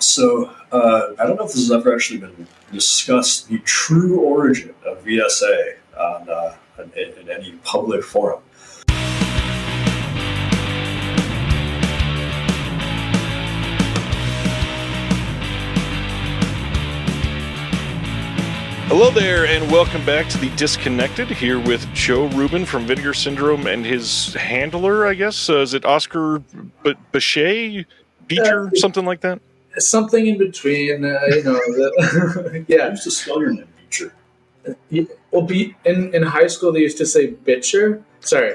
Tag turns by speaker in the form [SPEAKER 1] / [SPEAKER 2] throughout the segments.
[SPEAKER 1] So, I don't know if this has ever actually been discussed, the true origin of VSA in any public forum.
[SPEAKER 2] Hello there, and welcome back to The Disconnected, here with Joe Rubin from Vinegar Syndrome and his handler, I guess. Is it Oscar Becher? Something like that?
[SPEAKER 3] Something in between,
[SPEAKER 1] Yeah. I used to spell your name, Becher.
[SPEAKER 3] Well, in high school they used to say Becher. Sorry,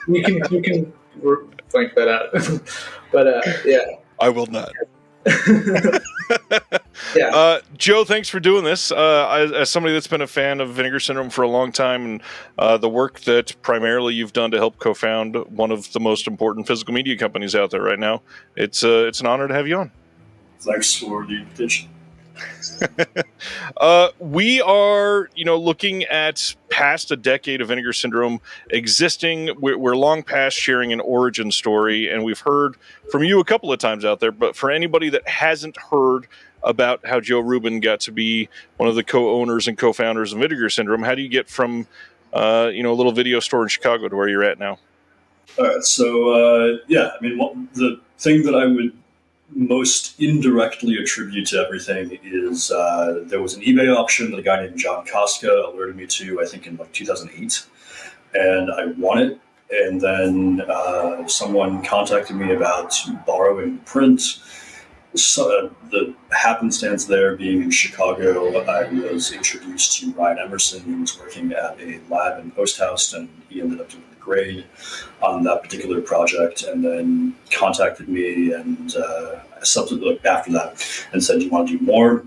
[SPEAKER 3] you can blank that out. But yeah,
[SPEAKER 2] I will not.
[SPEAKER 3] Yeah.
[SPEAKER 2] Joe, thanks for doing this. As somebody that's been a fan of Vinegar Syndrome for a long time, and the work that primarily you've done to help co-found one of the most important physical media companies out there right now, it's an honor to have you on.
[SPEAKER 1] Thanks for the invitation.
[SPEAKER 2] We are, looking at past a decade of Vinegar Syndrome existing. We're long past sharing an origin story, and we've heard from you a couple of times out there. But for anybody that hasn't heard about how Joe Rubin got to be one of the co-owners and co-founders of Vinegar Syndrome, how do you get from, a little video store in Chicago to where you're at now?
[SPEAKER 1] All right, so the thing that I would most indirectly attribute to everything is there was an eBay auction that a guy named John Koska alerted me to, I think in 2008, and I won it. And then someone contacted me about borrowing print. So the happenstance there being in Chicago, I was introduced to Ryan Emerson, who was working at a lab in Post House, and he ended up doing the grade on that particular project, and then contacted me and subsequently after that and said, do you want to do more?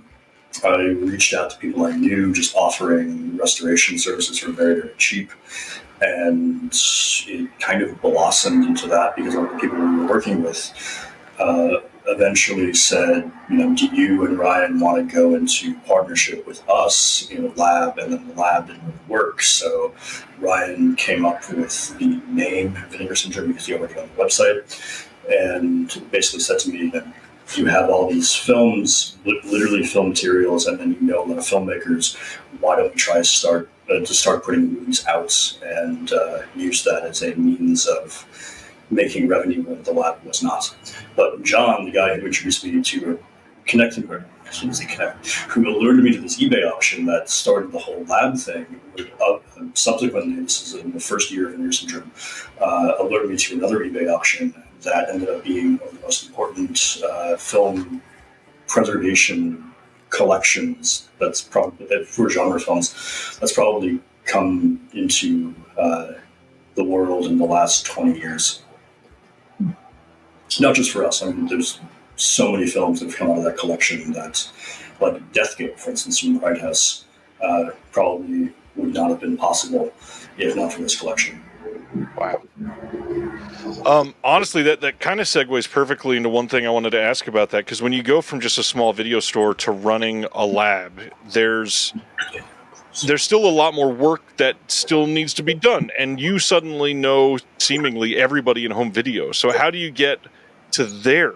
[SPEAKER 1] I reached out to people I knew, just offering restoration services for very, very cheap. And it kind of blossomed into that because all the people we were working with eventually said, do you and Ryan want to go into partnership with us in a lab? And then the lab didn't really work. So Ryan came up with the name Vinegar Syndrome because he worked on the website, and basically said to me, you have all these films, literally film materials, and then a lot of filmmakers, why don't we try to start putting movies out and use that as a means of making revenue when the lab was not. But John, the guy who introduced me to who alerted me to this eBay auction that started the whole lab thing, subsequently, this is in the first year of Vinegar Syndrome, alerted me to another eBay auction that ended up being one of the most important film preservation collections that's probably, for genre films, that's probably come into the world in the last 20 years. Not just for us. I mean, there's so many films that have come out of that collection that, like Deathgate, for instance, from the Grindhouse, probably would not have been possible if not for this collection.
[SPEAKER 2] Wow. Honestly, that kind of segues perfectly into one thing I wanted to ask about that, because when you go from just a small video store to running a lab, there's still a lot more work that still needs to be done, and you suddenly know seemingly everybody in home video. So how do you get to there?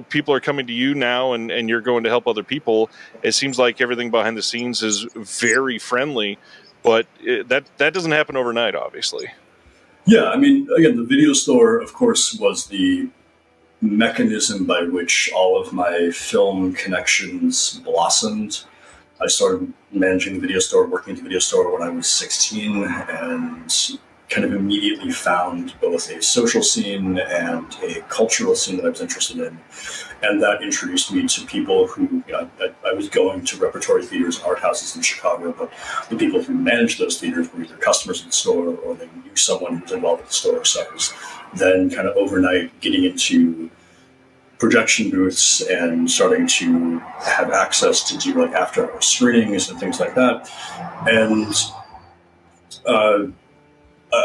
[SPEAKER 2] People are coming to you now, and you're going to help other people. It seems like everything behind the scenes is very friendly, but that doesn't happen overnight, obviously.
[SPEAKER 1] Yeah, I mean, again, the video store, of course, was the mechanism by which all of my film connections blossomed. I started managing the video store, working at the video store when I was 16, and kind of immediately found both a social scene and a cultural scene that I was interested in. And that introduced me to people who, I was going to repertory theaters, art houses in Chicago, but the people who managed those theaters were either customers of the store or they knew someone who was involved with the store. So I was then kind of overnight getting into projection booths and starting to have access to do like after-hour screenings and things like that. And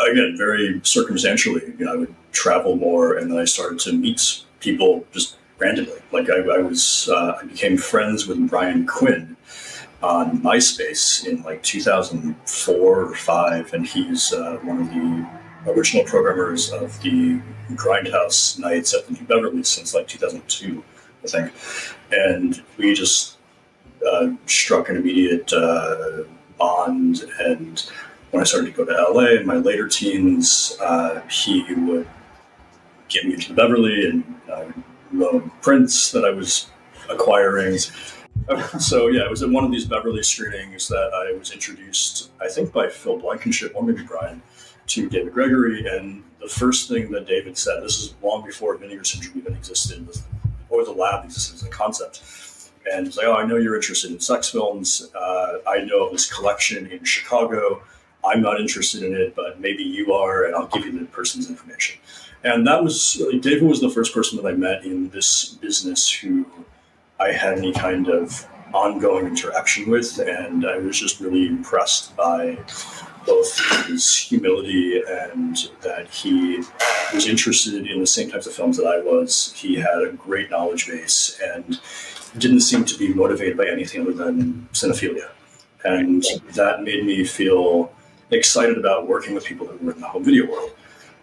[SPEAKER 1] again, very circumstantially, I would travel more, and then I started to meet people just randomly. Like I became friends with Brian Quinn on MySpace in like 2004 or 5, and he's one of the original programmers of the Grindhouse nights at the New Beverly since like 2002. I think. And we just struck an immediate bond. And when I started to go to LA in my later teens, he would get me into the Beverly and loan prints that I was acquiring. So yeah, it was at one of these Beverly screenings that I was introduced, I think by Phil Blankenship or maybe Brian, to David Gregory. And the first thing that David said, this is long before Vinegar Syndrome even existed, or the lab existed as a concept. And he's like, oh, I know you're interested in sex films. I know of this collection in Chicago. I'm not interested in it, but maybe you are, and I'll give you the person's information. And that was, David was the first person that I met in this business who I had any kind of ongoing interaction with, and I was just really impressed by both his humility and that he was interested in the same types of films that I was. He had a great knowledge base and didn't seem to be motivated by anything other than cinephilia. And that made me feel excited about working with people that were in the home video world.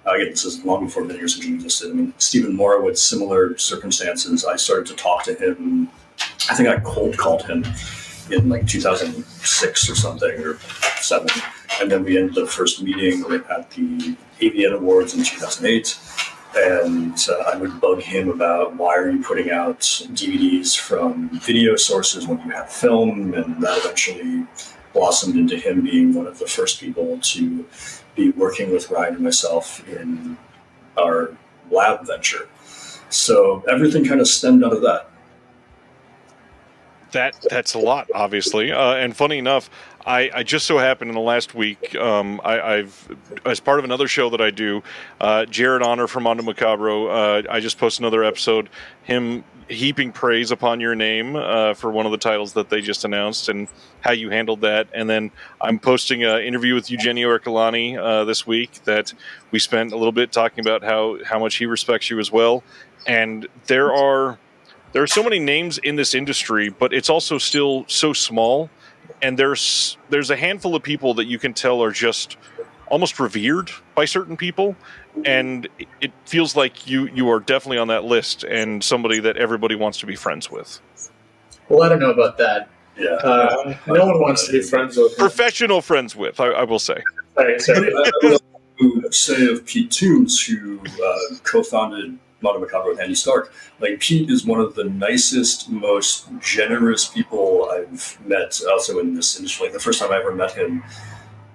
[SPEAKER 1] Again, this is long before Vinegar Syndrome existed. I mean, Stephen Morawitz, similar circumstances. I started to talk to him. I think I cold called him in like 2006 or something, or 7. And then we ended up first meeting at the AVN Awards in 2008. And I would bug him about, why are you putting out DVDs from video sources when you have film? And that eventually blossomed into him being one of the first people to be working with Ryan and myself in our lab venture. So everything kind of stemmed out of that.
[SPEAKER 2] That's a lot, obviously. And funny enough, I just so happened in the last week, I've, as part of another show that I do, Jared Honor from Mondo Macabro, I just posted another episode, him heaping praise upon your name for one of the titles that they just announced and how you handled that. And then I'm posting an interview with Eugenio Ercolani this week that we spent a little bit talking about how much he respects you as well. And there are so many names in this industry, but it's also still so small. And there's a handful of people that you can tell are just almost revered by certain people. And it feels like you are definitely on that list and somebody that everybody wants to be friends with.
[SPEAKER 3] Well, I don't know about that.
[SPEAKER 1] Yeah.
[SPEAKER 3] No one wants to be friends with me.
[SPEAKER 2] Professional friends with, I will say.
[SPEAKER 3] Sorry.
[SPEAKER 1] Who say of Pete Toombs, who co-founded Mondo Macabro with Andy Stark. Like, Pete is one of the nicest, most generous people I've met also in this industry. Like, the first time I ever met him,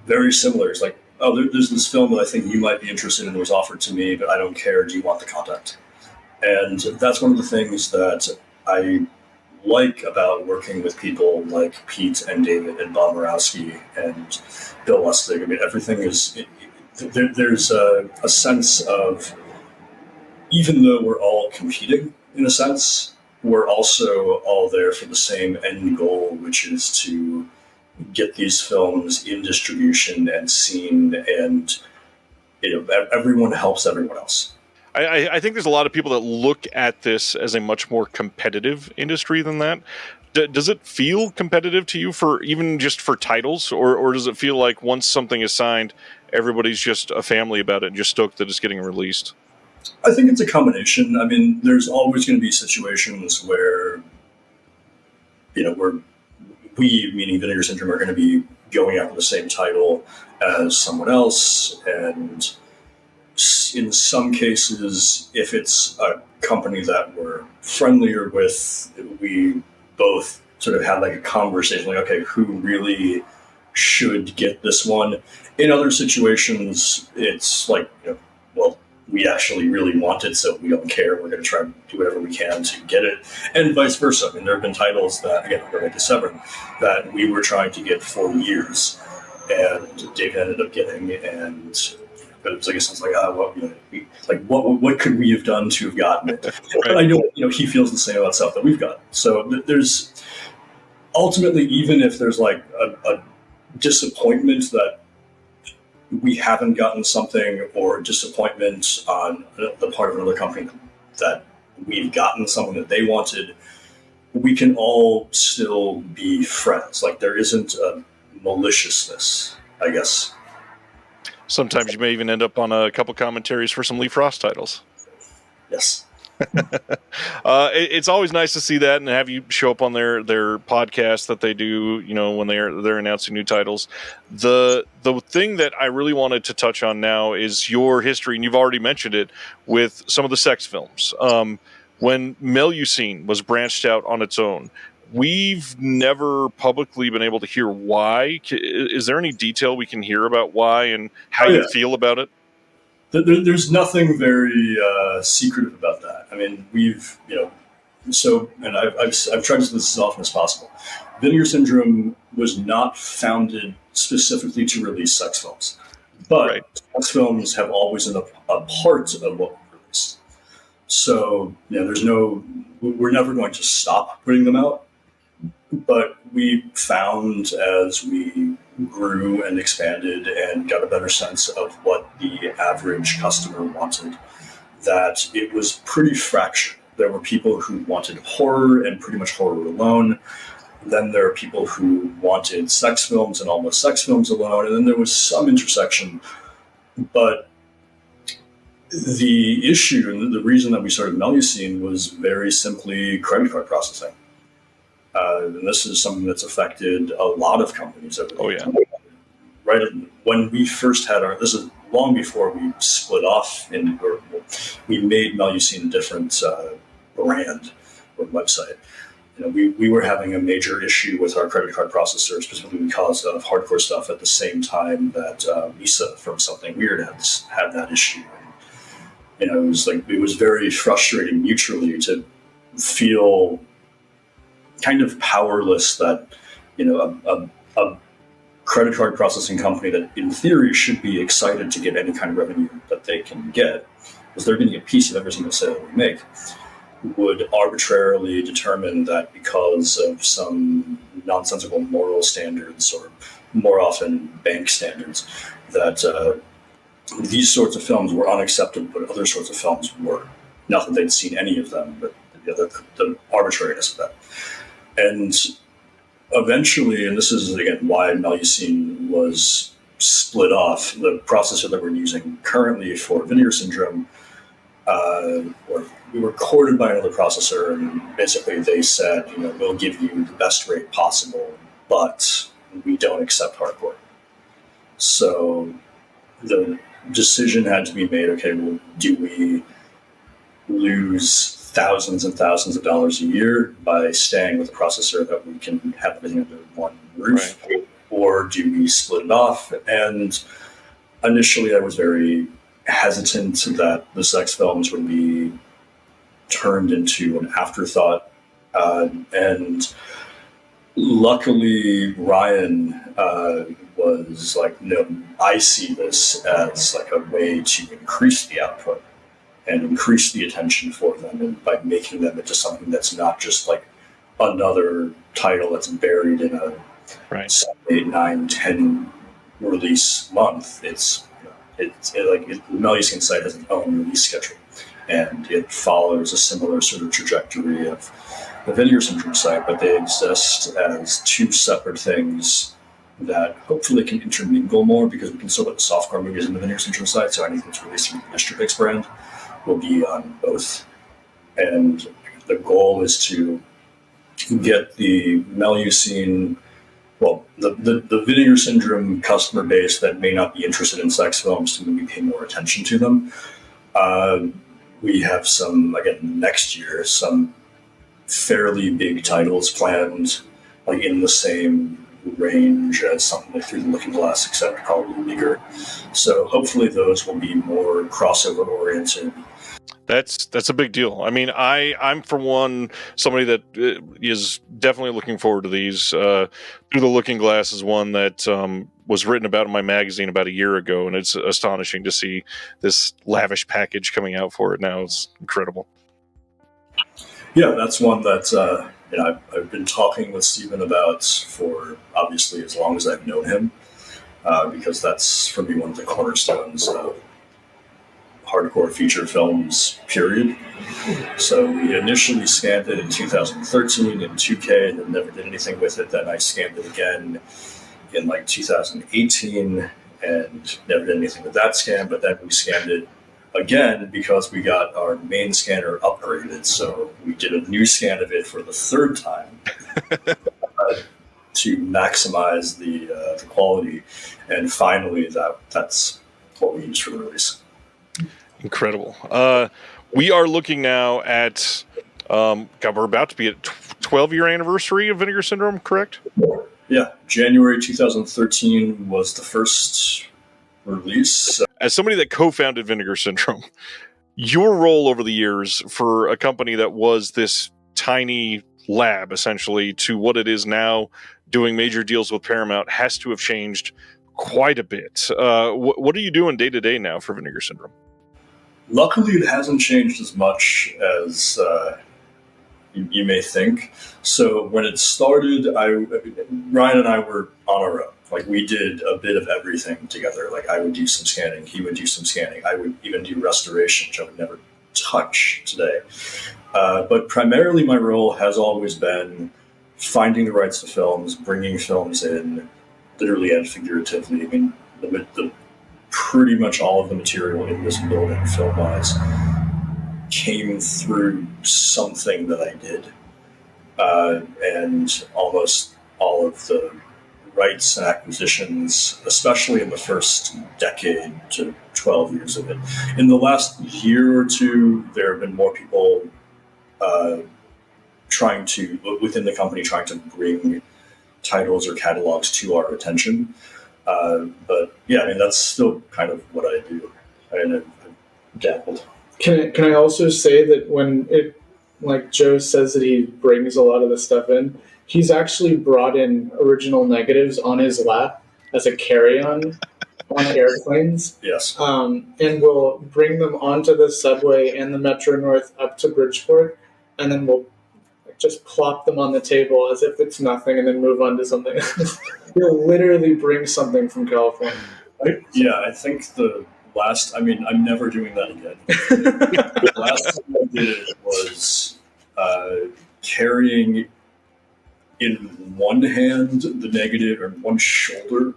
[SPEAKER 1] very similar. It's like, oh, there's this film that I think you might be interested in that was offered to me, but I don't care. Do you want the contact? And that's one of the things that I like about working with people like Pete and David and Bob Morawski and Bill Lustig. I mean, everything is... There's a sense of, even though we're all competing in a sense, we're also all there for the same end goal, which is to get these films in distribution and seen, and everyone helps everyone else.
[SPEAKER 2] I think there's a lot of people that look at this as a much more competitive industry than that. Does it feel competitive to you for even just for titles, or does it feel like once something is signed, everybody's just a family about it and just stoked that it's getting released?
[SPEAKER 1] I think it's a combination. I mean, there's always going to be situations where, we, meaning Vinegar Syndrome, are going to be going after the same title as someone else. And in some cases, if it's a company that we're friendlier with, we both sort of have like a conversation, like, okay, who really should get this one? In other situations, it's like, well, we actually really want it, so we don't care. We're going to try and do whatever we can to get it, and vice versa. I mean, there have been titles that, again, like Severn, that we were trying to get for years, and David ended up getting, and but it was, I guess, it's like, what could we have done to have gotten it? But I know, he feels the same about stuff that we've got. So there's ultimately, even if there's like a disappointment that we haven't gotten something, or disappointment on the part of another company that we've gotten something that they wanted, we can all still be friends. Like, there isn't a maliciousness, I guess.
[SPEAKER 2] Sometimes you may even end up on a couple commentaries for some Lee Frost titles.
[SPEAKER 1] Yes.
[SPEAKER 2] It's always nice to see that and have you show up on their podcast that they do, when they're announcing new titles. The thing that I really wanted to touch on now is your history, and you've already mentioned it with some of the sex films. When Melusine was branched out on its own, we've never publicly been able to hear why. Is there any detail we can hear about why and how you feel about it?
[SPEAKER 1] There's nothing very secretive about that. I mean, and I've tried to do this as often as possible. Vinegar Syndrome was not founded specifically to release sex films, but sex films have always been a part of what we release. So, we're never going to stop putting them out. But we found as we grew and expanded and got a better sense of what the average customer wanted, that it was pretty fractured. There were people who wanted horror and pretty much horror alone. Then there are people who wanted sex films and almost sex films alone. And then there was some intersection. But the issue and the reason that we started Melusine was very simply credit card processing. And this is something that's affected a lot of companies over the years. Right when we first had this is long before we split off, we made Melusine a different brand or website. We were having a major issue with our credit card processor, specifically because of hardcore stuff. At the same time that Lisa from Something Weird had that issue. And, it was very frustrating mutually to feel kind of powerless that a credit card processing company that in theory should be excited to get any kind of revenue that they can get, because they're getting a piece of every single sale we make, would arbitrarily determine that because of some nonsensical moral standards, or more often bank standards, that these sorts of films were unacceptable, but other sorts of films were. Not that they'd seen any of them, but the arbitrariness of that. And eventually, and this is again why Melusine was split off, the processor that we're using currently for Vinegar Syndrome, we were courted by another processor, and basically they said, we'll give you the best rate possible, but we don't accept hardcore. So the decision had to be made, okay, well, do we lose thousands and thousands of dollars a year by staying with a processor that we can have everything under one roof, or do we split it off? And initially I was very hesitant that the sex films would be turned into an afterthought. And luckily Ryan was like, no, I see this as like a way to increase the output and increase the attention for them, and by making them into something that's not just like another title that's buried in a 7, 8, 9, 10 release month. The Melusine site has its own release schedule, and it follows a similar sort of trajectory of the Vinegar Syndrome site, but they exist as two separate things that hopefully can intermingle more, because we can still put the softcore movies in the Vinegar Syndrome site, so anything that's released from the Distripix brand will be on both. And the goal is to get the Melusine, the Vinegar Syndrome customer base that may not be interested in sex films to maybe pay more attention to them. We have next year, some fairly big titles planned, like in the same range as something like Through the Looking Glass, except probably bigger. So hopefully those will be more crossover oriented.
[SPEAKER 2] That's a big deal. I mean, I'm for one somebody that is definitely looking forward to these. Through the Looking Glass is one that was written about in my magazine about a year ago, and it's astonishing to see this lavish package coming out for it now. It's incredible.
[SPEAKER 1] Yeah, that's one that I've been talking with Steven about for obviously as long as I've known him, because that's for me one of the cornerstones of hardcore feature films, period. So we initially scanned it in 2013 in 2K and then never did anything with it. Then I scanned it again in like 2018 and never did anything with that scan, but then we scanned it again, because we got our main scanner upgraded, so we did a new scan of it for the third time to maximize the quality, and finally that's what we used for the release.
[SPEAKER 2] Incredible. We are looking now at God, we're about to be at 12-year anniversary of Vinegar Syndrome, correct?
[SPEAKER 1] Yeah, January 2013 was the first release.
[SPEAKER 2] As somebody that co-founded Vinegar Syndrome, your role over the years for a company that was this tiny lab, essentially, to what it is now, doing major deals with Paramount, has to have changed quite a bit. What are you doing day to day now for Vinegar Syndrome?
[SPEAKER 1] Luckily, it hasn't changed as much as you may think. So when it started, Ryan and I were on our own. Like, we did a bit of everything together. Like, I would do some scanning, he would do some scanning. I would even do restoration, which I would never touch today. But primarily my role has always been finding the rights to films, bringing films in, literally and figuratively. I mean, the pretty much all of the material in this building, film-wise, came through something that I did. And almost all of the rights and acquisitions, especially in the first decade to 12 years of it. In the last year or two, there have been more people within the company, trying to bring titles or catalogs to our attention. But yeah, I mean, that's still kind of what I do. I've dabbled.
[SPEAKER 3] Can I also say that when it, like Joe says that he brings a lot of the stuff in, he's actually brought in original negatives on his lap as a carry-on on airplanes.
[SPEAKER 1] Yes.
[SPEAKER 3] And will bring them onto the subway and the Metro North up to Bridgeport, and then we'll just plop them on the table as if it's nothing, and then move on to something. He'll literally bring something from California.
[SPEAKER 1] I think the last, I'm never doing that again. The last thing I did was carrying in one hand the negative, or one shoulder,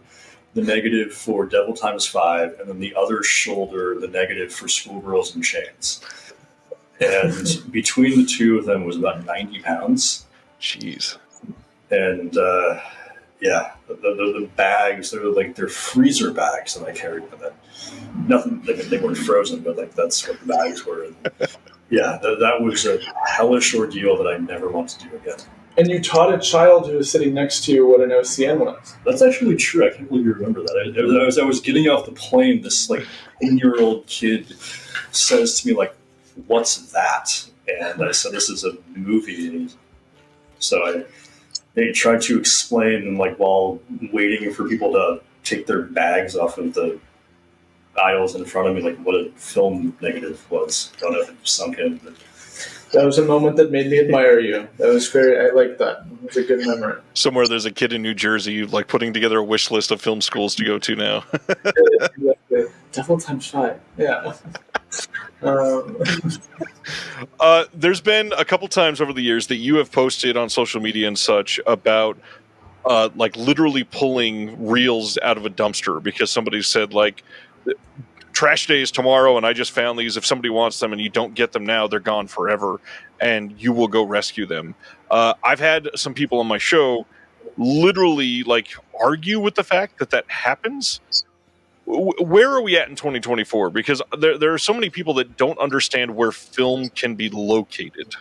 [SPEAKER 1] the negative for Devil Times 5, and then the other shoulder, the negative for Schoolgirls in Chains. And between the two of them was about 90 pounds.
[SPEAKER 2] Jeez.
[SPEAKER 1] And the bags, they're freezer bags that I carried with it. Nothing, they weren't frozen, but that's what the bags were. And yeah, that was a hellish ordeal that I never want to do again.
[SPEAKER 3] And you taught a child who was sitting next to you what an OCN was.
[SPEAKER 1] That's actually true. I can't believe you remember that. I was getting off the plane, this 10-year-old kid says to me, "What's that?" And I said, "This is a movie." And so they tried to explain, and while waiting for people to take their bags off of the aisles in front of me, what a film negative was. I don't know if it sunk in, but
[SPEAKER 3] that was a moment that made me admire you. That was I like that. It was a good memory.
[SPEAKER 2] Somewhere there's a kid in New Jersey putting together a wish list of film schools to go to now.
[SPEAKER 3] Devil Times 5. Yeah.
[SPEAKER 2] There's been a couple times over the years that you have posted on social media and such about literally pulling reels out of a dumpster because somebody said trash day is tomorrow and I just found these. If somebody wants them and you don't get them now, they're gone forever, and you will go rescue them. I've had some people on my show literally argue with the fact that happens. Where are we at in 2024? Because there are so many people that don't understand where film can be located.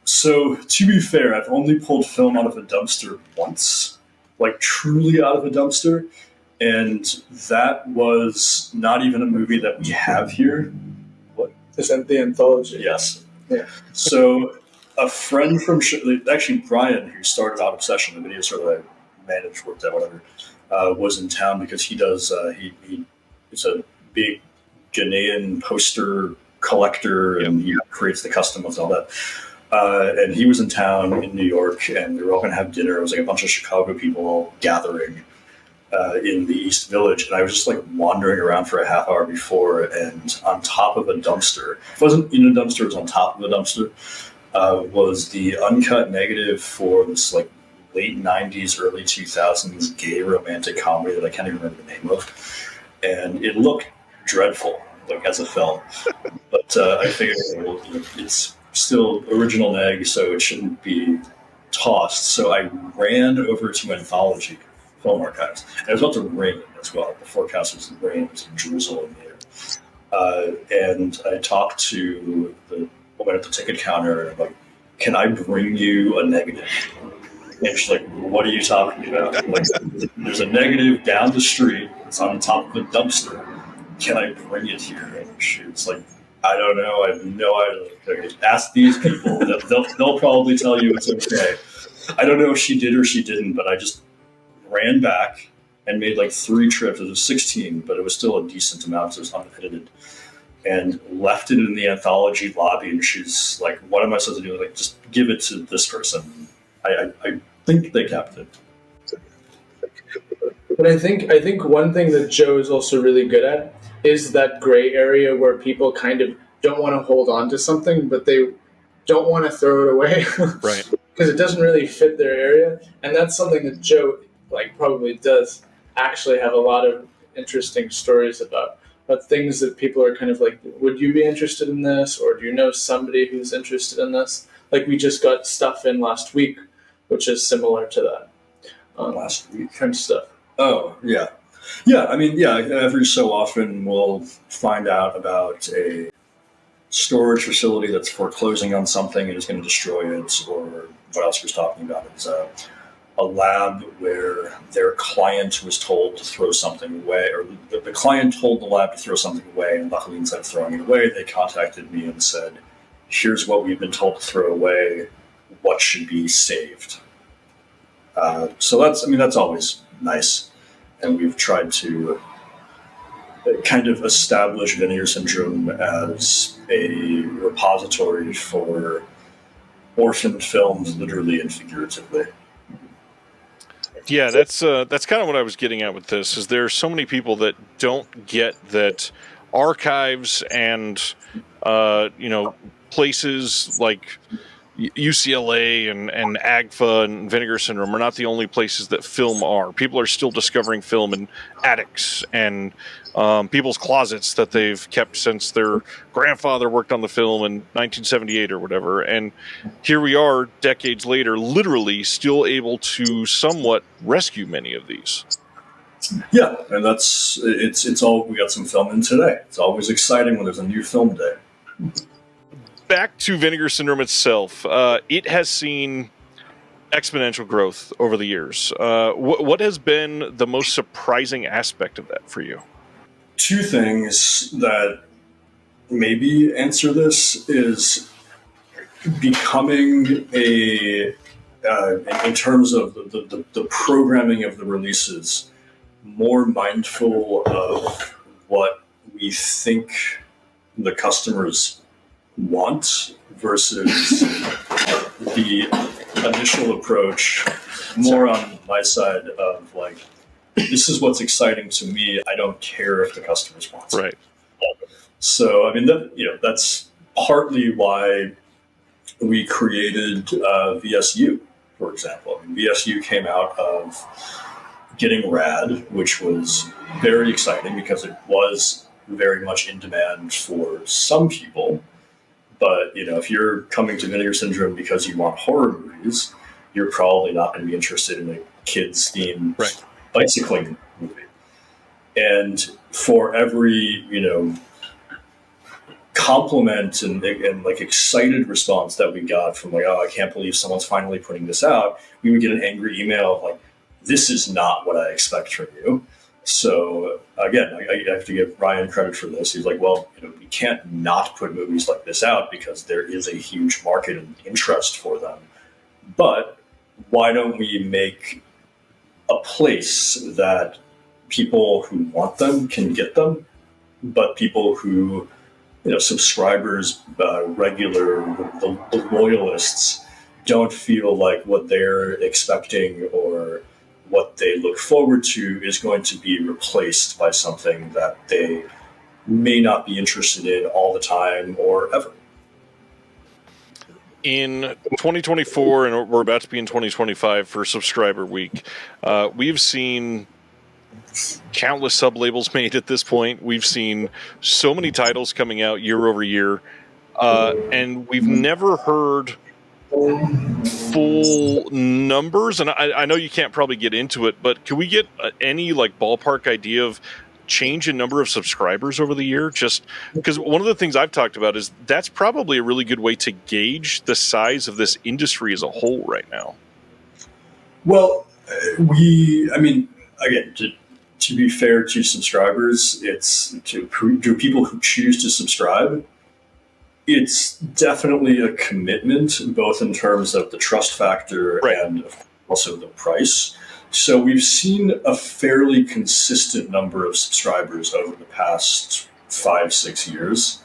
[SPEAKER 1] So, to be fair, I've only pulled film out of a dumpster once, truly out of a dumpster, and that was not even a movie that we have here. What?
[SPEAKER 3] Isn't the anthology?
[SPEAKER 1] Yes.
[SPEAKER 3] Yeah.
[SPEAKER 1] So, a friend from, actually Brian, who started Out Obsession, the video store that I managed, worked at, whatever, was in town because he does, he's a big Ghanaian poster collector, and he creates the custom ones and all that. And he was in town in New York, and we were all going to have dinner. It was a bunch of Chicago people all gathering in the East Village, and I was just wandering around for a half hour before, and on top of a dumpster, it wasn't in a dumpster, it was on top of a dumpster, was the uncut negative for this late 90s, early 2000s gay romantic comedy that I can't even remember the name of. And it looked dreadful. like as a film. But I figured, well, it's still original neg, so it shouldn't be tossed. So I ran over to Anthology Film Archives. And it was about to rain as well. The forecast was rain, it was drizzle in the air. And I talked to the woman at the ticket counter, and I'm like, can I bring you a negative? And she's like, what are you talking about? Like, there's a negative down the street. It's on top of a dumpster. Can I bring it here? And she was like, I don't know. I have no idea. Okay, ask these people. They'll probably tell you it's okay. I don't know if she did or she didn't, but I just ran back and made like 3 trips. It was 16, but it was still a decent amount. So it was unedited. And left it in the Anthology lobby. And she's like, what am I supposed to do? Like, just give it to this person. I think they kept it.
[SPEAKER 3] But I think one thing that Joe is also really good at is that gray area where people kind of don't want to hold on to something, but they don't want to throw it away.
[SPEAKER 2] Right.
[SPEAKER 3] Because it doesn't really fit their area. And that's something that Joe probably does actually have a lot of interesting stories about things that people are kind of like, would you be interested in this? Or do you know somebody who's interested in this? Like, we just got stuff in last week, which is similar to that.
[SPEAKER 1] Last week?
[SPEAKER 3] Kind of stuff.
[SPEAKER 1] Oh, yeah. Yeah, I mean, yeah, every so often we'll find out about a storage facility that's foreclosing on something and is going to destroy it, or what else was talking about is a lab where their client was told to throw something away, or the client told the lab to throw something away, and luckily instead of throwing it away, they contacted me and said, here's what we've been told to throw away, what should be saved. So that's always nice. And we've tried to kind of establish Vinegar Syndrome as a repository for orphaned films, literally and figuratively.
[SPEAKER 2] Yeah, that's kind of what I was getting at with this. Is there are so many people that don't get that archives and places like UCLA and AGFA and Vinegar Syndrome are not the only places that film are. People are still discovering film in attics and people's closets that they've kept since their grandfather worked on the film in 1978 or whatever. And here we are, decades later, literally still able to somewhat rescue many of these.
[SPEAKER 1] Yeah, and it's all, we got some film in today. It's always exciting when there's a new film day.
[SPEAKER 2] Back to Vinegar Syndrome itself, it has seen exponential growth over the years. What has been the most surprising aspect of that for you?
[SPEAKER 1] 2 things that maybe answer this is becoming in terms of the programming of the releases, more mindful of what we think the customers want versus the initial approach, more on my side of like, this is what's exciting to me. I don't care if the customers want it.
[SPEAKER 2] Right.
[SPEAKER 1] So, I mean, that's partly why we created VSU, for example. I mean, VSU came out of getting Rad, which was very exciting because it was very much in demand for some people. But, if you're coming to Vinegar Syndrome because you want horror movies, you're probably not going to be interested in a kids-themed bicycling movie. And for every, compliment and like excited response that we got from like, oh, I can't believe someone's finally putting this out, we would get an angry email of like, this is not what I expect from you. So again, I have to give Ryan credit for this. He's like, well, we can't not put movies like this out because there is a huge market and interest for them. But why don't we make a place that people who want them can get them, but people who, subscribers, regular, the loyalists don't feel like what they're expecting or what they look forward to is going to be replaced by something that they may not be interested in all the time or ever.
[SPEAKER 2] In 2024, and we're about to be in 2025 for Subscriber Week, we've seen countless sub-labels made at this point. We've seen so many titles coming out year over year, and we've never heard full numbers. And I know you can't probably get into it, but can we get any like ballpark idea of change in number of subscribers over the year? Just because one of the things I've talked about is that's probably a really good way to gauge the size of this industry as a whole right now.
[SPEAKER 1] Well, again, to be fair to subscribers, it's to people who choose to subscribe. It's definitely a commitment, both in terms of the trust factor and also the price. So we've seen a fairly consistent number of subscribers over the past 5-6 years.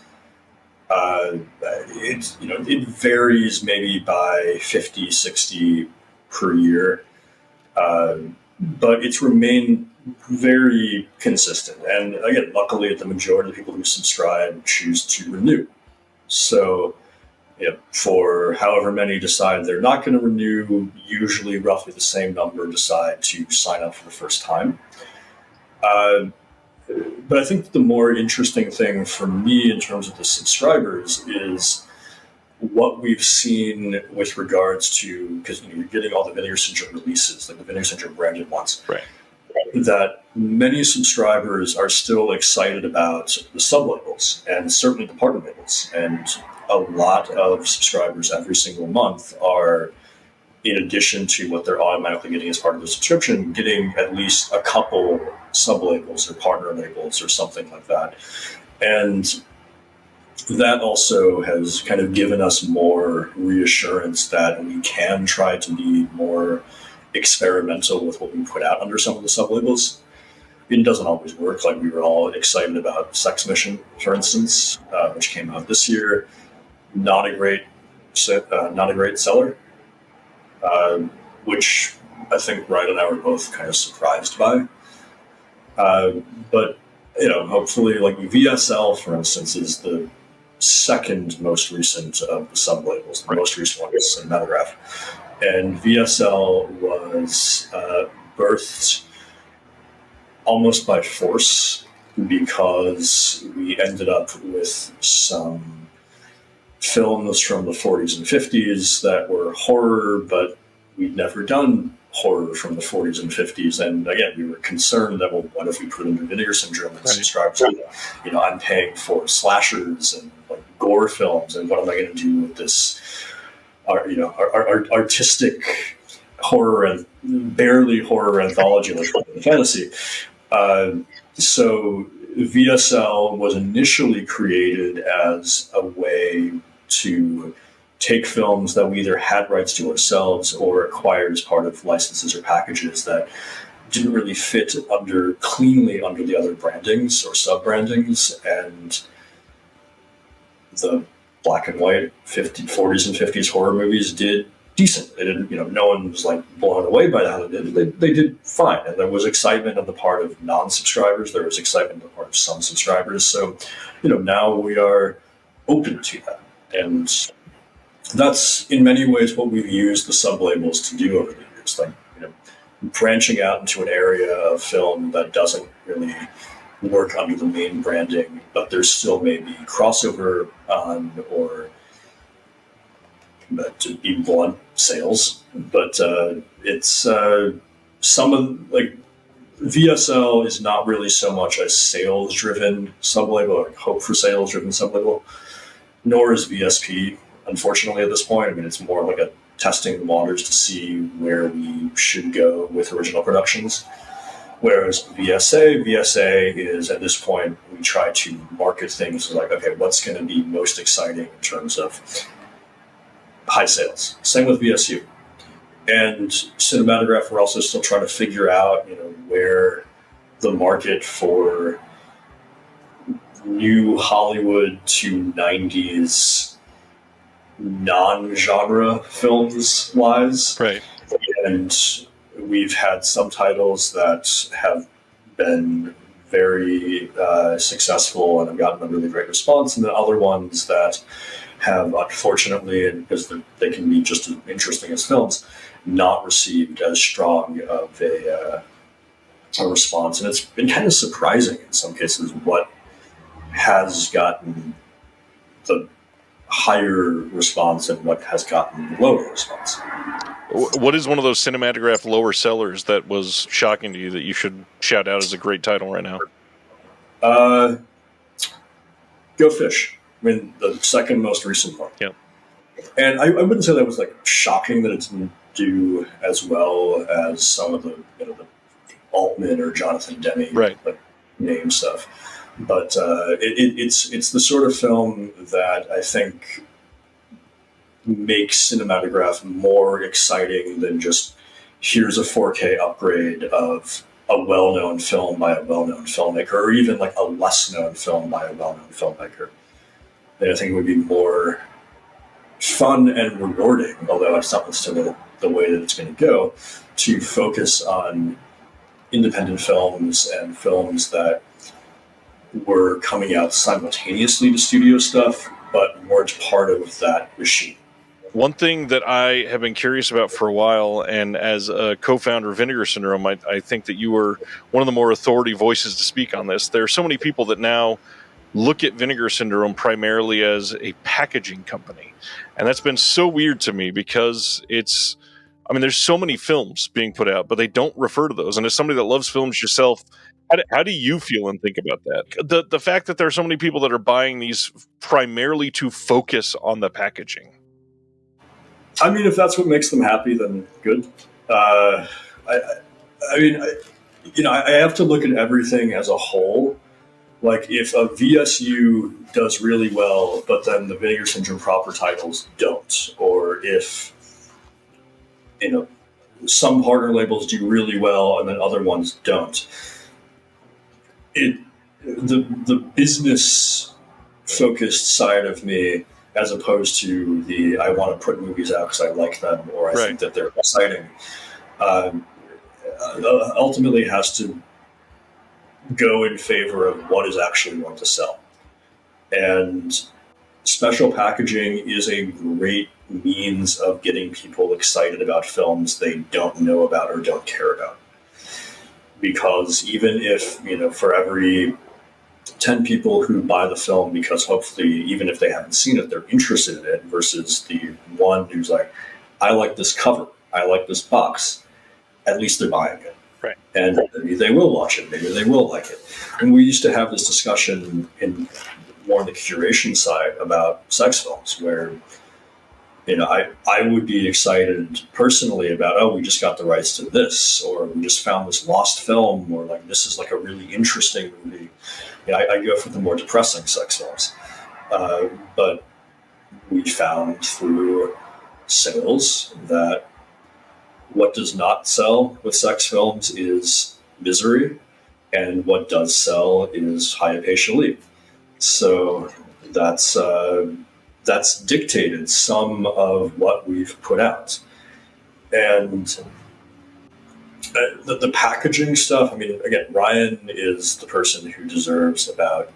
[SPEAKER 1] It varies maybe by 50, 60 per year, but it's remained very consistent. And again, luckily, the majority of the people who subscribe choose to renew. So, for however many decide they're not going to renew, usually roughly the same number decide to sign up for the first time. But I think the more interesting thing for me in terms of the subscribers is what we've seen with regards to, because you're getting all the Vinegar Syndrome releases, like the Vinegar Syndrome branded ones.
[SPEAKER 2] Right.
[SPEAKER 1] That many subscribers are still excited about the sub-labels and certainly the partner labels. And a lot of subscribers every single month are, in addition to what they're automatically getting as part of the subscription, getting at least a couple sub-labels or partner labels or something like that. And that also has kind of given us more reassurance that we can try to be more experimental with what we put out under some of the sub-labels. It doesn't always work. Like, we were all excited about Sex Mission, for instance, which came out this year. Not a great seller, which I think Ryan and I were both kind of surprised by. But hopefully, like VSL, for instance, is the second most recent of the sub-labels. The most recent one is Cinematograph. And VSL was birthed almost by force because we ended up with some films from the 40s and 50s that were horror, but we'd never done horror from the 40s and 50s. And again, we were concerned that, well, what if we put under Vinegar Syndrome and subscribers? I'm paying for slashers and like gore films, and what am I going to do with this? Our artistic horror and barely horror anthology like fantasy. So VSL was initially created as a way to take films that we either had rights to ourselves or acquired as part of licenses or packages that didn't really fit cleanly under the other brandings or sub-brandings, and the black and white 40s and 50s horror movies did decent. They didn't, no one was like blown away by how they did. They did fine. And there was excitement on the part of non-subscribers. There was excitement on the part of some subscribers. So, now we are open to that. And that's in many ways what we've used the sub-labels to do over the years. Like, branching out into an area of film that doesn't really work under the main branding, but there's still maybe crossover on, or to be blunt, sales. But it's some of, like, VSL is not really so much a sales-driven sub-label, or hope for sales-driven sub-label, nor is VSP, unfortunately, at this point. I mean, it's more like a testing the waters to see where we should go with original productions. Whereas VSA is, at this point, we try to market things like, okay, what's going to be most exciting in terms of high sales. Same with VSU. And Cinematograph, we're also still trying to figure out, where the market for new Hollywood to 90s non-genre films lies.
[SPEAKER 2] Right.
[SPEAKER 1] And we've had subtitles that have been very successful and have gotten a really great response, and then other ones that have, unfortunately, and because they can be just as interesting as films, not received as strong of a a response, and it's been kind of surprising in some cases what has gotten the higher response and what has gotten the lower response.
[SPEAKER 2] What is one of those Cinematograph lower sellers that was shocking to you that you should shout out as a great title right now?
[SPEAKER 1] Go Fish. I mean, the second most recent one.
[SPEAKER 2] Yeah.
[SPEAKER 1] And I wouldn't say that was like shocking that it didn't do as well as some of the, the Altman or Jonathan Demme like name stuff. But it's the sort of film that I think makes Cinematograph more exciting than just here's a 4K upgrade of a well-known film by a well-known filmmaker, or even like a less-known film by a well-known filmmaker. And I think it would be more fun and rewarding, although it's not necessarily the way that it's going to go, to focus on independent films and films that were coming out simultaneously to studio stuff, but weren't part of that machine.
[SPEAKER 2] One thing that I have been curious about for a while, and as a co-founder of Vinegar Syndrome, I think that you were one of the more authority voices to speak on this. There are so many people that now look at Vinegar Syndrome primarily as a packaging company. And that's been so weird to me because there's so many films being put out, but they don't refer to those. And as somebody that loves films yourself, how do you feel and think about that? The fact that there are so many people that are buying these primarily to focus on the packaging.
[SPEAKER 1] I mean, if that's what makes them happy, then good. I have to look at everything as a whole. Like, if a VSU does really well, but then the Vinegar Syndrome proper titles don't, or if some partner labels do really well and then other ones don't, the business focused side of me, as opposed to the I want to put movies out because I like them or I think that they're exciting, ultimately has to go in favor of what is actually going to sell. And special packaging is a great means of getting people excited about films they don't know about or don't care about. Because even if, for every 10 people who buy the film because hopefully, even if they haven't seen it, they're interested in it, versus the one who's like, I like this cover, I like this box, at least they're buying it.
[SPEAKER 2] Right.
[SPEAKER 1] And maybe they will watch it, maybe they will like it. And we used to have this discussion in more on the curation side about sex films, where I would be excited personally about, we just got the rights to this, or we just found this lost film, or like this is like a really interesting movie. I go for the more depressing sex films. But we found through sales that what does not sell with sex films is misery, and what does sell is Hayapeishali. So that's dictated some of what we've put out. And the packaging stuff, again, Ryan is the person who deserves about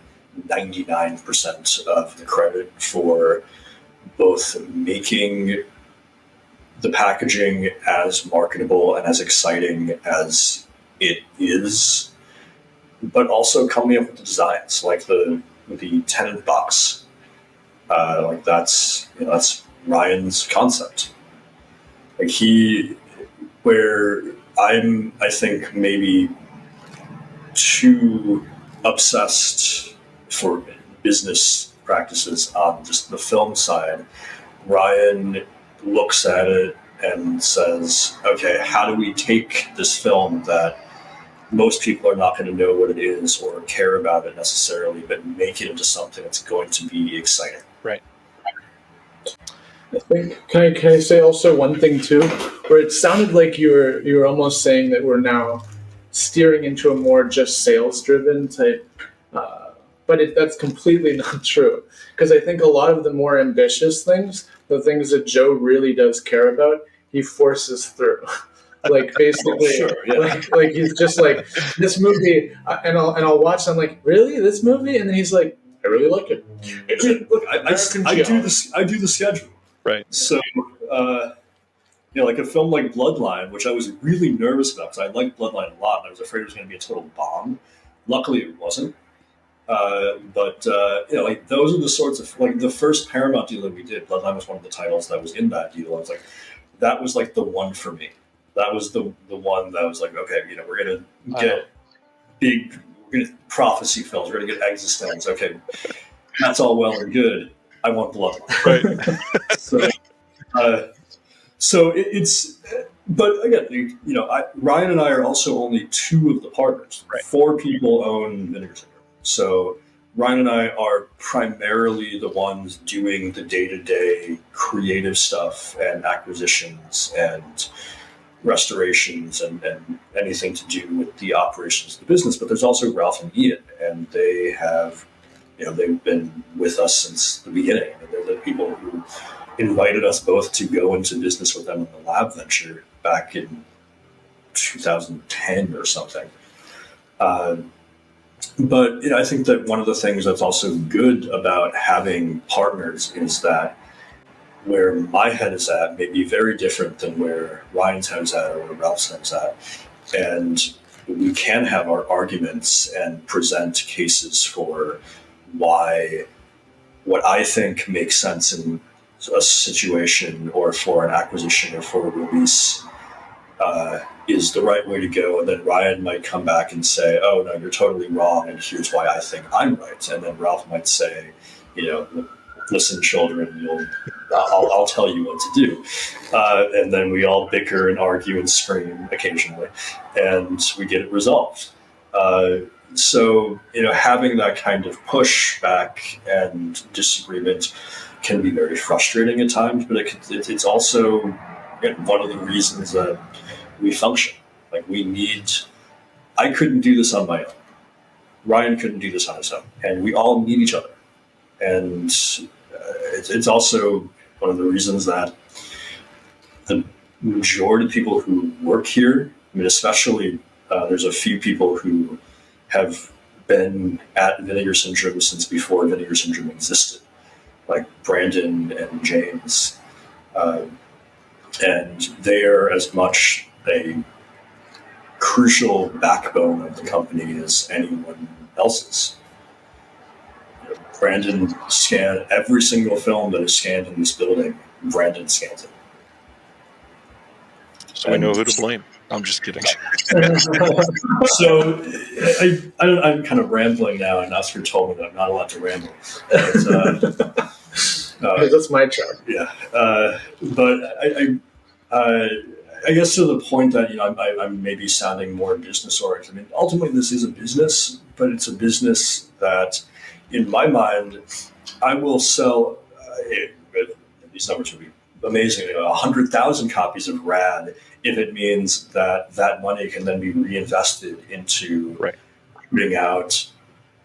[SPEAKER 1] 99% of the credit for both making the packaging as marketable and as exciting as it is, but also coming up with the designs, like the tenant box. That's Ryan's concept. Where I think maybe too obsessed for business practices on just the film side, Ryan looks at it and says, okay, how do we take this film that most people are not going to know what it is or care about it necessarily, but make it into something that's going to be exciting?
[SPEAKER 2] Right.
[SPEAKER 3] I think, can I say also one thing too, where it sounded like you were almost saying that we're now steering into a more just sales driven type, but that's completely not true, because I think a lot of the more ambitious things, the things that Joe really does care about, he forces through. Like, basically,
[SPEAKER 1] Sure, yeah.
[SPEAKER 3] like he's just like, this movie, and I'll watch. I'm like, really, this movie? And then he's like, I really like it.
[SPEAKER 1] Look, I do the schedule.
[SPEAKER 2] Right.
[SPEAKER 1] So like a film like Bloodline, which I was really nervous about because I liked Bloodline a lot, and I was afraid it was going to be a total bomb. Luckily, it wasn't. But like those are the sorts of like the first Paramount deal that we did. Bloodline was one of the titles that was in that deal. I was like, that was like the one for me. That was the one that was like, okay, we're gonna get big, we're gonna prophecy films, we're gonna get existence. Okay, that's all well and good. I want Bloodline.
[SPEAKER 2] Right.
[SPEAKER 1] So it's, but again, Ryan and I are also only two of the partners.
[SPEAKER 2] Right.
[SPEAKER 1] 4 people own Vinegar Syndrome. So Ryan and I are primarily the ones doing the day-to-day creative stuff and acquisitions and restorations and anything to do with the operations of the business. But there's also Ralph and Ian, and they have, they've been with us since the beginning. They're the people who invited us both to go into business with them in the lab venture back in 2010 or something. But I think that one of the things that's also good about having partners is that where my head is at may be very different than where Ryan's head is at or where Ralph's head is at. And we can have our arguments and present cases for why what I think makes sense in a situation or for an acquisition or for a release is the right way to go. And then Ryan might come back and say, oh, no, you're totally wrong, and here's why I think I'm right. And then Ralph might say, listen, children, I'll tell you what to do. And then we all bicker and argue and scream occasionally, and we get it resolved. So, having that kind of pushback and disagreement can be very frustrating at times, but it's also one of the reasons that we function. Like I couldn't do this on my own. Ryan couldn't do this on his own, and we all need each other. And it's also one of the reasons that the majority of people who work here, especially there's a few people who have been at Vinegar Syndrome since before Vinegar Syndrome existed, like Brandon and James. And they are as much a crucial backbone of the company as anyone else's. Brandon scanned every single film that is scanned in this building. Brandon scans it.
[SPEAKER 2] So we know who to blame. I'm just kidding.
[SPEAKER 1] So I'm kind of rambling now, and Oscar told me that I'm not allowed to ramble. But,
[SPEAKER 3] that's my job.
[SPEAKER 1] Yeah, but I guess to the point that I'm maybe sounding more business oriented. Ultimately, this is a business, but it's a business that, in my mind, I will sell. These numbers would be amazing. 100,000 copies of Rad, if it means that money can then be reinvested into putting out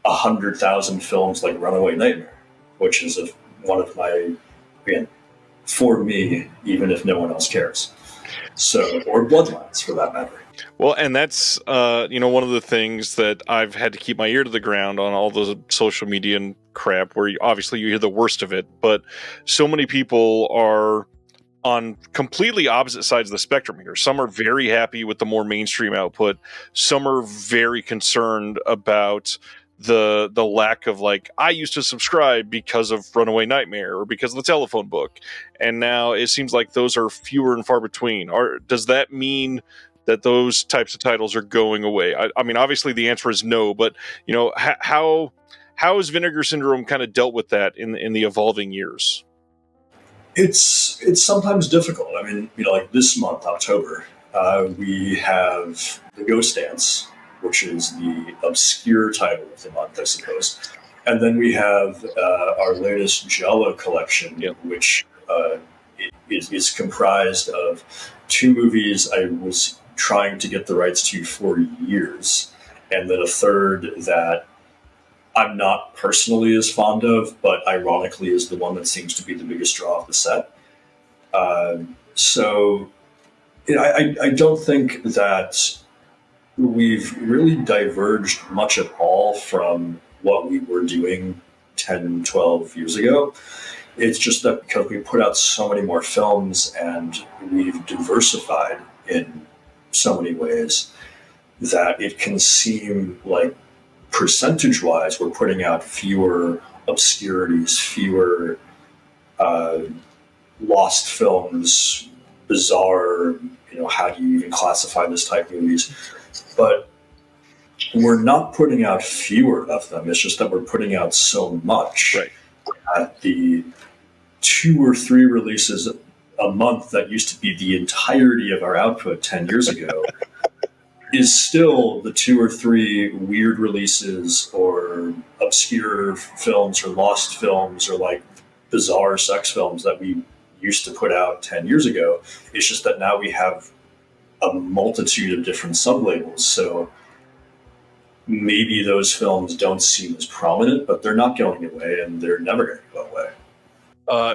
[SPEAKER 1] 100,000 films like Runaway Nightmare, which is one of my, again, for me, even if no one else cares. So, or Bloodlines for that matter.
[SPEAKER 2] Well, and that's one of the things that I've had to keep my ear to the ground on all the social media and crap, where obviously you hear the worst of it, but so many people are on completely opposite sides of the spectrum here. Some are very happy with the more mainstream output. Some are very concerned about the lack of, like, I used to subscribe because of Runaway Nightmare or because of the Telephone Book, and now it seems like those are fewer and far between. Or does that mean that those types of titles are going away? I mean, obviously the answer is no, but how has Vinegar Syndrome kind of dealt with that in the evolving years?
[SPEAKER 1] It's sometimes difficult. I mean, like this month, October, we have The Ghost Dance, which is the obscure title of the month, I suppose. And then we have our latest Jella collection, which is comprised of 2 movies I was trying to get the rights to for years, and then a third that I'm not personally as fond of, but ironically is the one that seems to be the biggest draw of the set. So I don't think that we've really diverged much at all from what we were doing 10, 12 years ago. It's just that because we put out so many more films and we've diversified in so many ways, that it can seem like percentage-wise we're putting out fewer obscurities, fewer lost films, bizarre, how do you even classify this type of movies? But we're not putting out fewer of them. It's just that we're putting out so much at the 2 or 3 releases a month that used to be the entirety of our output 10 years ago is still the 2 or 3 weird releases or obscure films or lost films or like bizarre sex films that we used to put out 10 years ago. It's just that now we have a multitude of different sublabels. So maybe those films don't seem as prominent, but they're not going away and they're never going to go away.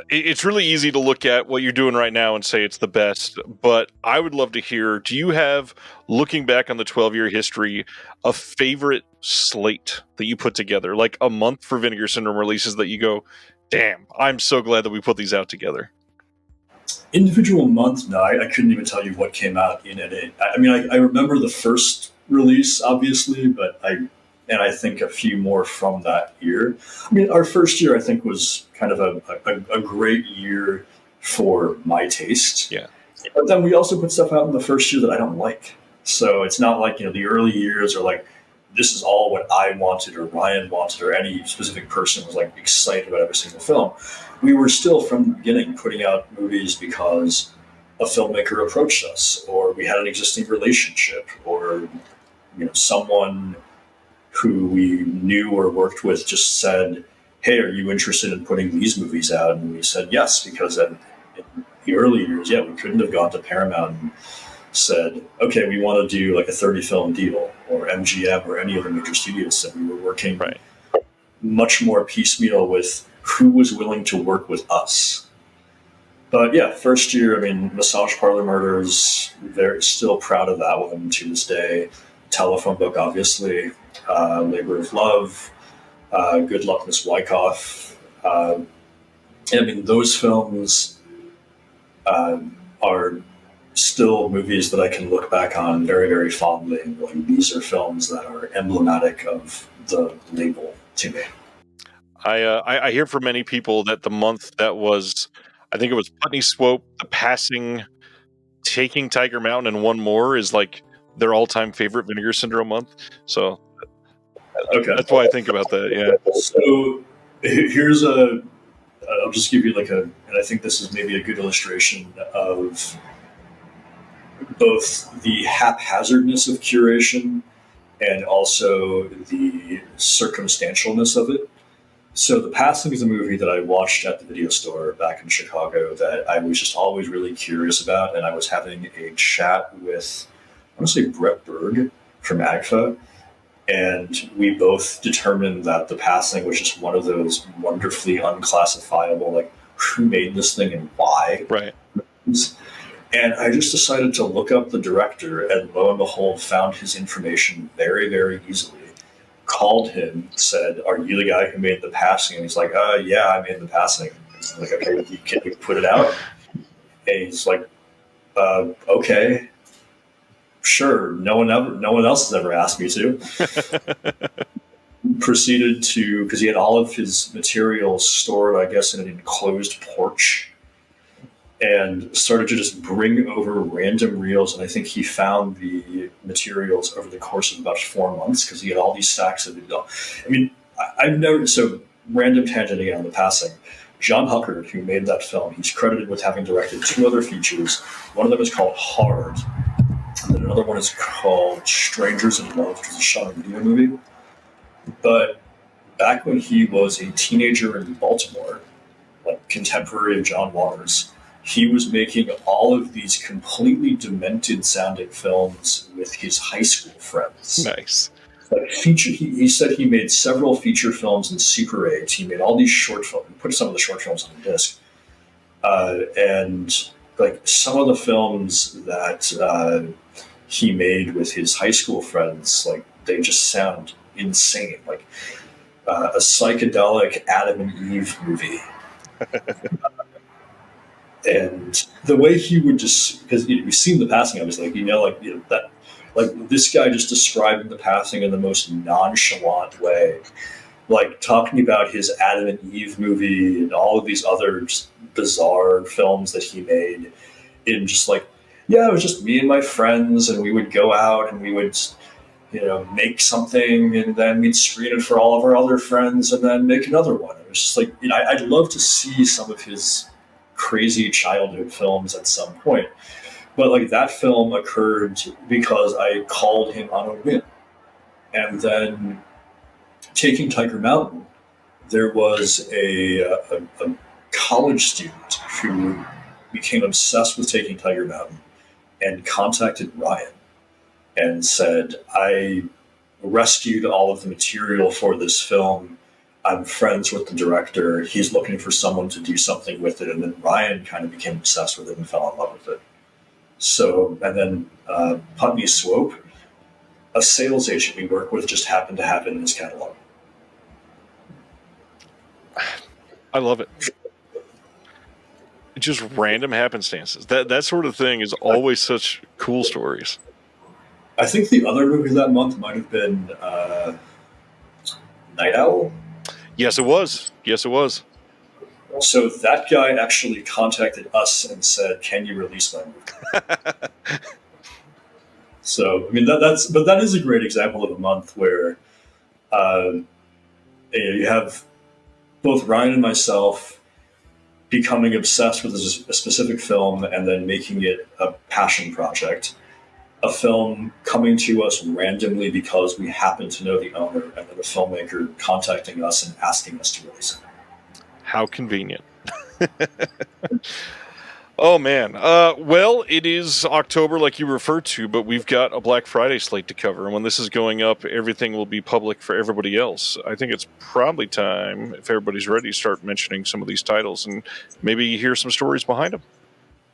[SPEAKER 2] It's really easy to look at what you're doing right now and say it's the best, but I would love to hear, do you have, looking back on the 12-year history, a favorite slate that you put together? Like a month for Vinegar Syndrome releases that you go, damn, I'm so glad that we put these out together.
[SPEAKER 1] Individual month, no, I couldn't even tell you what came out in it. I mean, I remember the first release, obviously, but I think a few more from that year. I mean, our first year, I think, was kind of a great year for my taste.
[SPEAKER 2] Yeah.
[SPEAKER 1] But then we also put stuff out in the first year that I don't like. So it's not like, the early years are like, this is all what I wanted or Ryan wanted or any specific person was like excited about every single film. We were still from the beginning putting out movies because a filmmaker approached us or we had an existing relationship or, someone who we knew or worked with just said, hey, are you interested in putting these movies out? And we said yes, because in the early years, we couldn't have gone to Paramount and said, okay, we want to do like a 30-film deal, or MGM or any other major studios. That we were working much more piecemeal with who was willing to work with us. But first year, I mean, Massage Parlor Murders, very still proud of that one to this day. Telephone Book, obviously. Labor of Love, Good Luck, Miss Wyckoff. I mean, those films are still movies that I can look back on very, very fondly. And like, these are films that are emblematic of the label to me.
[SPEAKER 2] I hear from many people that the month that was, I think it was Putney Swope, The Passing, Taking Tiger Mountain, and one more is like their all-time favorite Vinegar Syndrome month. So that's why I think about that. Yeah.
[SPEAKER 1] So here's I'll just give you and I think this is maybe a good illustration of both the haphazardness of curation and also the circumstantialness of it. So The Passing is a movie that I watched at the video store back in Chicago that I was just always really curious about, and I was having a chat with, I want to say, Brett Berg from AGFA, and we both determined that The Passing was just one of those wonderfully unclassifiable, like, who made this thing and why?
[SPEAKER 2] Right.
[SPEAKER 1] And I just decided to look up the director, and lo and behold, found his information very, very easily. Called him, said, "Are you the guy who made The Passing?" And he's like, "Yeah, I made The Passing." I'm like, "Okay, can we put it out?" And he's like, "Okay, sure." No one else has ever asked me to. Proceeded to, because he had all of his materials stored, I guess, in an enclosed porch, and started to just bring over random reels. And I think he found the materials over the course of about 4 months because he had all these stacks of it. I mean, I've never, so random tangent again on The Passing. John Huckard, who made that film, he's credited with having directed 2 other features. One of them is called Hard, and then another one is called Strangers in Love, which is a shot video movie. But back when he was a teenager in Baltimore, like contemporary of John Waters, he was making all of these completely demented sounding films with his high school friends.
[SPEAKER 2] Nice.
[SPEAKER 1] Like he said he made several feature films in Super 8. He made all these short films, put some of the short films on the disc. And like some of the films that he made with his high school friends, like they just sound insane. Like a psychedelic Adam and Eve movie And the way he would just, because we've seen the passing, obviously, that, like this guy just describing the passing in the most nonchalant way, like talking about his Adam and Eve movie and all of these other just bizarre films that he made, in just like, yeah, it was just me and my friends, and we would go out and we would, make something, and then we'd screen it for all of our other friends, and then make another one. It was just like, I'd love to see some of his crazy childhood films at some point. But like that film occurred because I called him on a whim. And then Taking Tiger Mountain, there was a college student who became obsessed with Taking Tiger Mountain and contacted Ryan and said, I rescued all of the material for this film. I'm friends with the director. He's looking for someone to do something with it. And then Ryan kind of became obsessed with it and fell in love with it. So, and then Putney Swope, a sales agent we work with, just happened to have it in his catalog.
[SPEAKER 2] I love it. Just random happenstances. That sort of thing is always such cool stories.
[SPEAKER 1] I think the other movie that month might have been Night Owl.
[SPEAKER 2] Yes, it was. Yes, it was.
[SPEAKER 1] So that guy actually contacted us and said, "Can you release my movie?" So I mean that is a great example of a month where you have both Ryan and myself becoming obsessed with a specific film and then making it a passion project. A film coming to us randomly because we happen to know the owner, and then the filmmaker contacting us and asking us to release it.
[SPEAKER 2] How convenient. Oh, man. Well, it is October, like you referred to, but we've got a Black Friday slate to cover. And when this is going up, everything will be public for everybody else. I think it's probably time, if everybody's ready, to start mentioning some of these titles and maybe hear some stories behind them.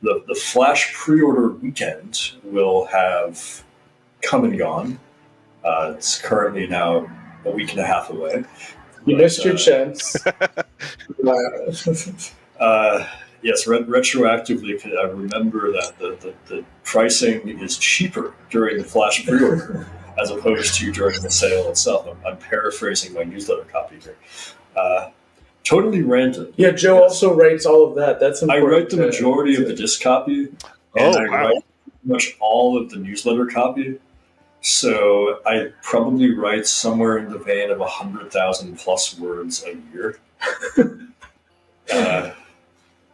[SPEAKER 1] The Flash pre-order weekend will have come and gone. It's currently now a week and a half away.
[SPEAKER 3] You missed your chance.
[SPEAKER 1] Yes, retroactively, I remember that the pricing is cheaper during the Flash pre-order as opposed to during the sale itself. I'm paraphrasing my newsletter copy here. Totally random.
[SPEAKER 3] Yeah, Joe also writes all of that. That's important.
[SPEAKER 1] I write the majority of the disc copy, and I write pretty much all of the newsletter copy. So I probably write somewhere in the vein of 100,000 plus words a year.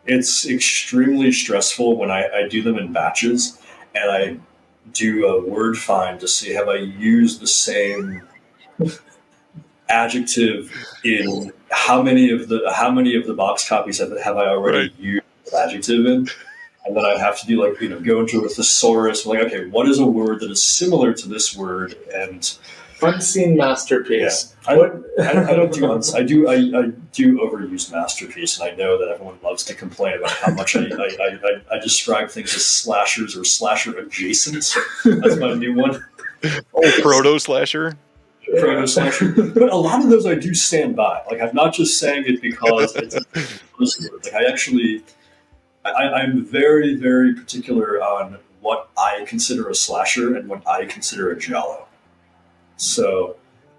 [SPEAKER 1] It's extremely stressful when I do them in batches, and I do a word find to see have I used the same adjective in how many of the box copies have I already used the adjective in, and then I have to go into a thesaurus, like, okay, what is a word that is similar to this word? And
[SPEAKER 3] unseen masterpiece.
[SPEAKER 1] Yeah. I don't do I do overuse masterpiece, and I know that everyone loves to complain about how much I describe things as slashers or slasher adjacent. That's my new one.
[SPEAKER 2] Proto slasher.
[SPEAKER 1] Proto slasher. But a lot of those I do stand by. Like, I'm not just saying it because it's a buzzword. Like, I'm very, very particular on what I consider a slasher and what I consider a giallo. So,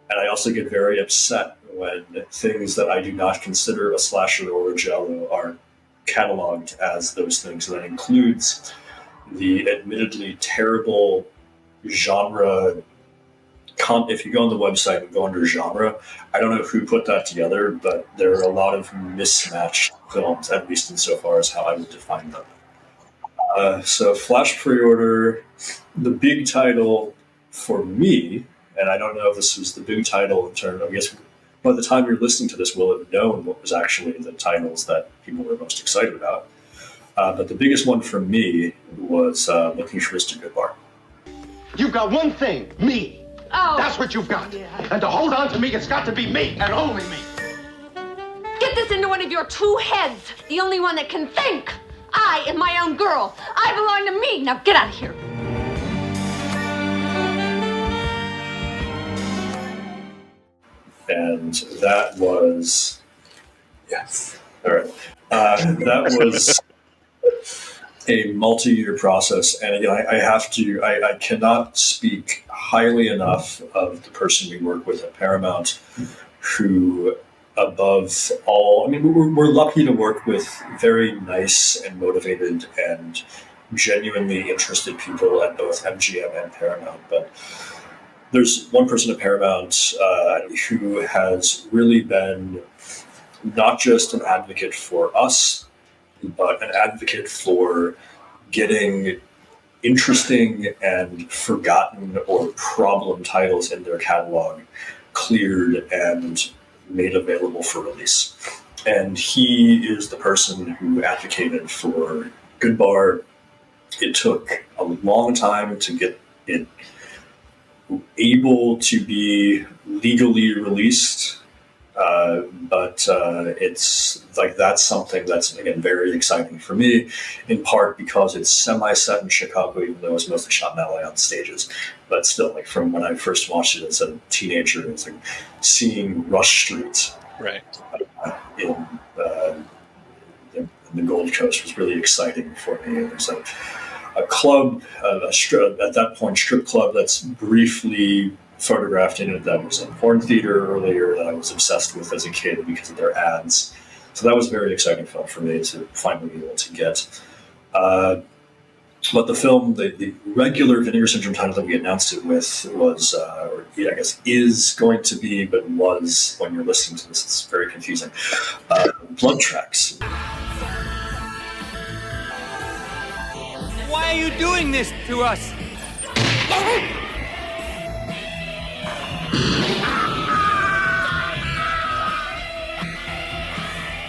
[SPEAKER 1] and I also get very upset when things that I do not consider a slasher or a giallo are cataloged as those things. So that includes the admittedly terrible genre. If you go on the website and go under genre, I don't know who put that together, but there are a lot of mismatched films, at least insofar as how I would define them. So Flash pre-order, the big title for me, and I don't know if this was the big title in terms, I guess by the time you're listening to this, we'll have known what was actually the titles that people were most excited about. But the biggest one for me was Looking for Mr. Goodbar.
[SPEAKER 4] You've got one thing, me.
[SPEAKER 5] Oh.
[SPEAKER 4] That's what you've got. Yeah. And to hold on to me, it's got to be me and only me.
[SPEAKER 5] Get this into one of your two heads. The only one that can think. I am my own girl. I belong to me. Now get out of here.
[SPEAKER 1] And that was, yes. All right. That was a multi-year process, and again, I cannot speak highly enough of the person we work with at Paramount, who, above all, I mean, we're lucky to work with very nice and motivated and genuinely interested people at both MGM and Paramount, but there's one person at Paramount who has really been not just an advocate for us, but an advocate for getting interesting and forgotten or problem titles in their catalog cleared and made available for release. And he is the person who advocated for Goodbar. It took a long time to get it able to be legally released. But it's like, that's something that's, again, very exciting for me, in part because it's semi-set in Chicago, even though it's mostly shot in LA on stages. But still, like, from when I first watched it as a teenager, it's like seeing Rush Street
[SPEAKER 2] Right.
[SPEAKER 1] in the Gold Coast was really exciting for me. And there's a club, at that point, strip club that's briefly photographed in it that was a porn theater earlier that I was obsessed with as a kid because of their ads. So that was a very exciting film for me to finally be able to get. But the film, the regular Vinegar Syndrome title that we announced it with was, or I guess is going to be, but was, when you're listening to this, it's very confusing, Blood Tracks.
[SPEAKER 6] Why are you doing this to us?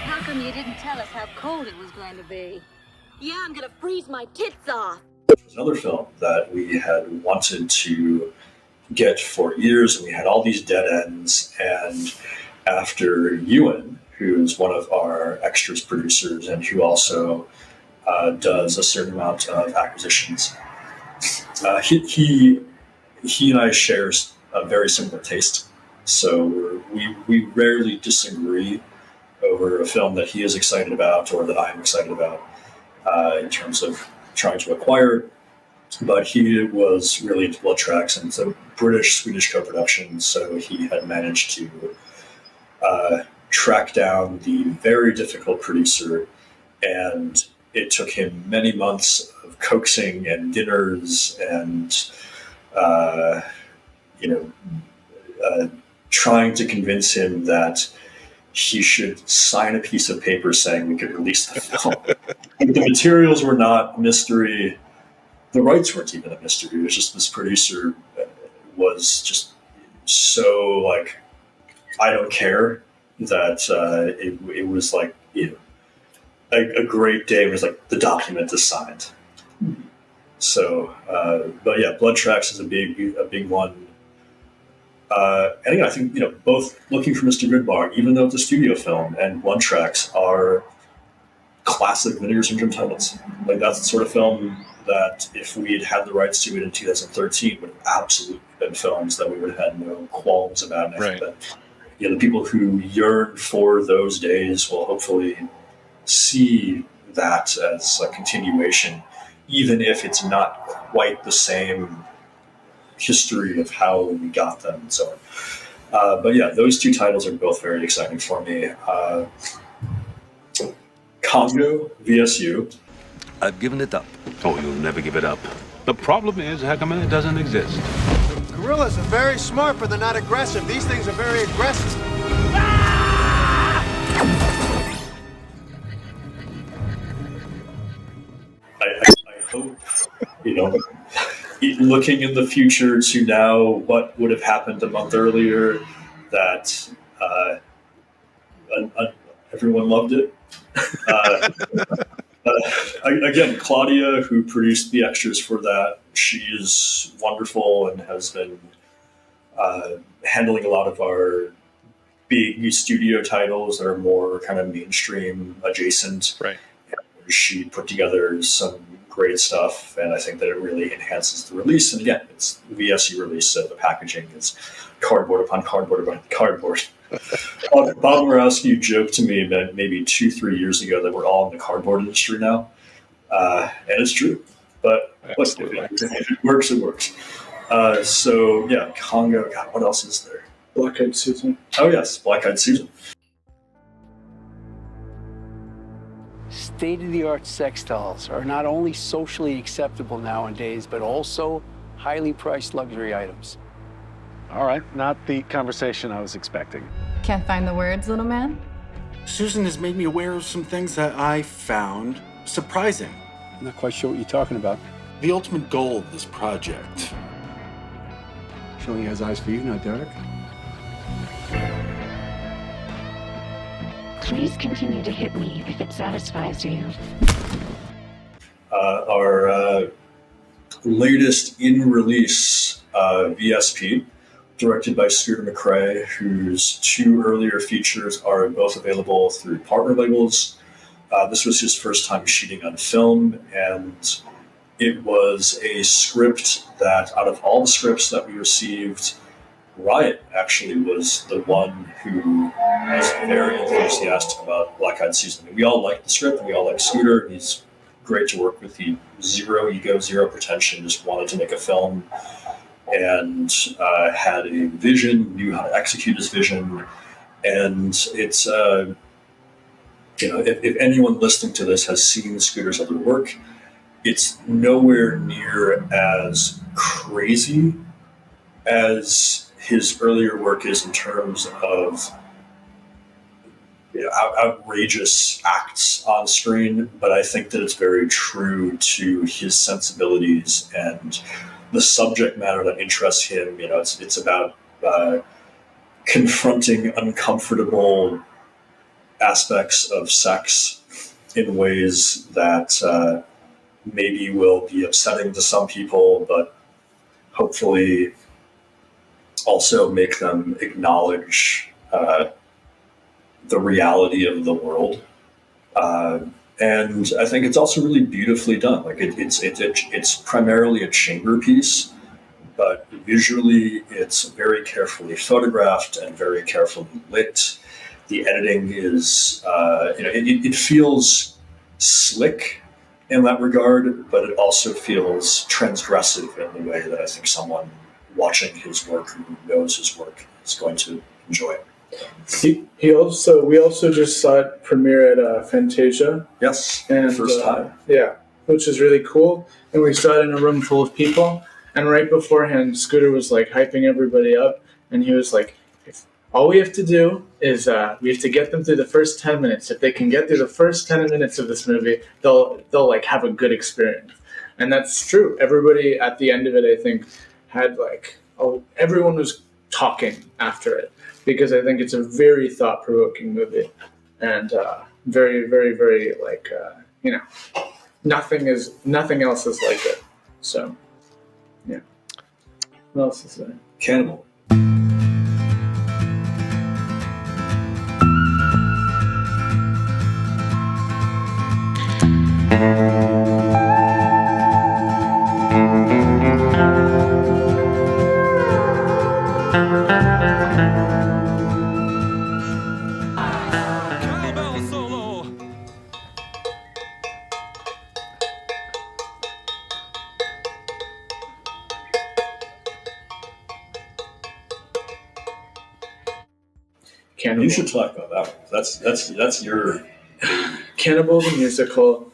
[SPEAKER 7] How come you didn't tell us how cold it was going to be? Yeah, I'm gonna freeze my tits off.
[SPEAKER 1] It was another film that we had wanted to get for years, and we had all these dead ends. And after Ewan, who's one of our extras producers and who also does a certain amount of acquisitions, he and I share a very similar taste. So we rarely disagree over a film that he is excited about or that I'm excited about in terms of trying to acquire. But he was really into Blood Tracks, and it's a British-Swedish co-production, so he had managed to track down the very difficult producer, and it took him many months of coaxing and dinners and trying to convince him that he should sign a piece of paper saying we could release the film. The materials were not mystery. The rights weren't even a mystery. It was just this producer was just so like, I don't care, that it was like, a great day. It was like the document is signed. So, but yeah, Blood Tracks is a big one. And again, I think, both Looking for Mr. Goodbar, even though it's a studio film, and Blood Tracks are classic Vinegar Syndrome titles. Like, that's the sort of film that if we had had the rights to it in 2013 would have absolutely been films that we would have had no qualms about. And I think that, the people who yearn for those days will hopefully see that as a continuation, even if it's not quite the same history of how we got them and so on. But yeah, those two titles are both very exciting for me. Congo, VSU.
[SPEAKER 8] I've given it up. Oh, you'll never give it up. The problem is, how come it doesn't exist?
[SPEAKER 9] Gorillas are very smart, but they're not aggressive. These things are very aggressive.
[SPEAKER 1] I hope, looking in the future to now what would have happened a month earlier, that everyone loved it. Again, Claudia, who produced the extras for that, she is wonderful and has been handling a lot of our big studio titles that are more kind of mainstream adjacent.
[SPEAKER 2] Right.
[SPEAKER 1] She put together some great stuff, and I think that it really enhances the release. And again, it's VSU release, so the packaging is cardboard upon cardboard upon cardboard. Bob Morawski joked to me that maybe 2-3 years ago that we're all in the cardboard industry now, and it's true. But look, if it works, it works. So yeah, Congo. God, what else is there?
[SPEAKER 3] Black-Eyed Susan.
[SPEAKER 1] Oh yes, Black-Eyed Susan.
[SPEAKER 10] State-of-the-art sex dolls are not only socially acceptable nowadays, but also highly priced luxury items.
[SPEAKER 11] All right, not the conversation I was expecting.
[SPEAKER 12] Can't find the words, little man?
[SPEAKER 13] Susan has made me aware of some things that I found surprising.
[SPEAKER 10] I'm not quite sure what you're talking about.
[SPEAKER 13] The ultimate goal of this project.
[SPEAKER 10] She only has eyes for you now, Derek.
[SPEAKER 14] Please continue to hit me if it satisfies you.
[SPEAKER 1] Our latest in-release VSP, directed by Scooter McCrae, whose 2 earlier features are both available through partner labels. This was his first time shooting on film, and it was a script that, out of all the scripts that we received, Riot actually was the one who was very enthusiastic about Black-Eyed Susan. I mean, we all liked the script, and we all like Scooter. He's great to work with. He zero ego, zero pretension, just wanted to make a film, and had a vision, knew how to execute his vision. And it's, if anyone listening to this has seen Scooter's other work, it's nowhere near as crazy as his earlier work is in terms of outrageous acts on screen, but I think that it's very true to his sensibilities and the subject matter that interests him. It's about confronting uncomfortable aspects of sex in ways that maybe will be upsetting to some people, but hopefully also make them acknowledge the reality of the world. And I think it's also really beautifully done. Like it's primarily a chamber piece, but visually it's very carefully photographed and very carefully lit. The editing is, it feels slick in that regard, but it also feels transgressive in the way that I think someone watching his work who knows his work is going to enjoy it.
[SPEAKER 3] We also just saw it premiere at Fantasia.
[SPEAKER 1] Yes,
[SPEAKER 3] and
[SPEAKER 1] first time.
[SPEAKER 3] Yeah, which is really cool. And we saw it in a room full of people. And right beforehand, Scooter was like hyping everybody up, and he was like, all we have to do is we have to get them through the first 10 minutes. If they can get through the first 10 minutes of this movie, they'll like have a good experience. And that's true. Everybody at the end of it, I think, had everyone was talking after it, because I think it's a very thought-provoking movie, and very, very, very nothing else is like it. So, yeah. What else is there?
[SPEAKER 1] Cannibal.
[SPEAKER 3] Cannibal.
[SPEAKER 1] You should talk about that one. That's your
[SPEAKER 3] Cannibal the Musical.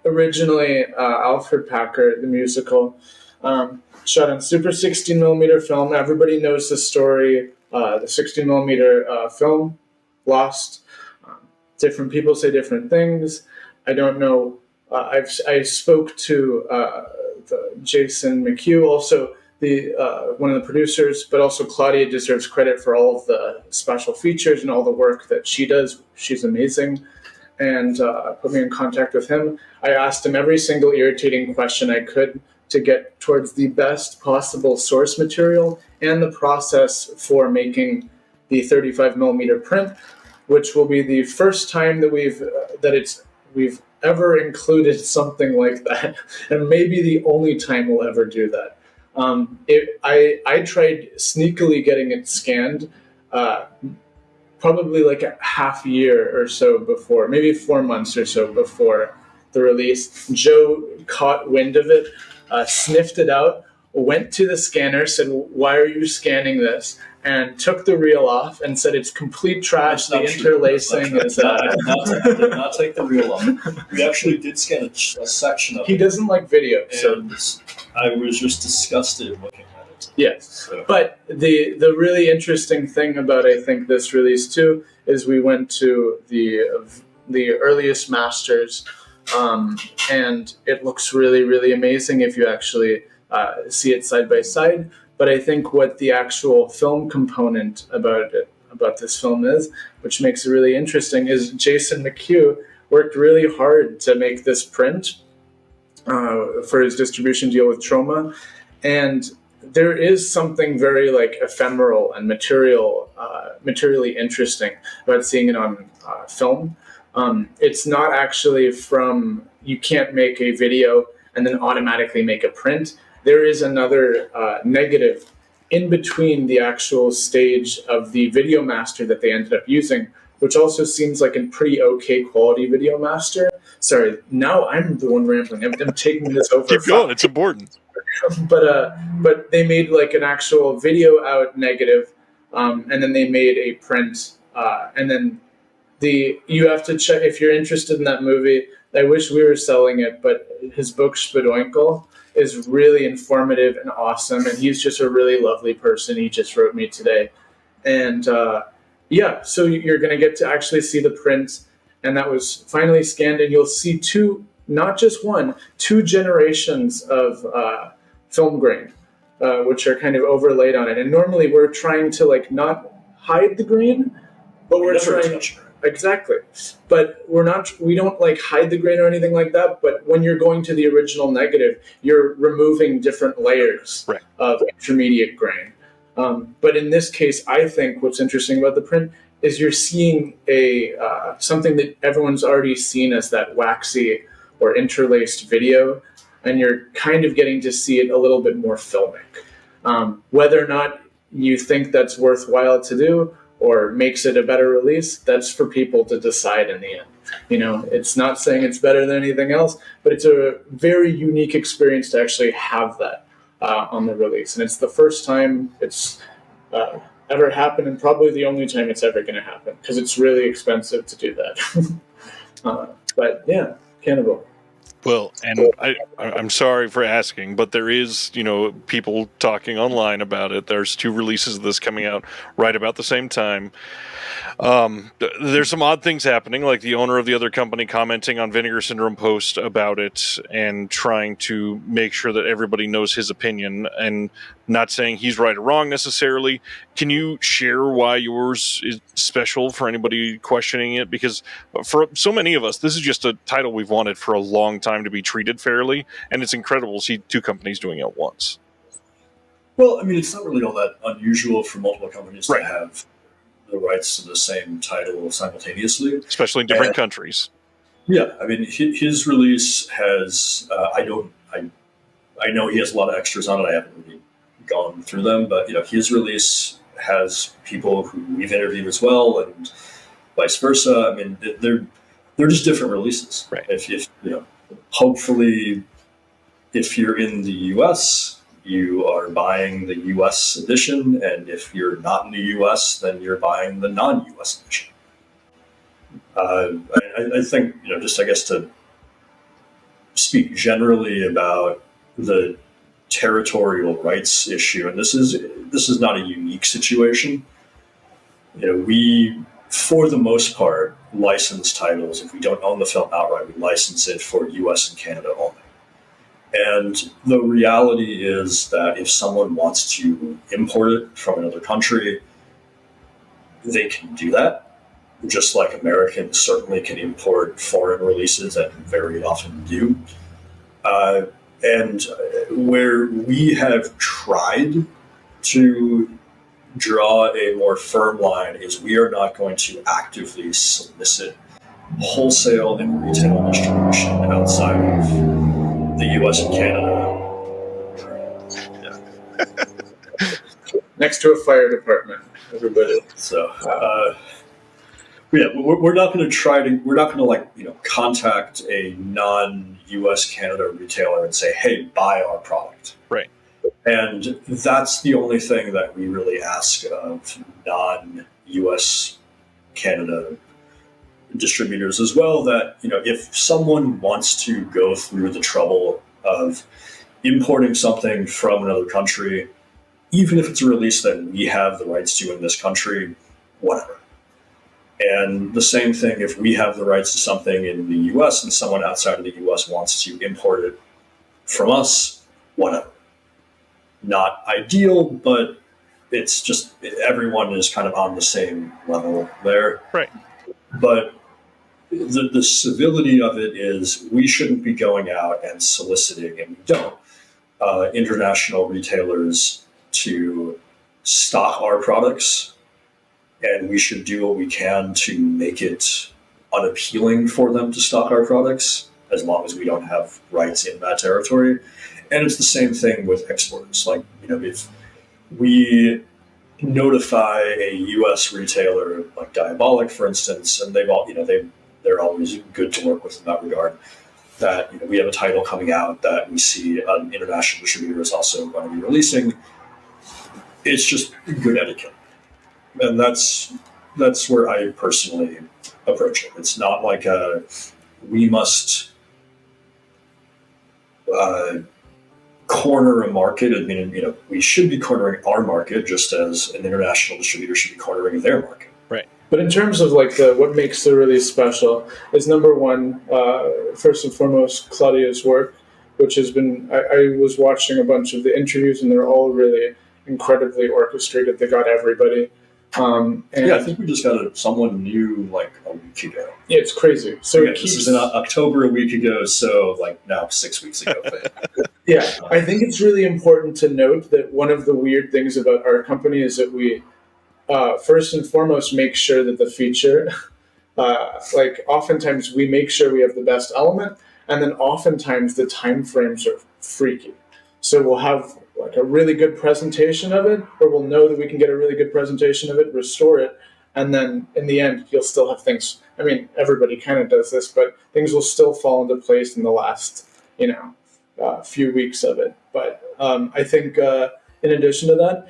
[SPEAKER 3] Originally, Alfred Packer, the musical, shot on super 16mm film. Everybody knows the story. The 16mm film lost. Different people say different things. I don't know. I spoke to Jason McHugh, also one of the producers, but also Claudia deserves credit for all of the special features and all the work that she does. She's amazing. And put me in contact with him. I asked him every single irritating question I could to get towards the best possible source material and the process for making the 35mm print, which will be the first time that we've ever included something like that, and maybe the only time we'll ever do that. I tried sneakily getting it scanned probably like a half year or so before, maybe 4 months or so before the release. Joe caught wind of it, sniffed it out, went to the scanner, said, "Why are you scanning this?" And took the reel off and said, "It's complete trash. The interlacing is..."
[SPEAKER 1] I did not take the reel off. We actually did scan a section of it.
[SPEAKER 3] He doesn't like video,
[SPEAKER 1] and I was just disgusted looking at it.
[SPEAKER 3] Yes, so. But the really interesting thing about, I think, this release too is we went to the earliest masters, and it looks really, really amazing if you actually see it side by side. But I think what the actual film component about this film is, which makes it really interesting, is Jason McHugh worked really hard to make this print for his distribution deal with Troma, and there is something very like ephemeral and materially interesting about seeing it on film. It's not actually you can't make a video and then automatically make a print. There is another negative in between the actual stage of the video master that they ended up using, which also seems like a pretty okay quality video master. Sorry, now I'm the one rambling. I'm taking this over.
[SPEAKER 2] Keep going, it's important.
[SPEAKER 3] But they made like an actual video out negative, and then they made a print, and then you have to check if you're interested in that movie. I wish we were selling it, but his book Spadoinkle is really informative and awesome, and he's just a really lovely person. He just wrote me today, and so you're going to get to actually see the print, and that was finally scanned, and you'll see not just one, two generations of film grain, which are kind of overlaid on it. And normally we're trying to like not hide the grain, but we're trying. Exactly. But we don't like hide the grain or anything like that. But when you're going to the original negative, you're removing different layers of intermediate grain. But in this case, I think what's interesting about the print is you're seeing something that everyone's already seen as that waxy or interlaced video, and you're kind of getting to see it a little bit more filmic. Whether or not you think that's worthwhile to do or makes it a better release, that's for people to decide in the end. You know, it's not saying it's better than anything else, but it's a very unique experience to actually have that on the release. And it's the first time it's ever happened, and probably the only time it's ever going to happen, because it's really expensive to do that. But yeah, Cannibal.
[SPEAKER 2] Well, and I'm sorry for asking, but there is, people talking online about it. There's 2 releases of this coming out right about the same time. There's some odd things happening, like the owner of the other company commenting on Vinegar Syndrome post about it and trying to make sure that everybody knows his opinion, and not saying he's right or wrong necessarily. Can you share why yours is special for anybody questioning it? Because for so many of us, this is just a title we've wanted for a long time to be treated fairly, and it's incredible to see 2 companies doing it at once.
[SPEAKER 1] Well, I mean, it's not really all that unusual for multiple companies to have the rights to the same title simultaneously,
[SPEAKER 2] especially in different countries.
[SPEAKER 1] Yeah, I mean, his release has I know he has a lot of extras on it. I haven't really gone through them, but his release has people who we've interviewed as well, and vice versa. I mean, they're just different releases.
[SPEAKER 2] Right.
[SPEAKER 1] If hopefully, if you're in the U.S., you are buying the U.S. edition, and if you're not in the U.S., then you're buying the non-U.S. edition. I think, just I guess to speak generally about the territorial rights issue, and this is not a unique situation. We, for the most part, license titles. If we don't own the film outright, we license it for U.S. and Canada only. And the reality is that if someone wants to import it from another country, they can do that, just like Americans certainly can import foreign releases and very often do. And where we have tried to draw a more firm line is we are not going to actively solicit wholesale and retail distribution outside of the U.S. and Canada.
[SPEAKER 3] Next to a fire department. everybody.
[SPEAKER 1] So, yeah, we're not going to contact a non-U.S. Canada retailer and say, hey, buy our product.
[SPEAKER 2] Right.
[SPEAKER 1] And that's the only thing that we really ask of non-U.S. Canada distributors as well, that, if someone wants to go through the trouble of importing something from another country, even if it's a release that we have the rights to in this country, whatever. And the same thing if we have the rights to something in the U.S. and someone outside of the U.S. wants to import it from us, whatever. Not ideal, but it's just everyone is kind of on the same level there.
[SPEAKER 2] Right.
[SPEAKER 1] But the civility of it is we shouldn't be going out and soliciting, and we don't, international retailers to stock our products, and we should do what we can to make it unappealing for them to stock our products, as long as we don't have rights in that territory. And it's the same thing with exporters. Like, if we notify a U.S. retailer, like Diabolic, for instance, and they're always good to work with in that regard, that we have a title coming out that we see an international distributor is also going to be releasing. It's just good etiquette, and that's where I personally approach it. It's not like we must corner a market. I mean, we should be cornering our market just as an international distributor should be cornering their market.
[SPEAKER 2] Right.
[SPEAKER 3] But in terms of what makes the release special is, number one, first and foremost, Claudia's work, which has been, I was watching a bunch of the interviews and they're all really incredibly orchestrated. They got everybody. And
[SPEAKER 1] yeah, I think we just got someone new a week ago.
[SPEAKER 3] Yeah, it's crazy. So
[SPEAKER 1] this is in October a week ago, so now 6 weeks ago.
[SPEAKER 3] Yeah, I think it's really important to note that one of the weird things about our company is that we, first and foremost, make sure that the feature, oftentimes we make sure we have the best element, and then oftentimes the time frames are freaky. So we'll have a really good presentation of it, or we'll know that we can get a really good presentation of it, restore it, and then in the end, you'll still have things. I mean, everybody kind of does this, but things will still fall into place in the last, few weeks of it. But I think in addition to that,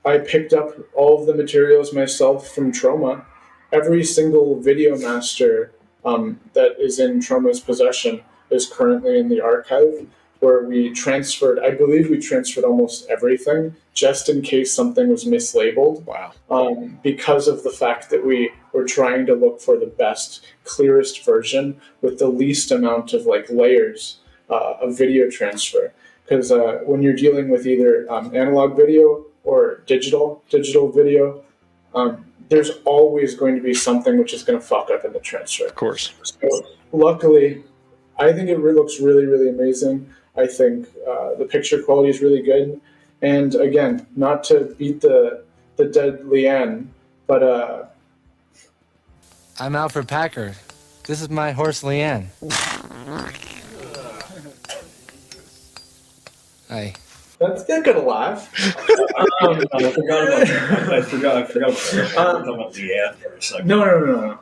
[SPEAKER 3] I picked up all of the materials myself from Troma. Every single video master that is in Troma's possession is currently in the archive, where I believe we transferred almost everything, just in case something was mislabeled.
[SPEAKER 2] Wow.
[SPEAKER 3] Because of the fact that we were trying to look for the best, clearest version with the least amount of layers of video transfer. Because when you're dealing with either analog video or digital video, there's always going to be something which is going to fuck up in the transfer.
[SPEAKER 2] Of course.
[SPEAKER 3] So, luckily, I think it looks really, really amazing. I think the picture quality is really good. And again, not to beat the dead Leanne, but...
[SPEAKER 6] I'm Alfred Packer. This is my horse, Leanne. Hi.
[SPEAKER 3] That's not gonna laugh.
[SPEAKER 1] I forgot about Leanne for a second.
[SPEAKER 3] No.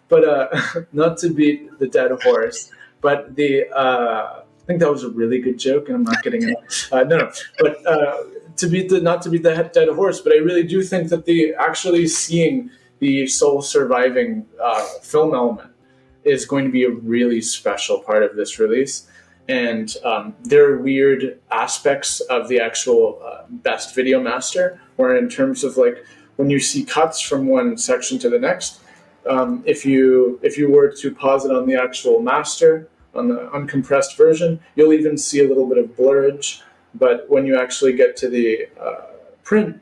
[SPEAKER 3] But not to beat the dead horse, but I think that was a really good joke, and I'm not getting it. No. But not to beat the dead horse, but I really do think that actually seeing the sole surviving film element is going to be a really special part of this release. And there are weird aspects of the actual best video master, where in terms of when you see cuts from one section to the next, if you were to pause it on the actual master, on the uncompressed version, you'll even see a little bit of blurrage. But when you actually get to the print,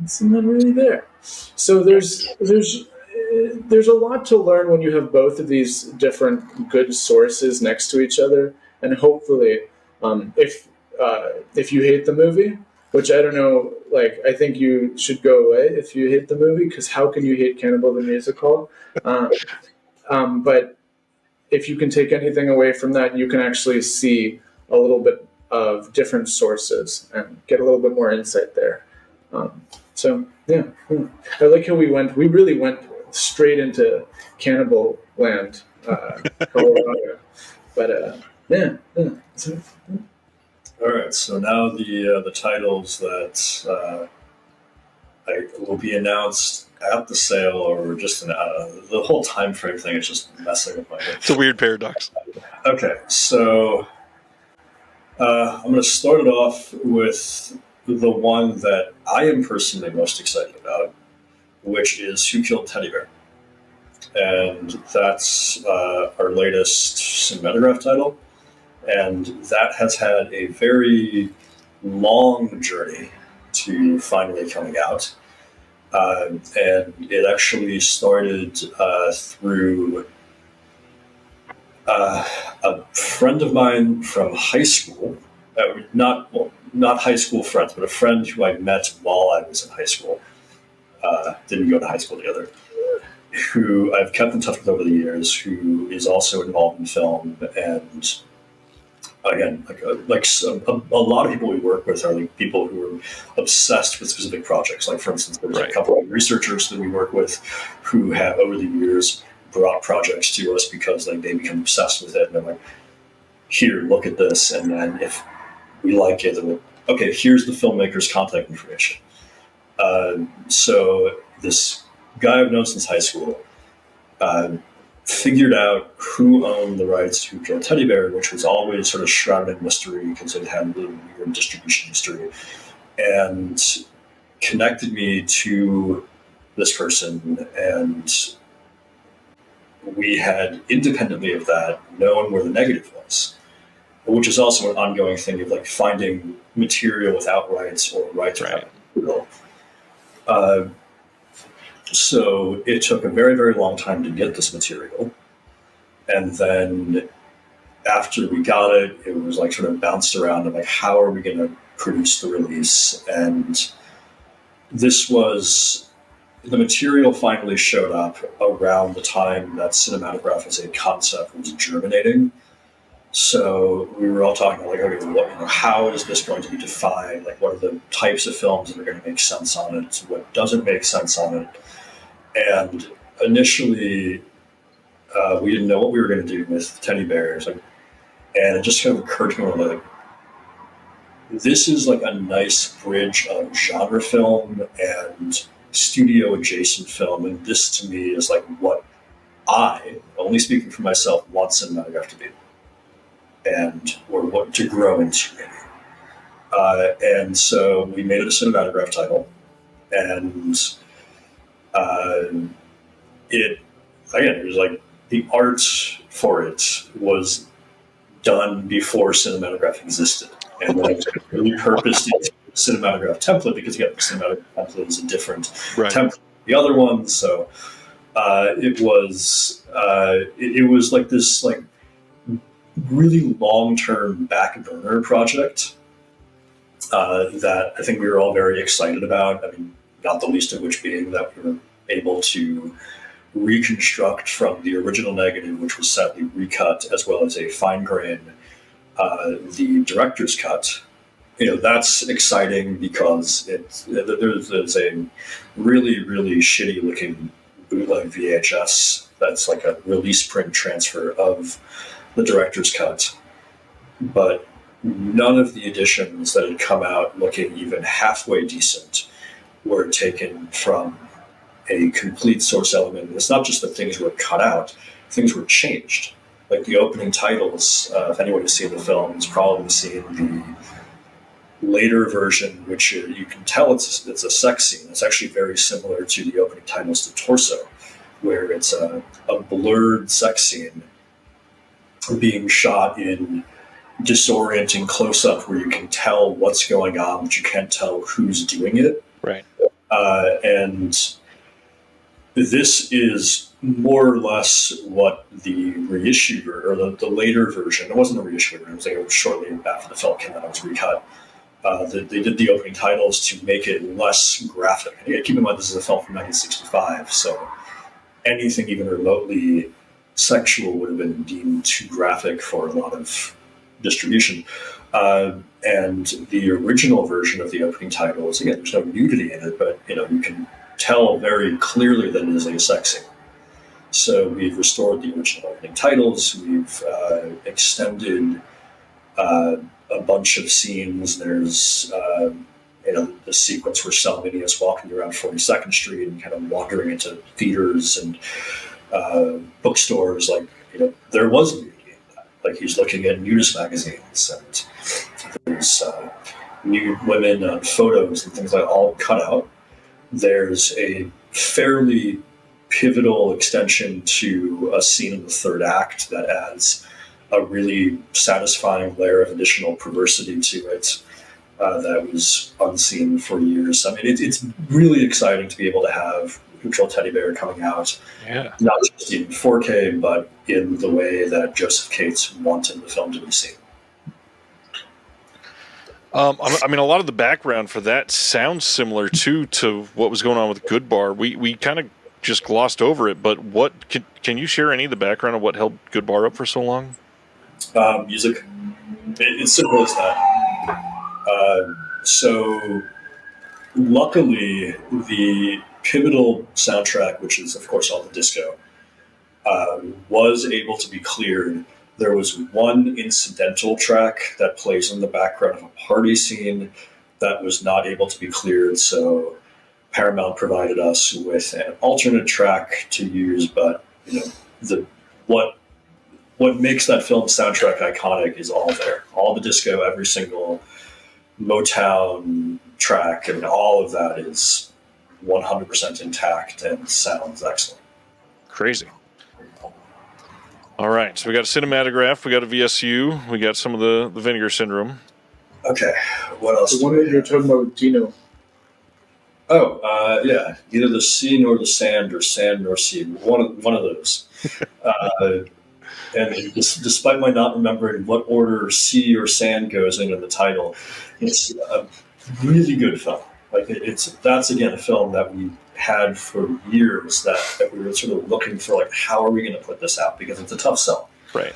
[SPEAKER 3] it's not really there. So there's a lot to learn when you have both of these different good sources next to each other. And hopefully, if you hate the movie, which I don't know, I think you should go away if you hate the movie, because how can you hate Cannibal the Musical? But if you can take anything away from that, you can actually see a little bit of different sources and get a little bit more insight there. So yeah, I like how we really went straight into Cannibal Land, Colorado. But yeah. So,
[SPEAKER 1] all right. So now the titles that will be announced at the sale, or just the whole time frame thing is just messing with my head.
[SPEAKER 2] It's a weird paradox.
[SPEAKER 1] Okay, so I'm going to start it off with the one that I am personally most excited about, which is Who Killed Teddy Bear? And that's our latest Cinematograph title. And that has had a very long journey to finally coming out. And it actually started through a friend of mine from high school, not high school friends, but a friend who I met while I was in high school. Didn't go to high school together. Who I've kept in touch with over the years, who is also involved in film, and again, a lot of people we work with are like people who are obsessed with specific projects. Like, for instance, there's a couple of researchers that we work with who have over the years brought projects to us because like they become obsessed with it, and they're like, "Here, look at this," and then if we like it, then we'll, okay, here's the filmmaker's contact information. So this guy I've known since high school figured out who owned the rights to Who Killed Teddy Bear, which was always sort of shrouded in mystery because it had a really weird distribution history, and connected me to this person. And we had, independently of that, known where the negative was, which is also an ongoing thing of like finding material without rights or rights without material. So it took a very, very long time to get this material. And then after we got it, it was like sort of bounced around of like, how are we going to produce the release? And this was, the material finally showed up around the time that Cinematograph as a concept was germinating. So we were all talking about like, okay, how is this going to be defined? Like, what are the types of films that are going to make sense on it? What doesn't make sense on it? And initially, we didn't know what we were going to do with Teddy Bears. Like, and it just kind of occurred to me, like, this is like a nice bridge of genre film and studio adjacent film. And this to me is like what I, only speaking for myself, want Cinematograph to be. And or what to grow into. And so we made it a Cinematograph title, and it was like the art for it was done before Cinematograph existed, and then it was really purposed into the Cinematograph template because again, the Cinematograph template is a different template than the other ones. So it was like this like really long-term back burner project that I think we were all very excited about. I mean, not the least of which being that we were able to reconstruct from the original negative, which was sadly recut, as well as a fine grain, the director's cut. That's exciting because there's a really, really shitty looking bootleg VHS that's like a release print transfer of the director's cut, but none of the editions that had come out looking even halfway decent were taken from a complete source element. And it's not just that things were cut out, things were changed. Like the opening titles, if anyone has seen the film, has probably seen the later version, which you can tell it's a sex scene. It's actually very similar to the opening titles to Torso, where it's a blurred sex scene being shot in disorienting close-up where you can tell what's going on, but you can't tell who's doing it.
[SPEAKER 2] Right.
[SPEAKER 1] And this is more or less what the reissue or the later version, it wasn't a reissue, it was like shortly after the film came out, it was recut. They did the opening titles to make it less graphic. And keep in mind, this is a film from 1965, so anything even remotely sexual would have been deemed too graphic for a lot of distribution. And the original version of the opening title is, again, there's no nudity in it, but you can tell very clearly that it is a sex scene. So we've restored the original opening titles. We've extended a bunch of scenes. There's the sequence where Salmini is walking around 42nd Street and kind of wandering into theaters and bookstores. There was nudity in that. Like, he's looking at nudist magazines, and there's nude women on photos and things like that, all cut out. There's a fairly pivotal extension to a scene in the third act that adds a really satisfying layer of additional perversity to it that was unseen for years. I mean, it's really exciting to be able to have Neutral Teddy Bear coming out, not just in 4K, but in the way that Joseph Cates wanted the film to be seen.
[SPEAKER 2] I mean, a lot of the background for that sounds similar to what was going on with Goodbar. We kind of just glossed over it, but what can you share any of the background of what held Goodbar up for so long?
[SPEAKER 1] Music. It's simple as that. So, luckily, the pivotal soundtrack, which is, of course, all the disco, was able to be cleared. There was one incidental track that plays in the background of a party scene that was not able to be cleared, so Paramount provided us with an alternate track to use, but what makes that film's soundtrack iconic is all there. All the disco, every single Motown track, I mean, all of that is 100% intact and sounds excellent.
[SPEAKER 2] Crazy. All right, so we got a Cinematograph, we got a VSU, we got some of the Vinegar Syndrome.
[SPEAKER 1] Okay, what else?
[SPEAKER 3] The one that you're talking about with Dino.
[SPEAKER 1] Oh, yeah, neither the sea nor the sand, or sand nor sea. One of those. And despite my not remembering what order sea or sand goes in the title, it's a really good film. Like, that's again a film that we had for years that we were sort of looking for, like, how are we going to put this out, because it's a tough sell.
[SPEAKER 2] Right.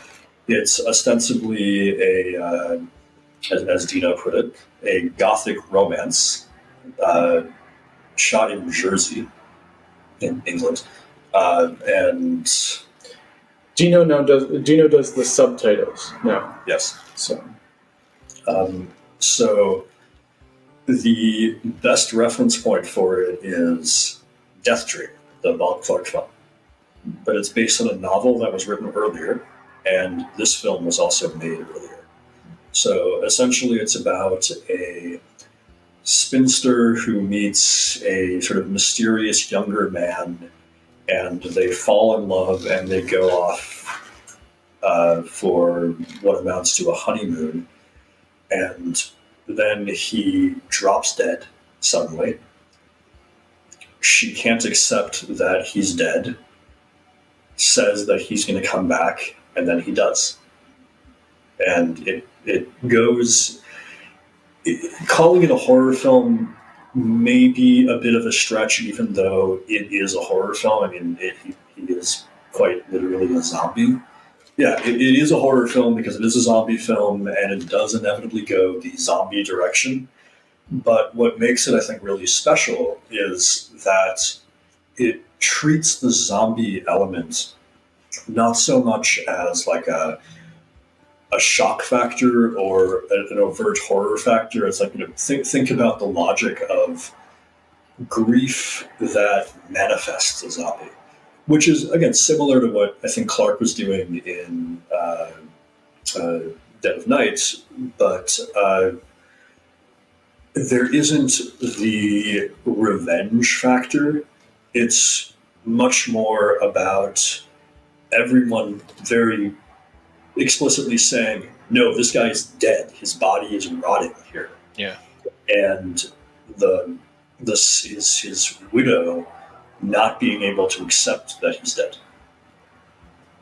[SPEAKER 1] It's ostensibly as Dino put it, a gothic romance shot in Jersey, in England, and
[SPEAKER 3] Dino does the subtitles now.
[SPEAKER 1] Yes.
[SPEAKER 3] So
[SPEAKER 1] the best reference point for it is Death Dream, the Bob Clark film. But it's based on a novel that was written earlier, and this film was also made earlier. So essentially it's about a spinster who meets a sort of mysterious younger man, and they fall in love and they go off for what amounts to a honeymoon. And then he drops dead suddenly. She can't accept that he's dead, says that he's going to come back, and then he does. And it goes... calling it a horror film may be a bit of a stretch, even though it is a horror film. I mean, he is quite literally a zombie. Yeah, it is a horror film because it is a zombie film, and it does inevitably go the zombie direction. But what makes it, I think, really special is that it treats the zombie element not so much as like a shock factor or an overt horror factor. It's like, think about the logic of grief that manifests a zombie, which is, again, similar to what I think Clark was doing in Dead of Night, but there isn't the revenge factor. It's much more about everyone very explicitly saying, no, this guy's dead. His body is rotting here.
[SPEAKER 2] Yeah.
[SPEAKER 1] And his widow not being able to accept that he's dead.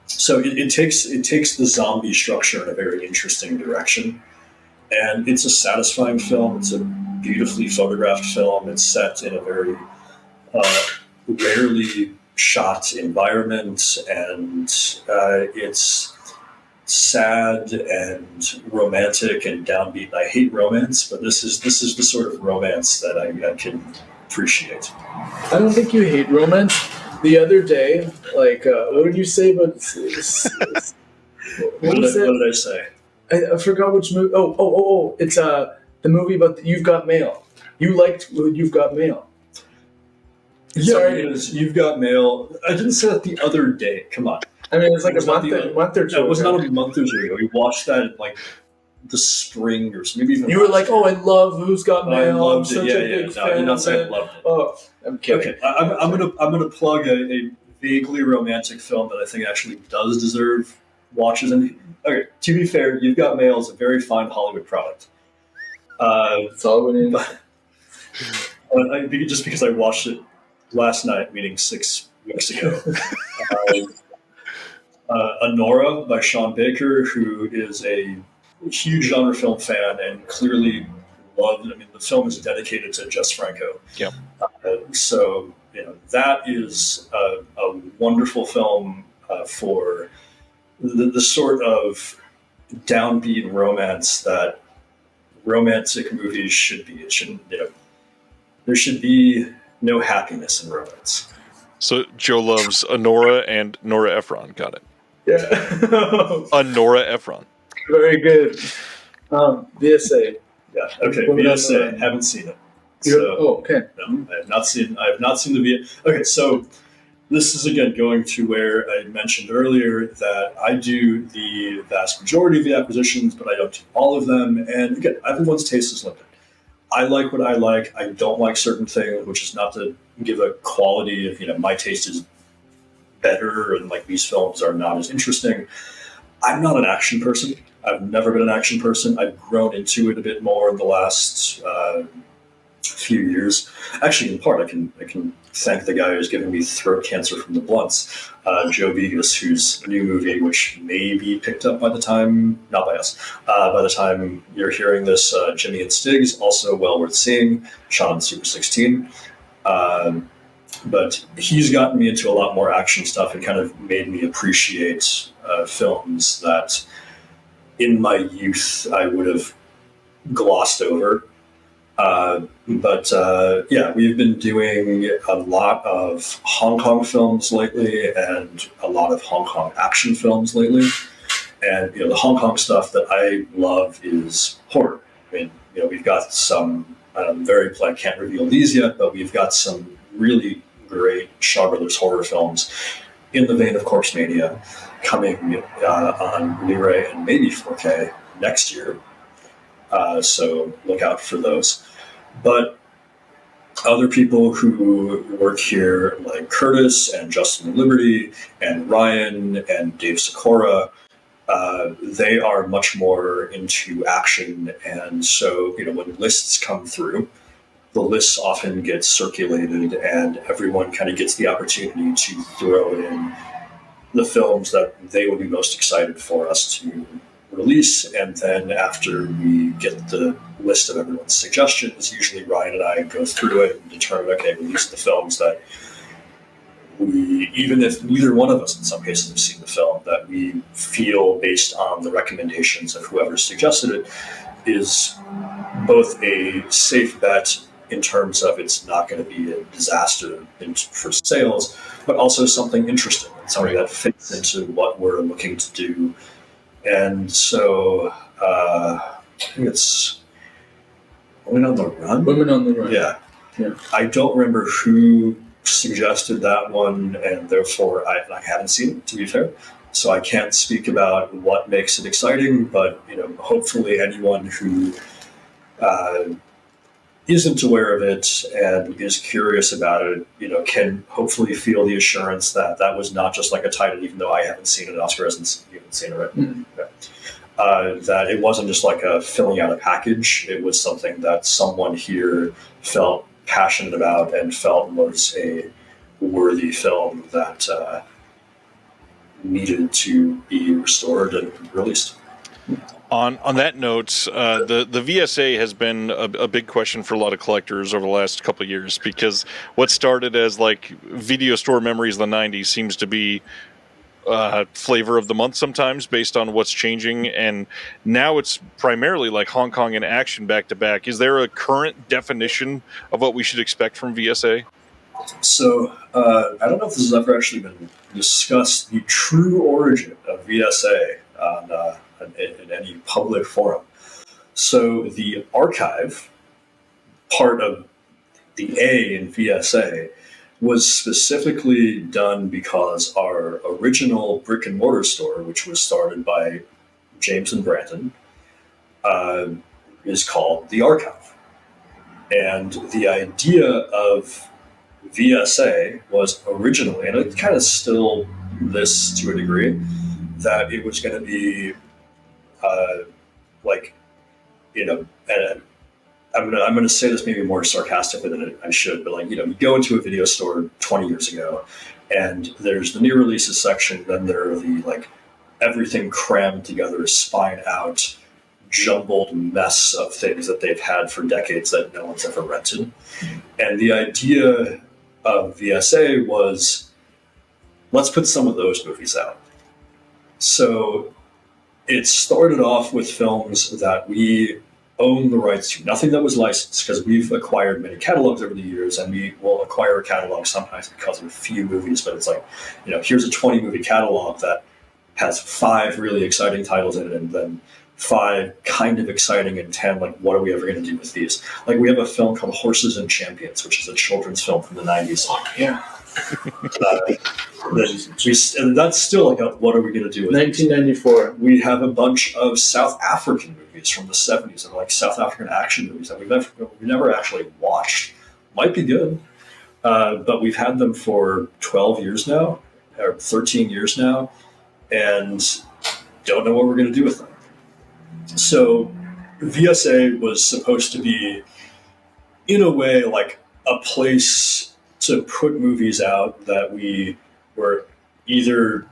[SPEAKER 1] So it takes the zombie structure in a very interesting direction. And it's a satisfying film. It's a beautifully photographed film. It's set in a very rarely shot environment, and it's sad and romantic and downbeat. I hate romance, but this is the sort of romance that I can appreciate.
[SPEAKER 3] I don't think you hate romance. The other day, like, what did you say about...
[SPEAKER 1] What did I say?
[SPEAKER 3] I forgot which movie. Oh! It's the movie about You've Got Mail. You liked You've Got Mail.
[SPEAKER 1] Yeah, because You've Got Mail. I didn't say that the other day. Come on.
[SPEAKER 3] I mean, it's like a month or two.
[SPEAKER 1] No, it was not a month or two ago. We watched that in like the spring or maybe even.
[SPEAKER 3] You were like, "Oh, I love Who's Got Mail."
[SPEAKER 1] I loved
[SPEAKER 3] I'm such a big fan.
[SPEAKER 1] No, you're not saying I loved it.
[SPEAKER 3] Oh, I'm kidding.
[SPEAKER 1] Okay, I'm gonna plug a vaguely romantic film that I think actually does deserve watches. And okay, to be fair, You've Got Mail is a very fine Hollywood product.
[SPEAKER 3] That's all we need.
[SPEAKER 1] Just because I watched it last night, meaning 6 weeks ago. Honora by Sean Becher, who is a huge genre film fan and clearly loved. I mean, the film is dedicated to Jess Franco.
[SPEAKER 2] Yep.
[SPEAKER 1] So that is a wonderful film for the sort of downbeat romance that romantic movies should be. It shouldn't. There should be no happiness in romance.
[SPEAKER 2] So Joe loves Honora and Nora Ephron. Got it.
[SPEAKER 3] Yeah.
[SPEAKER 2] Honora Ephron.
[SPEAKER 3] Very good. VSA.
[SPEAKER 1] Yeah. Okay. VSA. Haven't seen it.
[SPEAKER 3] Okay.
[SPEAKER 1] No, I have not seen the VSA. Okay. So this is again going to where I mentioned earlier that I do the vast majority of the acquisitions, but I don't do all of them. And again, everyone's taste is limited. I like what I like. I don't like certain things, which is not to give a quality of, my taste is better and like these films are not as interesting. I'm not an action person. I've never been an action person. I've grown into it a bit more in the last few years. Actually, in part, I can thank the guy who's giving me throat cancer from the blunts, Joe Vegas, whose new movie, which may be picked up by the time, not by us, by the time you're hearing this, Jimmy and Stiggs, also well worth seeing, shot on Super 16. But he's gotten me into a lot more action stuff and kind of made me appreciate films that in my youth I would have glossed over. We've been doing a lot of Hong Kong films lately and a lot of Hong Kong action films lately. And, the Hong Kong stuff that I love is horror. I mean, we've got some, I can't reveal these yet, but we've got some really great Shaw Brothers horror films in the vein of Corpse Mania coming on Blu-ray and maybe 4K next year. So look out for those. But other people who work here, like Curtis and Justin Liberty and Ryan and Dave Sikora, they are much more into action. And so, when lists come through, the lists often get circulated and everyone kind of gets the opportunity to throw in the films that they would be most excited for us to release. And then after we get the list of everyone's suggestions, usually Ryan and I go through it and determine, okay, well, these are the films that we, even if neither one of us in some cases have seen the film, that we feel based on the recommendations of whoever suggested it is both a safe bet in terms of it's not going to be a disaster for sales, but also something interesting, something that fits into what we're looking to do. And so I think it's Women on the Run?
[SPEAKER 3] Women on the Run.
[SPEAKER 1] Yeah. I don't remember who suggested that one, and therefore I haven't seen it, to be fair. So I can't speak about what makes it exciting, but hopefully anyone who isn't aware of it and is curious about it, can hopefully feel the assurance that that was not just like a title, even though I haven't seen it, Oscar hasn't even seen it, right? Mm-hmm. That it wasn't just like a filling out a package. It was something that someone here felt passionate about and felt was a worthy film that needed to be restored and released.
[SPEAKER 2] On that note, the VSA has been a big question for a lot of collectors over the last couple of years, because what started as like video store memories of the 90s seems to be flavor of the month sometimes based on what's changing, and now it's primarily like Hong Kong and action back to back. Is there a current definition of what we should expect from VSA?
[SPEAKER 1] So I don't know if this has ever actually been discussed, the true origin of VSA in any public forum. So the archive part of the A in VSA was specifically done because our original brick and mortar store, which was started by James and Brandon, is called the Archive. And the idea of VSA was originally, and it kind of still this to a degree, that it was going to be and I'm gonna say this maybe more sarcastically than I should, but you go into a video store 20 years ago, and there's the new releases section, then there are the everything crammed together, spine out, jumbled mess of things that they've had for decades that no one's ever rented. And the idea of VSA was, let's put some of those movies out. So it started off with films that we own the rights to, nothing that was licensed, because we've acquired many catalogs over the years, and we will acquire a catalog sometimes because of a few movies, but it's here's a 20 movie catalog that has 5 really exciting titles in it, and then 5 kind of exciting, and 10 what are we ever going to do with these? We have a film called Horses and Champions, which is a children's film from the 90s.
[SPEAKER 3] Oh, yeah.
[SPEAKER 1] And that's still what are we going to do with
[SPEAKER 3] 1994.
[SPEAKER 1] These? We have a bunch of South African movies from the 70s, and South African action movies that we've never actually watched. Might be good, but we've had them for 12 years now, or 13 years now, and don't know what we're going to do with them. So VSA was supposed to be, in a way, a place to put movies out that we were either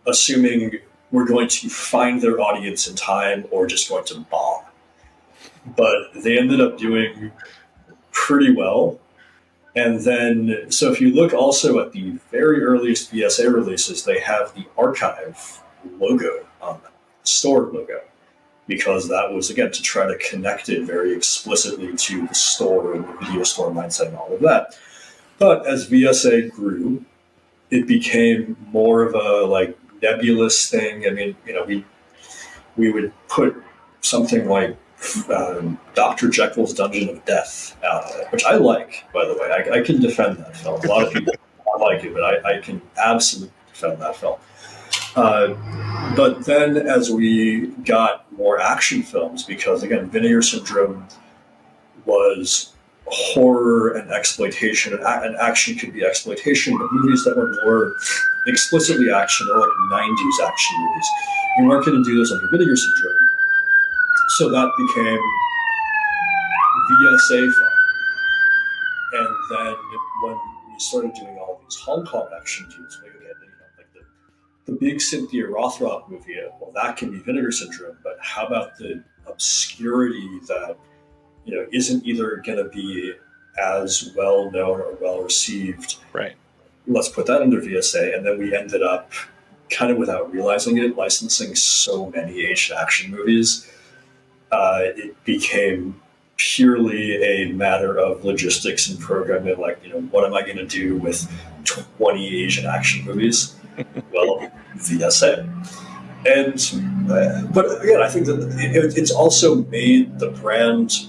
[SPEAKER 1] assuming we're going to find their audience in time or just going to bomb. But they ended up doing pretty well. And then, so if you look also at the very earliest VSA releases, they have the archive logo on them, store logo, because that was, again, to try to connect it very explicitly to the store and the video store mindset and all of that. But as VSA grew, it became more of a nebulous thing. I mean, we would put something like Dr. Jekyll's Dungeon of Death out of it, which I like, by the way. I can defend that film. A lot of people don't like it, but I can absolutely defend that film. But then as we got more action films, because again, Vinegar Syndrome was horror and exploitation, and action could be exploitation, but movies that were more explicitly action, or 90s action movies, we weren't going to do this under Vinegar Syndrome. So that became VSA fun. And then when we started doing all these Hong Kong action deals, the big Cynthia Rothrock movie, well, that can be Vinegar Syndrome, but how about the obscurity that isn't either going to be as well known or well received?
[SPEAKER 2] Right.
[SPEAKER 1] Let's put that under VSA. And then we ended up, kind of without realizing it, licensing so many Asian action movies. It became purely a matter of logistics and programming. What am I going to do with 20 Asian action movies? Well, VSA. And but again, I think that it's also made the brand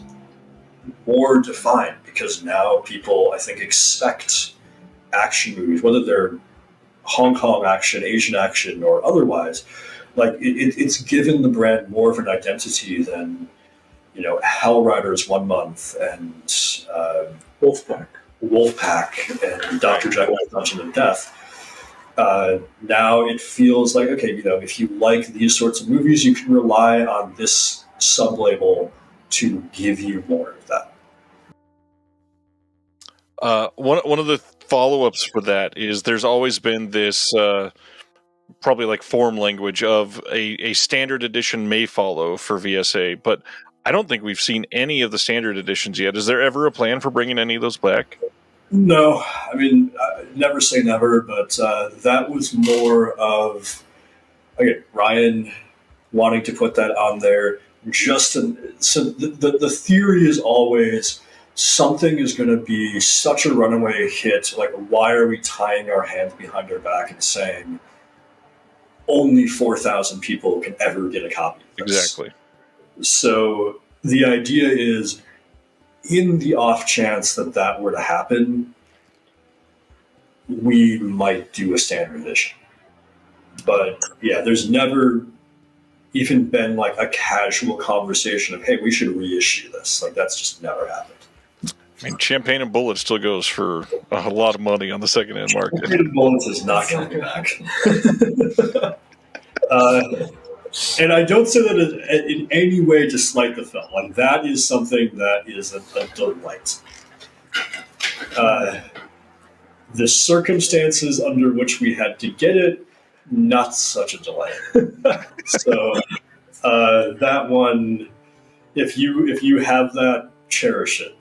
[SPEAKER 1] more defined, because now people, I think, expect action movies, whether they're Hong Kong action, Asian action, or otherwise. It's given the brand more of an identity than Hell Riders 1 month and Wolfpack and Dr. Jekyll's Dungeon of Death. Now it feels like, okay, if you like these sorts of movies, you can rely on this sub-label to give you more of that.
[SPEAKER 2] One of the follow-ups for that is there's always been this probably form language of a standard edition may follow for VSA, but I don't think we've seen any of the standard editions yet. Is there ever a plan for bringing any of those back?
[SPEAKER 1] No, I mean, never say never, but that was more of, again, Ryan wanting to put that on there. So the theory is always something is going to be such a runaway hit. Like, why are we tying our hands behind our back and saying only 4,000 people can ever get a copy of this?
[SPEAKER 2] Exactly.
[SPEAKER 1] So the idea is, in the off chance that that were to happen, we might do a standard edition. But yeah, there's never even been like a casual conversation of, hey, we should reissue this. Like, that's just never happened.
[SPEAKER 2] I mean, Champagne and Bullet still goes for a lot of money on the secondhand market.
[SPEAKER 1] Champagne and Bullets is not coming back. And I don't say that in any way to slight the film. Like, that is something that is a delight. The circumstances under which we had to get it, not such a delight. So that one, if you have that, cherish it.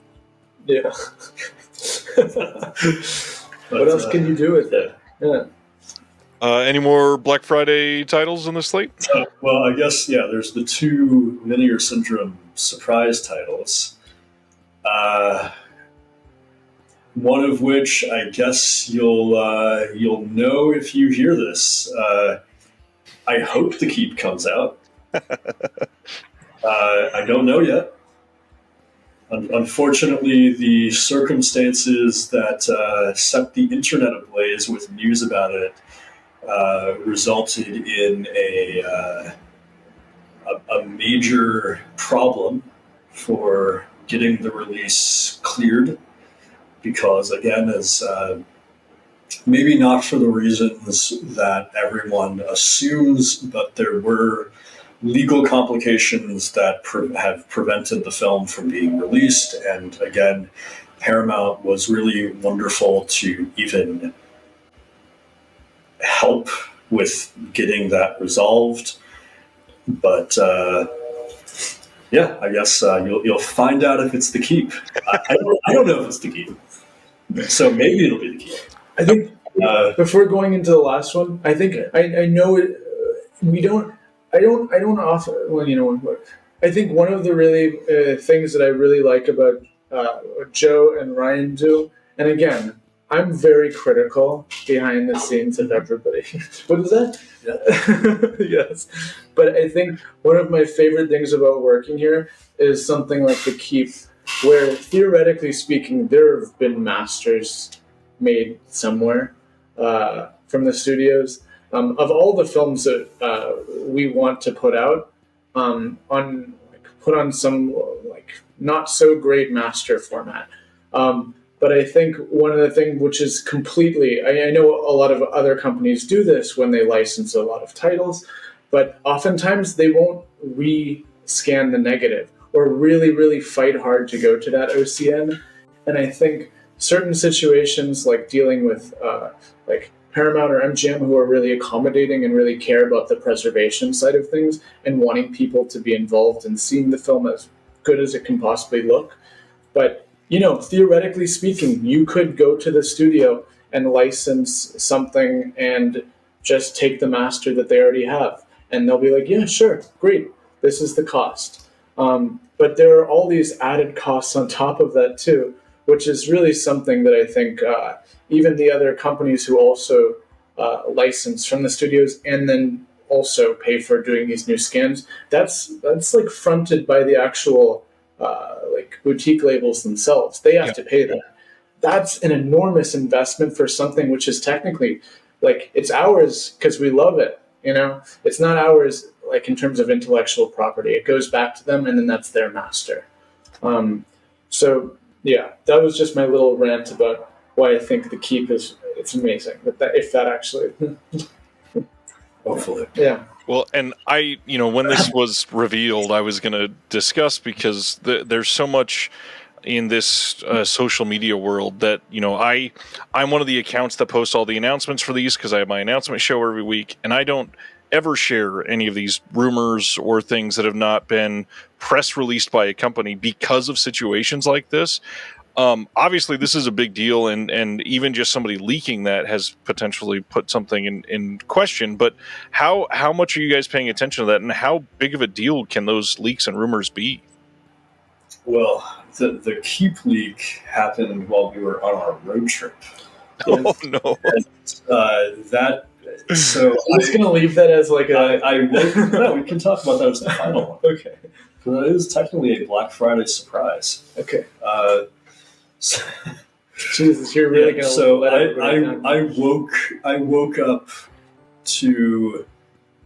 [SPEAKER 3] Yeah. What else can you do with it? Yeah.
[SPEAKER 2] Any more Black Friday titles on the slate?
[SPEAKER 1] Well, I guess, yeah, there's the 2 Vinegar Syndrome surprise titles. One of which I guess you'll know if you hear this. I hope The Keep comes out. I don't know yet. Unfortunately, the circumstances that set the internet ablaze with news about it resulted in a major problem for getting the release cleared. Because, again, as maybe not for the reasons that everyone assumes, but there were legal complications that have prevented the film from being released. And again, Paramount was really wonderful to even help with getting that resolved. But yeah, I guess you'll find out if it's The Keep. I don't know if it's The Keep. So maybe it'll be The Keep.
[SPEAKER 3] I think before going into the last one, I think I know it. I don't often. Well, you know what? I think one of the really things that I really like about what Joe and Ryan do, and again, I'm very critical behind the scenes of everybody. What is that? Yeah. Yes. But I think one of my favorite things about working here is something like The Keep, where theoretically speaking, there have been masters made somewhere from the studios. Of all the films that we want to put out, put on some not so great master format. But I think one of the things which is completely, I know a lot of other companies do this when they license a lot of titles, but oftentimes they won't re-scan the negative or really, really fight hard to go to that OCN. And I think certain situations like dealing with Paramount or MGM, who are really accommodating and really care about the preservation side of things and wanting people to be involved in seeing the film as good as it can possibly look. But, theoretically speaking, you could go to the studio and license something and just take the master that they already have. And they'll be like, yeah, sure, great, this is the cost. But there are all these added costs on top of that too, which is really something that I think even the other companies who also license from the studios and then also pay for doing these new scans, that's like fronted by the actual boutique labels themselves. They have to pay that. That's an enormous investment for something which is technically it's ours because we love it. It's not ours in terms of intellectual property. It goes back to them, and then that's their master. So yeah, that was just my little rant about why I think The Keep it's amazing. But if that actually,
[SPEAKER 1] hopefully,
[SPEAKER 3] yeah.
[SPEAKER 2] Well, and I, when this was revealed, I was going to discuss because there's so much in this social media world that, I'm one of the accounts that posts all the announcements for these because I have my announcement show every week, and I don't ever share any of these rumors or things that have not been press released by a company because of situations like this. Obviously, this is a big deal, and even just somebody leaking that has potentially put something in question. But how much are you guys paying attention to that, and how big of a deal can those leaks and rumors be?
[SPEAKER 1] Well, the Keep leak happened while we were on our road trip.
[SPEAKER 2] Oh no!
[SPEAKER 1] And, that. So
[SPEAKER 3] I'm just gonna leave that as like a.
[SPEAKER 1] No, we can talk about that as the final one.
[SPEAKER 3] Okay.
[SPEAKER 1] So that is technically a Black Friday surprise.
[SPEAKER 3] Okay. Jesus, you're really gonna.
[SPEAKER 1] So I woke up to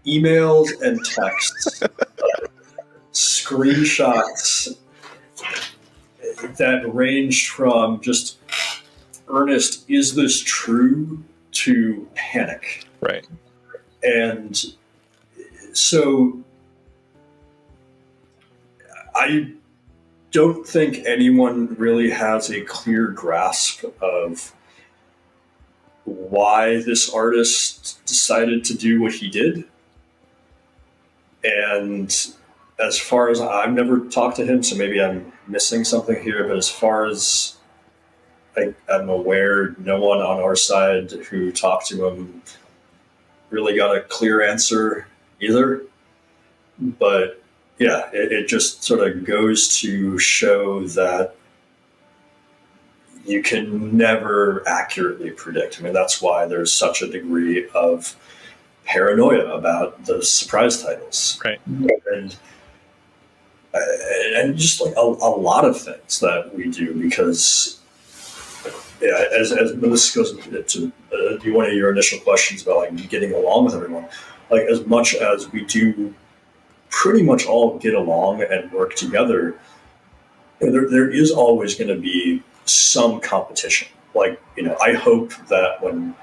[SPEAKER 1] emails and texts, screenshots that ranged from just earnest, is this true, to panic.
[SPEAKER 2] Right.
[SPEAKER 1] And so I don't think anyone really has a clear grasp of why this artist decided to do what he did. And as far as I've never talked to him, so maybe I'm missing something here, but as far as I'm aware, no one on our side who talked to him really got a clear answer either. But yeah, it just sort of goes to show that you can never accurately predict. I mean, that's why there's such a degree of paranoia about the surprise titles.
[SPEAKER 2] Right.
[SPEAKER 1] And just like a lot of things that we do, because yeah, as this goes to one of your initial questions about like getting along with everyone, like as much as we do pretty much all get along and work together, there is always going to be some competition. Like, I hope that when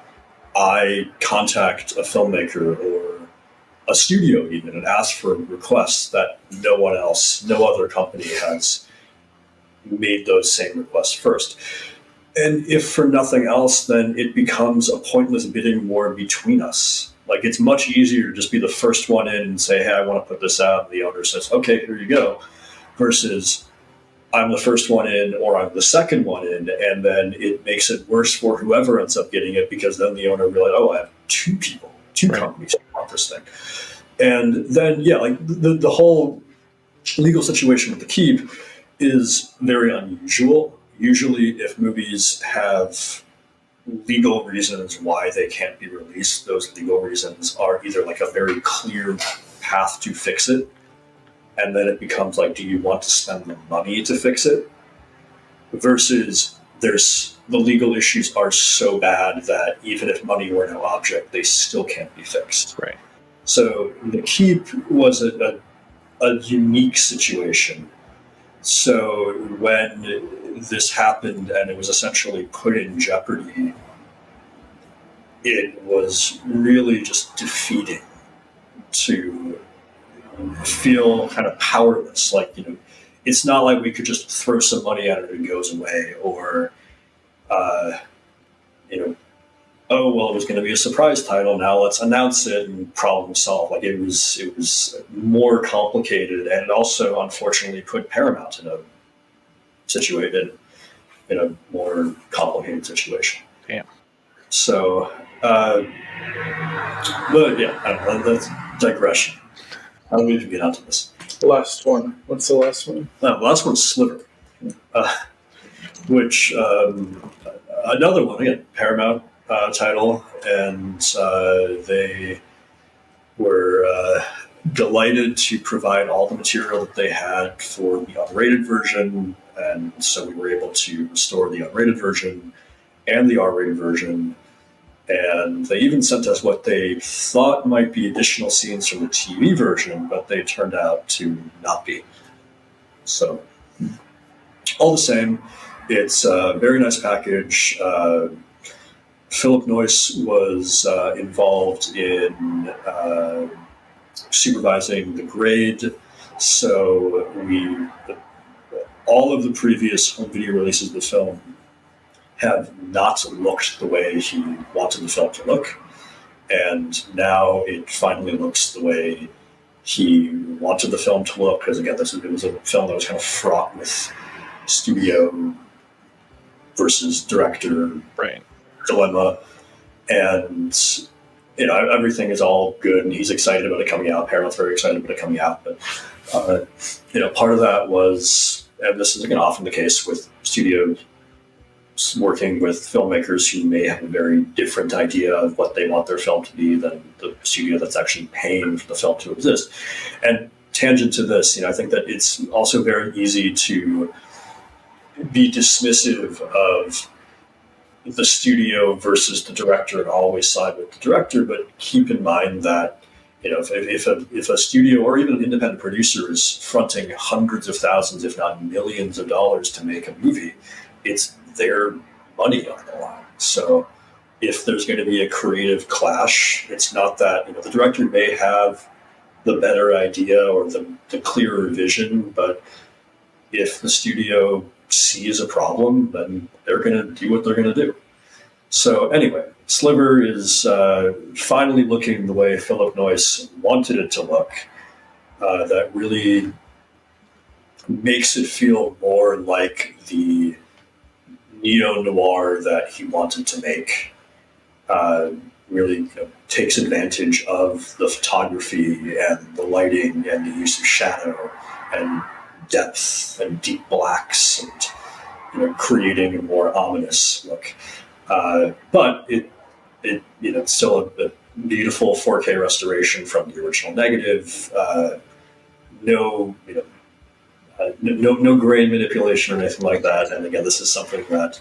[SPEAKER 1] I contact a filmmaker or a studio even and ask for requests, that no other company has made those same requests first. And if for nothing else, then it becomes a pointless bidding war between us. Like, it's much easier to just be the first one in and say, hey, I want to put this out. And the owner says, okay, here you go. Versus I'm the first one in or I'm the second one in. And then it makes it worse for whoever ends up getting it, because then the owner realizes, oh, I have two companies who want this thing. And then, yeah, like the whole legal situation with the Keep is very unusual. Usually if movies have legal reasons why they can't be released, those legal reasons are either like a very clear path to fix it, and then it becomes like, do you want to spend the money to fix it? Versus the legal issues are so bad that even if money were no object, they still can't be fixed.
[SPEAKER 2] Right.
[SPEAKER 1] So the Keep was a unique situation. So when this happened and it was essentially put in jeopardy, it was really just defeating to feel kind of powerless. Like, it's not like we could just throw some money at it and it goes away, or, oh, well, it was going to be a surprise title, now let's announce it and problem solve. Like, it was more complicated, and it also unfortunately put Paramount in a more complicated situation.
[SPEAKER 2] Damn.
[SPEAKER 1] So, but yeah, I don't know, that's digression. How do we even get onto this?
[SPEAKER 3] Last one. What's the last one?
[SPEAKER 1] The last one's Sliver, which another one, again, Paramount title, and they were delighted to provide all the material that they had for the unrated version, and so we were able to restore the unrated version and the R-rated version, and they even sent us what they thought might be additional scenes from the TV version, but they turned out to not be. So, all the same, it's a very nice package. Philip Noyce was involved in supervising the grade, so all of the previous home video releases of the film have not looked the way he wanted the film to look, and now it finally looks the way he wanted the film to look, because again, it was a film that was kind of fraught with studio versus director dilemma, and everything is all good, and he's excited about it coming out. Paramount's very excited about it coming out, but part of that was, and this is often the case with studios working with filmmakers who may have a very different idea of what they want their film to be than the studio that's actually paying for the film to exist. And tangent to this, I think that it's also very easy to be dismissive of the studio versus the director and always side with the director, but keep in mind that if a studio or even an independent producer is fronting hundreds of thousands, if not millions of dollars to make a movie, it's their money on the line. So if there's going to be a creative clash, it's not that the director may have the better idea or the clearer vision, but if the studio sees a problem, then they're going to do what they're going to do. So anyway, Sliver is finally looking the way Philip Noyce wanted it to look. That really makes it feel more like the neo-noir that he wanted to make. Really takes advantage of the photography and the lighting and the use of shadow and depth and deep blacks and creating a more ominous look. But it's still a beautiful 4K restoration from the original negative. No grain manipulation or anything like that. And again, this is something that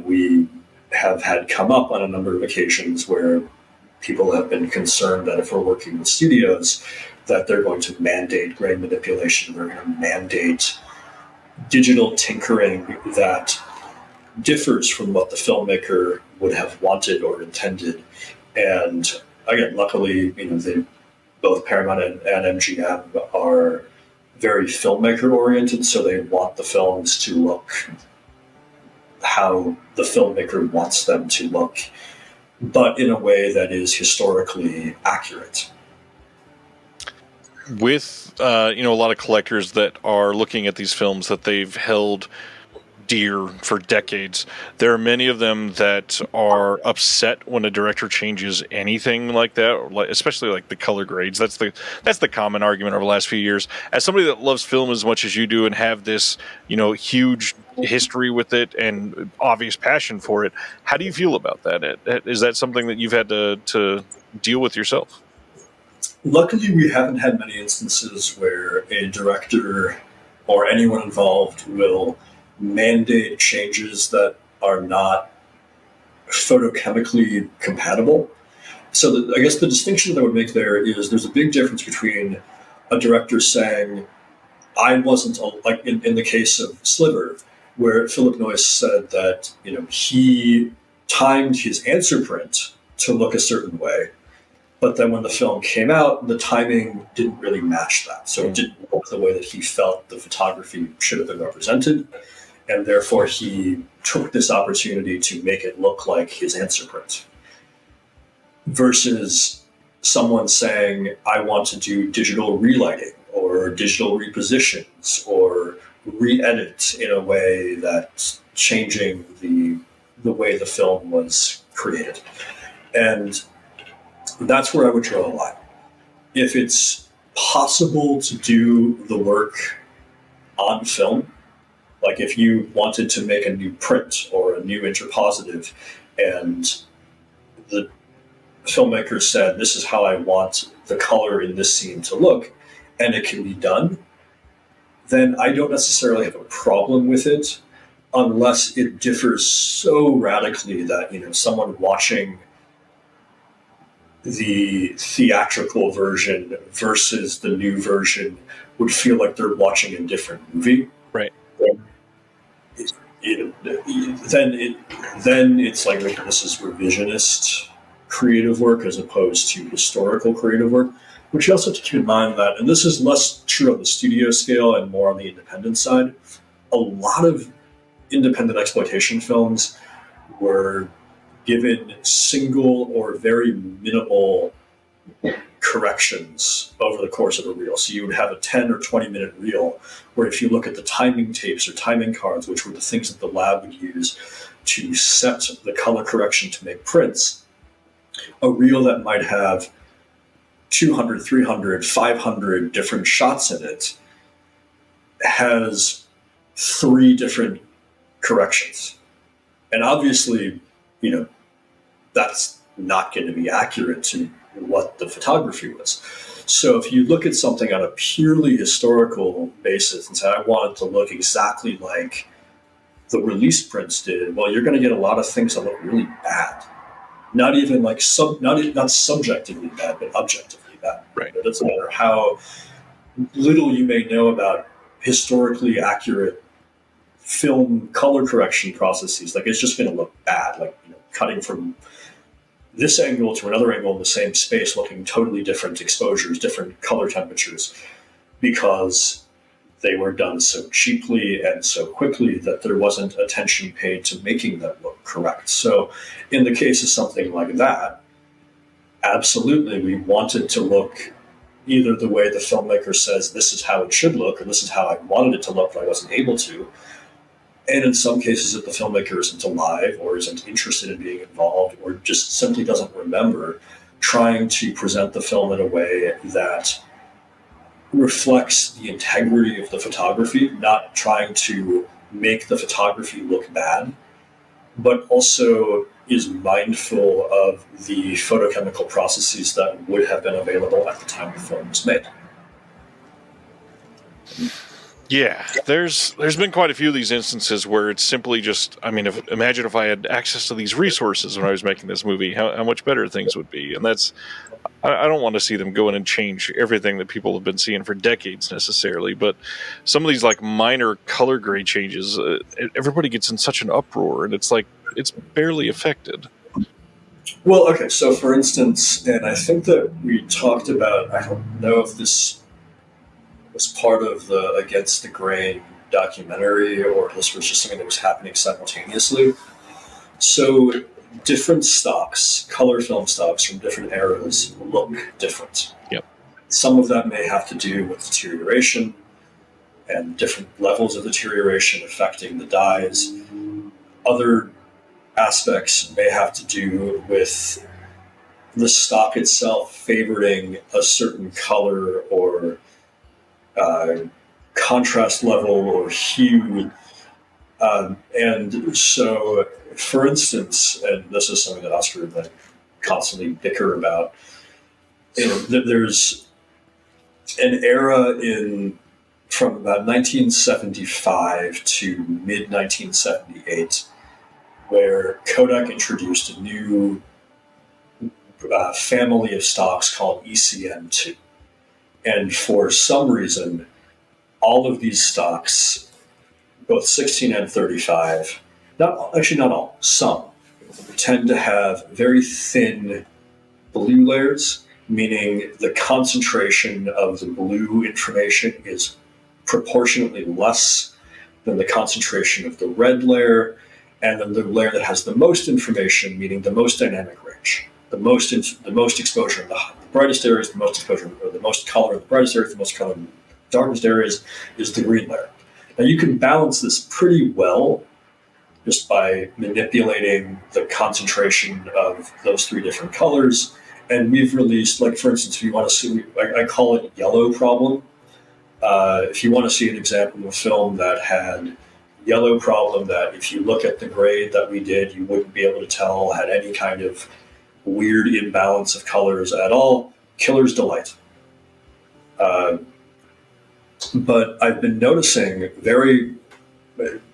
[SPEAKER 1] we have had come up on a number of occasions where people have been concerned that if we're working with studios, that they're going to mandate grain manipulation, they're going to mandate digital tinkering that differs from what the filmmaker would have wanted or intended. And again, luckily, both Paramount and MGM are very filmmaker oriented, so they want the films to look how the filmmaker wants them to look, but in a way that is historically accurate.
[SPEAKER 2] With a lot of collectors that are looking at these films that they've held dear for decades, there are many of them that are upset when a director changes anything like that, especially like the color grades. That's the common argument over the last few years. As somebody that loves film as much as you do and have this huge history with it and obvious passion for it, how do you feel about that? Is that something that you've had to deal with yourself?
[SPEAKER 1] Luckily, we haven't had many instances where a director or anyone involved will mandate changes that are not photochemically compatible. So I guess the distinction that I would make there is there's a big difference between a director saying, I wasn't, like in the case of Sliver, where Philip Noyce said that he timed his answer print to look a certain way, but then when the film came out, the timing didn't really match that. So it didn't look the way that he felt the photography should have been represented. And therefore, he took this opportunity to make it look like his answer print. Versus someone saying, I want to do digital relighting or digital repositions or re-edit in a way that's changing the way the film was created. And that's where I would draw a line. If it's possible to do the work on film, like if you wanted to make a new print or a new interpositive and the filmmaker said, this is how I want the color in this scene to look, and it can be done, then I don't necessarily have a problem with it unless it differs so radically that, someone watching the theatrical version versus the new version would feel like they're watching a different movie.
[SPEAKER 2] Right.
[SPEAKER 1] Then it's like this is revisionist creative work as opposed to historical creative work, which you also have to keep in mind that, and this is less true on the studio scale and more on the independent side, a lot of independent exploitation films were given single or very minimal corrections over the course of a reel. So you would have a 10 or 20-minute reel where if you look at the timing tapes or timing cards, which were the things that the lab would use to set the color correction to make prints, a reel that might have 200, 300, 500 different shots in it has 3 different corrections. And obviously, that's not going to be accurate to what the photography was. So if you look at something on a purely historical basis and say, I want it to look exactly like the release prints did, well, you're going to get a lot of things that look really bad. Not even like not subjectively bad, but objectively bad.
[SPEAKER 2] Right.
[SPEAKER 1] It doesn't matter how little you may know about historically accurate film color correction processes. Like, it's just going to look bad. Like, cutting from this angle to another angle in the same space, looking totally different exposures, different color temperatures, because they were done so cheaply and so quickly that there wasn't attention paid to making them look correct. So in the case of something like that, absolutely, we want it to look either the way the filmmaker says this is how it should look, or this is how I wanted it to look, but I wasn't able to. And in some cases, if the filmmaker isn't alive or isn't interested in being involved or just simply doesn't remember, trying to present the film in a way that reflects the integrity of the photography, not trying to make the photography look bad, but also is mindful of the photochemical processes that would have been available at the time the film was made.
[SPEAKER 2] Yeah, there's been quite a few of these instances where it's simply just, imagine if I had access to these resources when I was making this movie, how much better things would be. And that's, I don't want to see them go in and change everything that people have been seeing for decades necessarily, but some of these like minor color grade changes, everybody gets in such an uproar, and it's like, it's barely affected.
[SPEAKER 1] Well, okay, so for instance, and I think that we talked about, I don't know if this was part of the Against the Grain documentary or this was just something that was happening simultaneously. So different stocks, color film stocks from different eras look different.
[SPEAKER 2] Yep.
[SPEAKER 1] Some of that may have to do with deterioration and different levels of deterioration affecting the dyes. Other aspects may have to do with the stock itself favoring a certain color or contrast level or hue. And so, for instance, and this is something that Oscar and I constantly bicker about, there's an era from about 1975 to mid-1978 where Kodak introduced a new family of stocks called ECM2. And for some reason, all of these stocks, both 16 and 35, not all, some, tend to have very thin blue layers, meaning the concentration of the blue information is proportionately less than the concentration of the red layer, and then the layer that has the most information, meaning the most dynamic range, the most exposure in the brightest areas, the most exposure, or the most color in the brightest areas, the most color in the darkest areas, is the green layer. Now you can balance this pretty well just by manipulating the concentration of those 3 different colors. And we've released, like for instance, if you want to see, I call it yellow problem. If you want to see an example of a film that had yellow problem, that if you look at the grade that we did, you wouldn't be able to tell had any kind of weird imbalance of colors at all, Killer's Delight. But I've been noticing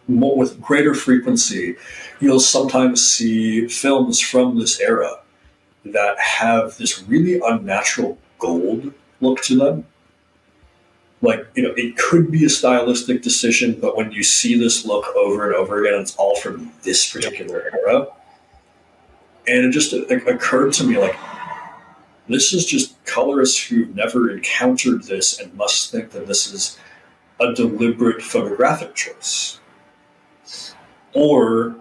[SPEAKER 1] with greater frequency, you'll sometimes see films from this era that have this really unnatural gold look to them. Like, it could be a stylistic decision, but when you see this look over and over again, it's all from this particular era. And it just occurred to me, like, this is just colorists who've never encountered this and must think that this is a deliberate photographic choice. Or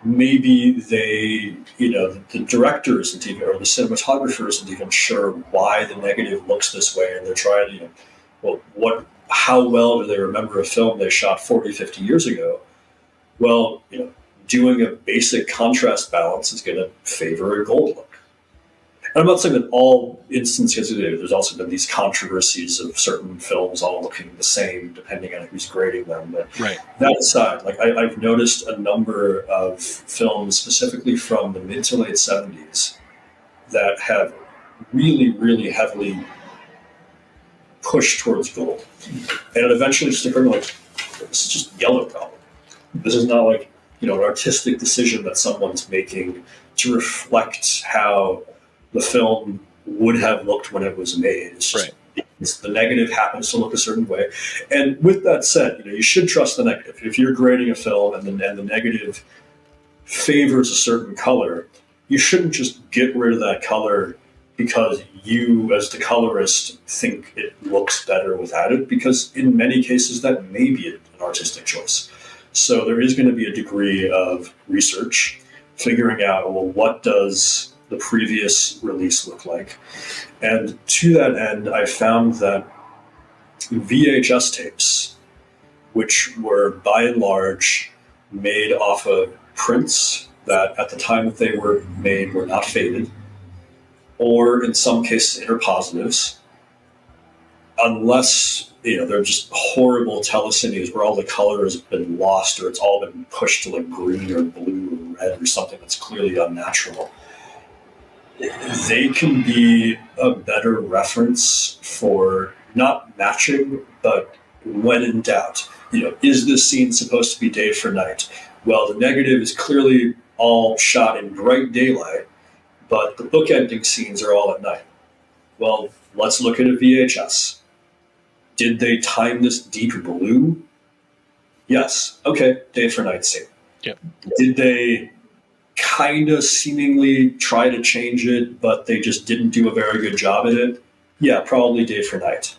[SPEAKER 1] maybe the director isn't even, or the cinematographer isn't even sure why the negative looks this way, and they're trying to, how well do they remember a film they shot 40, 50 years ago? Well, doing a basic contrast balance is going to favor a gold look. And I'm not saying that all instances, there's also been these controversies of certain films all looking the same, depending on who's grading them. But that aside, I've noticed a number of films, specifically from the mid to late 70s, that have really, really heavily pushed towards gold. And it eventually just occurred this is just yellow problem. This is not an artistic decision that someone's making to reflect how the film would have looked when it was made. It's just, the negative happens to look a certain way. And with that said, you should trust the negative. If you're grading a film and the negative favors a certain color, you shouldn't just get rid of that color because you, as the colorist, think it looks better without it, because in many cases that may be an artistic choice. So there is going to be a degree of research, figuring out, what does the previous release look like? And to that end, I found that VHS tapes, which were by and large made off of prints that at the time that they were made were not faded, or in some cases interpositives, unless they're just horrible telecines where all the color has been lost, or it's all been pushed to green or blue or red or something that's clearly unnatural. They can be a better reference for not matching, but when in doubt. Is this scene supposed to be day for night? Well, the negative is clearly all shot in bright daylight, but the bookending scenes are all at night. Well, let's look at a VHS. Did they time this deep blue? Yes. Okay, day for night scene.
[SPEAKER 2] Yep.
[SPEAKER 1] Did they kind of seemingly try to change it, but they just didn't do a very good job at it? Yeah, probably day for night.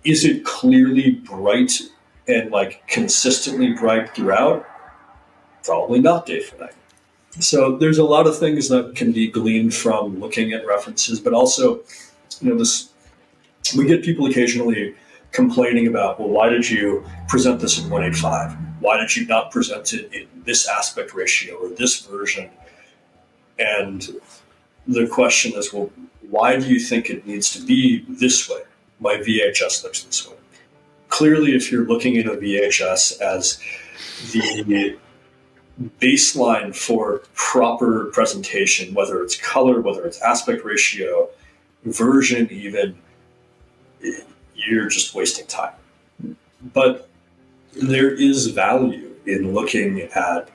[SPEAKER 1] Is it clearly bright and consistently bright throughout? Probably not day for night. So there's a lot of things that can be gleaned from looking at references, but also, we get people occasionally complaining about, why did you present this in 1:8:5? Why did you not present it in this aspect ratio or this version? And the question is, why do you think it needs to be this way? My VHS looks this way. Clearly, if you're looking at a VHS as the baseline for proper presentation, whether it's color, whether it's aspect ratio, version even, you're just wasting time. But there is value in looking at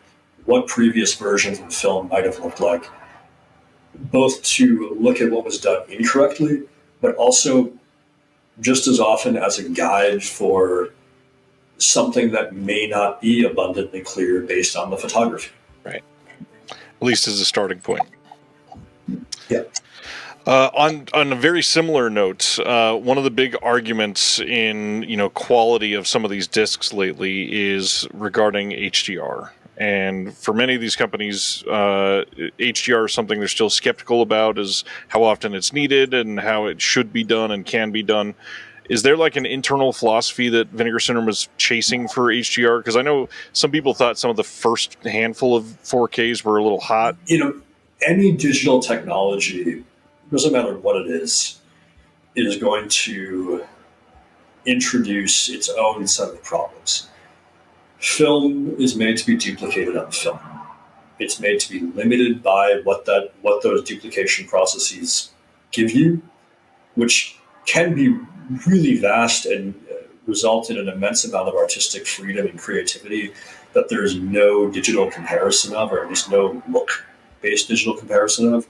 [SPEAKER 1] what previous versions of film might have looked like, both to look at what was done incorrectly, but also just as often as a guide for something that may not be abundantly clear based on the photography.
[SPEAKER 2] Right. At least as a starting point.
[SPEAKER 1] Yeah.
[SPEAKER 2] On a very similar note, one of the big arguments in quality of some of these discs lately is regarding HDR. And for many of these companies, HDR is something they're still skeptical about, is how often it's needed and how it should be done and can be done. Is there an internal philosophy that Vinegar Syndrome is chasing for HDR? Because I know some people thought some of the first handful of 4Ks were a little hot.
[SPEAKER 1] Any digital technology, doesn't matter what it is going to introduce its own set of problems. Film is made to be duplicated on film. It's made to be limited by what those duplication processes give you, which can be really vast and result in an immense amount of artistic freedom and creativity that there's no digital comparison of, or at least no look-based digital comparison of.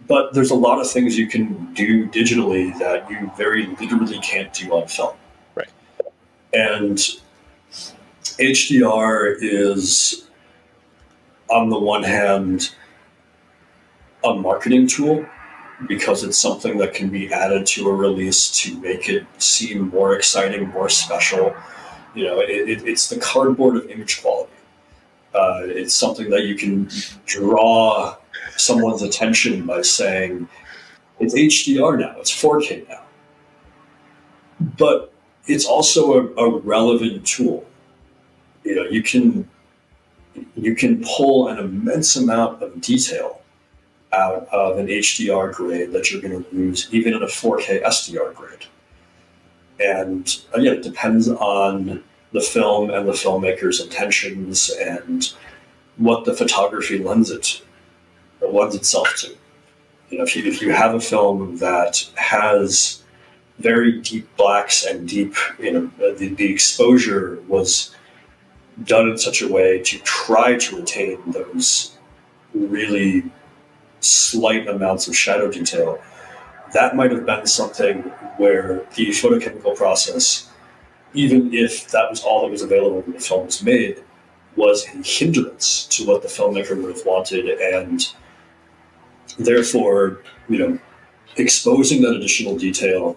[SPEAKER 1] But there's a lot of things you can do digitally that you very literally can't do on film.
[SPEAKER 2] Right.
[SPEAKER 1] And HDR is, on the one hand, a marketing tool, because it's something that can be added to a release to make it seem more exciting, more special. It's the cardboard of image quality. It's something that you can draw someone's attention by saying, it's HDR now, it's 4K now. But it's also a relevant tool. You can pull an immense amount of detail out of an HDR grade that you're going to use even in a 4K SDR grade. And again, it depends on the film and the filmmaker's intentions and what the photography lends itself to. If you have a film that has very deep blacks and deep, the exposure was done in such a way to try to retain those really slight amounts of shadow detail, that might have been something where the photochemical process, even if that was all that was available when the film was made, was a hindrance to what the filmmaker would have wanted, and therefore, exposing that additional detail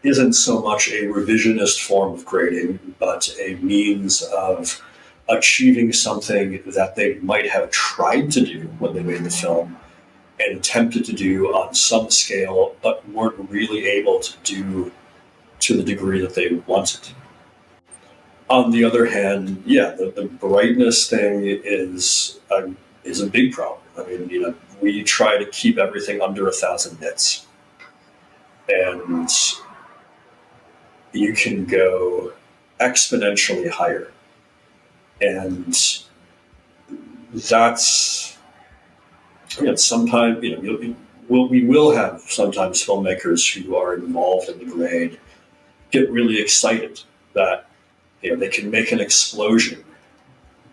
[SPEAKER 1] isn't so much a revisionist form of grading, but a means of achieving something that they might have tried to do when they made the film and attempted to do on some scale, but weren't really able to do to the degree that they wanted. On the other hand, the brightness thing is a big problem. I mean, we try to keep everything under 1,000 nits, and you can go exponentially higher, and that's sometimes we will have sometimes filmmakers who are involved in the grade get really excited that they can make an explosion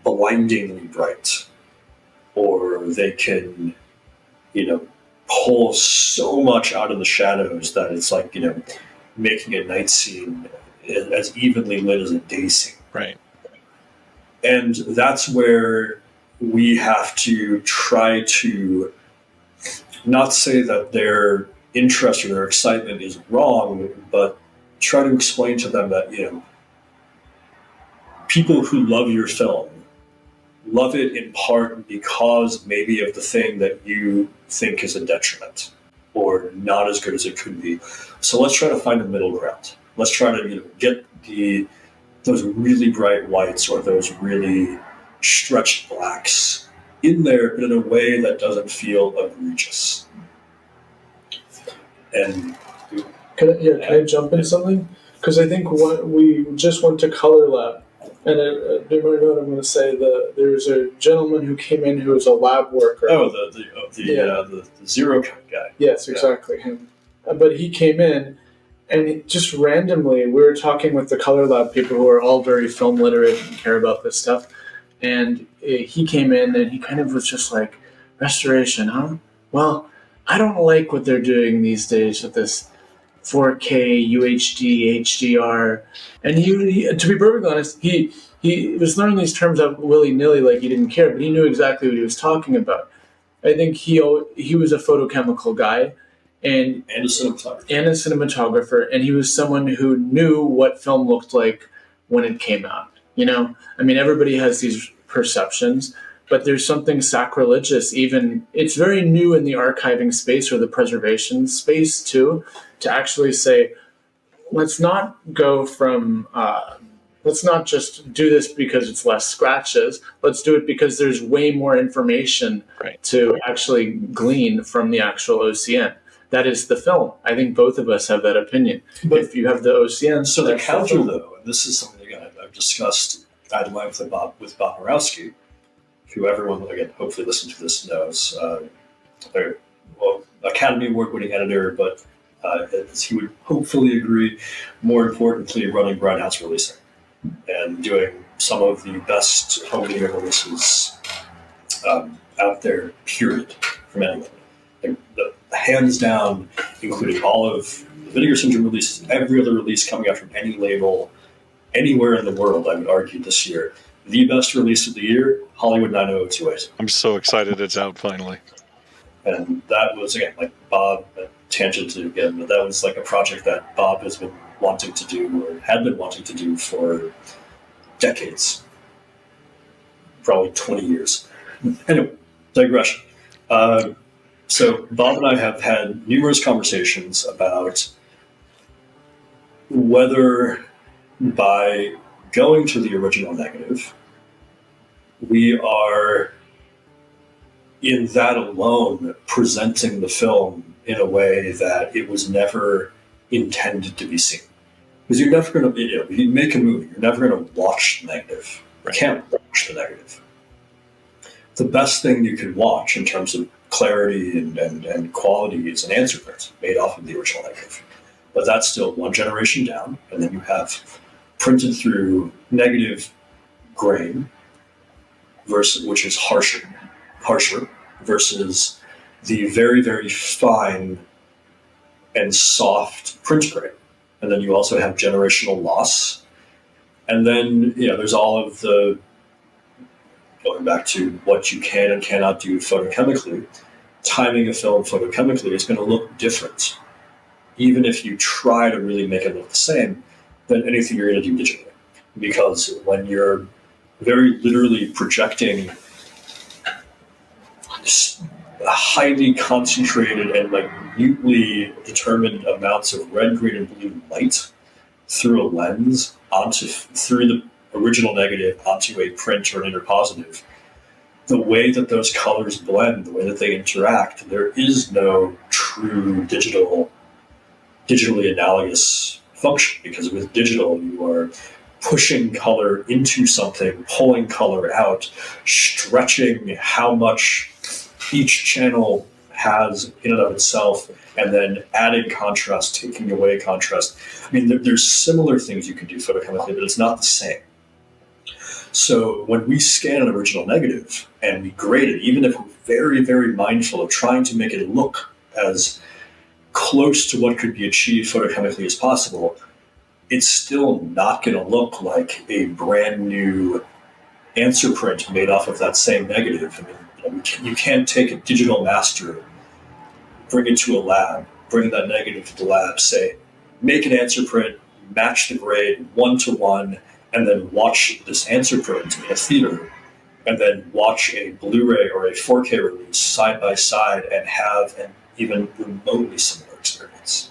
[SPEAKER 1] blindingly bright, or they can pull so much out of the shadows that it's like making a night scene as evenly lit as a day scene.
[SPEAKER 2] Right.
[SPEAKER 1] And that's where we have to try to not say that their interest or their excitement is wrong, but try to explain to them that, people who love your film love it in part because maybe of the thing that you think is a detriment or not as good as it could be. So let's try to find a middle ground. Let's try to get those really bright whites or those really stretched blacks in there, but in a way that doesn't feel egregious. And
[SPEAKER 3] can I jump into something? Because I think we just went to Color Lab, and I'm going to say there's a gentleman who came in who was a lab worker.
[SPEAKER 1] Oh, the zero cut guy.
[SPEAKER 3] Yes, exactly him. But he came in, and just randomly, we were talking with the Color Lab people who are all very film literate and care about this stuff. And he came in, and he kind of was just like, restoration, huh? Well, I don't like what they're doing these days with this 4K, UHD, HDR. And he to be perfectly honest, he was learning these terms out willy-nilly, like he didn't care, but he knew exactly what he was talking about. I think he was a photochemical guy and a cinematographer, and he was someone who knew what film looked like when it came out. I mean, everybody has these perceptions, but there's something sacrilegious. Even it's very new in the archiving space or the preservation space too, to actually say, let's not go from, let's not just do this because it's less scratches. Let's do it because there's way more information to actually glean from the actual OCN. That is the film. I think both of us have that opinion. But if you have the OCN,
[SPEAKER 1] so the counter though, and this is something again I've discussed ad length with Bob Morawski, who everyone again hopefully listening to this knows. Academy Award-winning editor, but as he would hopefully agree, more importantly, running Grindhouse Releasing and doing some of the best home video releases out there, period, from anyone. Hands down, including all of the Vinegar Syndrome releases, every other release coming out from any label, anywhere in the world, I would argue this year. The best release of the year, Hollywood 90028.
[SPEAKER 2] I'm so excited it's out finally.
[SPEAKER 1] And that was, again, like Bob, tangented again, but that was like a project that Bob has been wanting to do or had been wanting to do for decades. probably 20 years. Anyway, digression. So Bob and I have had numerous conversations about whether by going to the original negative, we are in that alone presenting the film in a way that it was never intended to be seen. Because you're never going to, if you make a movie, you're never going to watch the negative. You can't watch the negative. The best thing you can watch in terms of clarity and quality is an answer print made off of the original negative. But that's still one generation down, and then you have printed through negative grain, which is harsher, versus the very, very fine and soft print grain. And then you also have generational loss. And then, there's all of the, going back to what you can and cannot do photochemically, timing a film photochemically is going to look different, even if you try to really make it look the same, than anything you're going to do digitally. Because when you're very literally projecting highly concentrated and minutely determined amounts of red, green, and blue light through a lens through the original negative onto a print or an interpositive, the way that those colors blend, the way that they interact, there is no true digitally analogous function, because with digital you are pushing color into something, pulling color out, stretching how much each channel has in and of itself, and then adding contrast, taking away contrast. I mean, there's similar things you can do photochemically, but it's not the same. So when we scan an original negative and we grade it, even if we're very, very mindful of trying to make it look as close to what could be achieved photochemically as possible, it's still not going to look like a brand new answer print made off of that same negative. I mean, you can't take a digital master, bring it to a lab, bring that negative to the lab, say, make an answer print, match the grade 1-to-1, and then watch this answer print in a theater, and then watch a Blu-ray or a 4K release side by side and have an even remotely similar experience.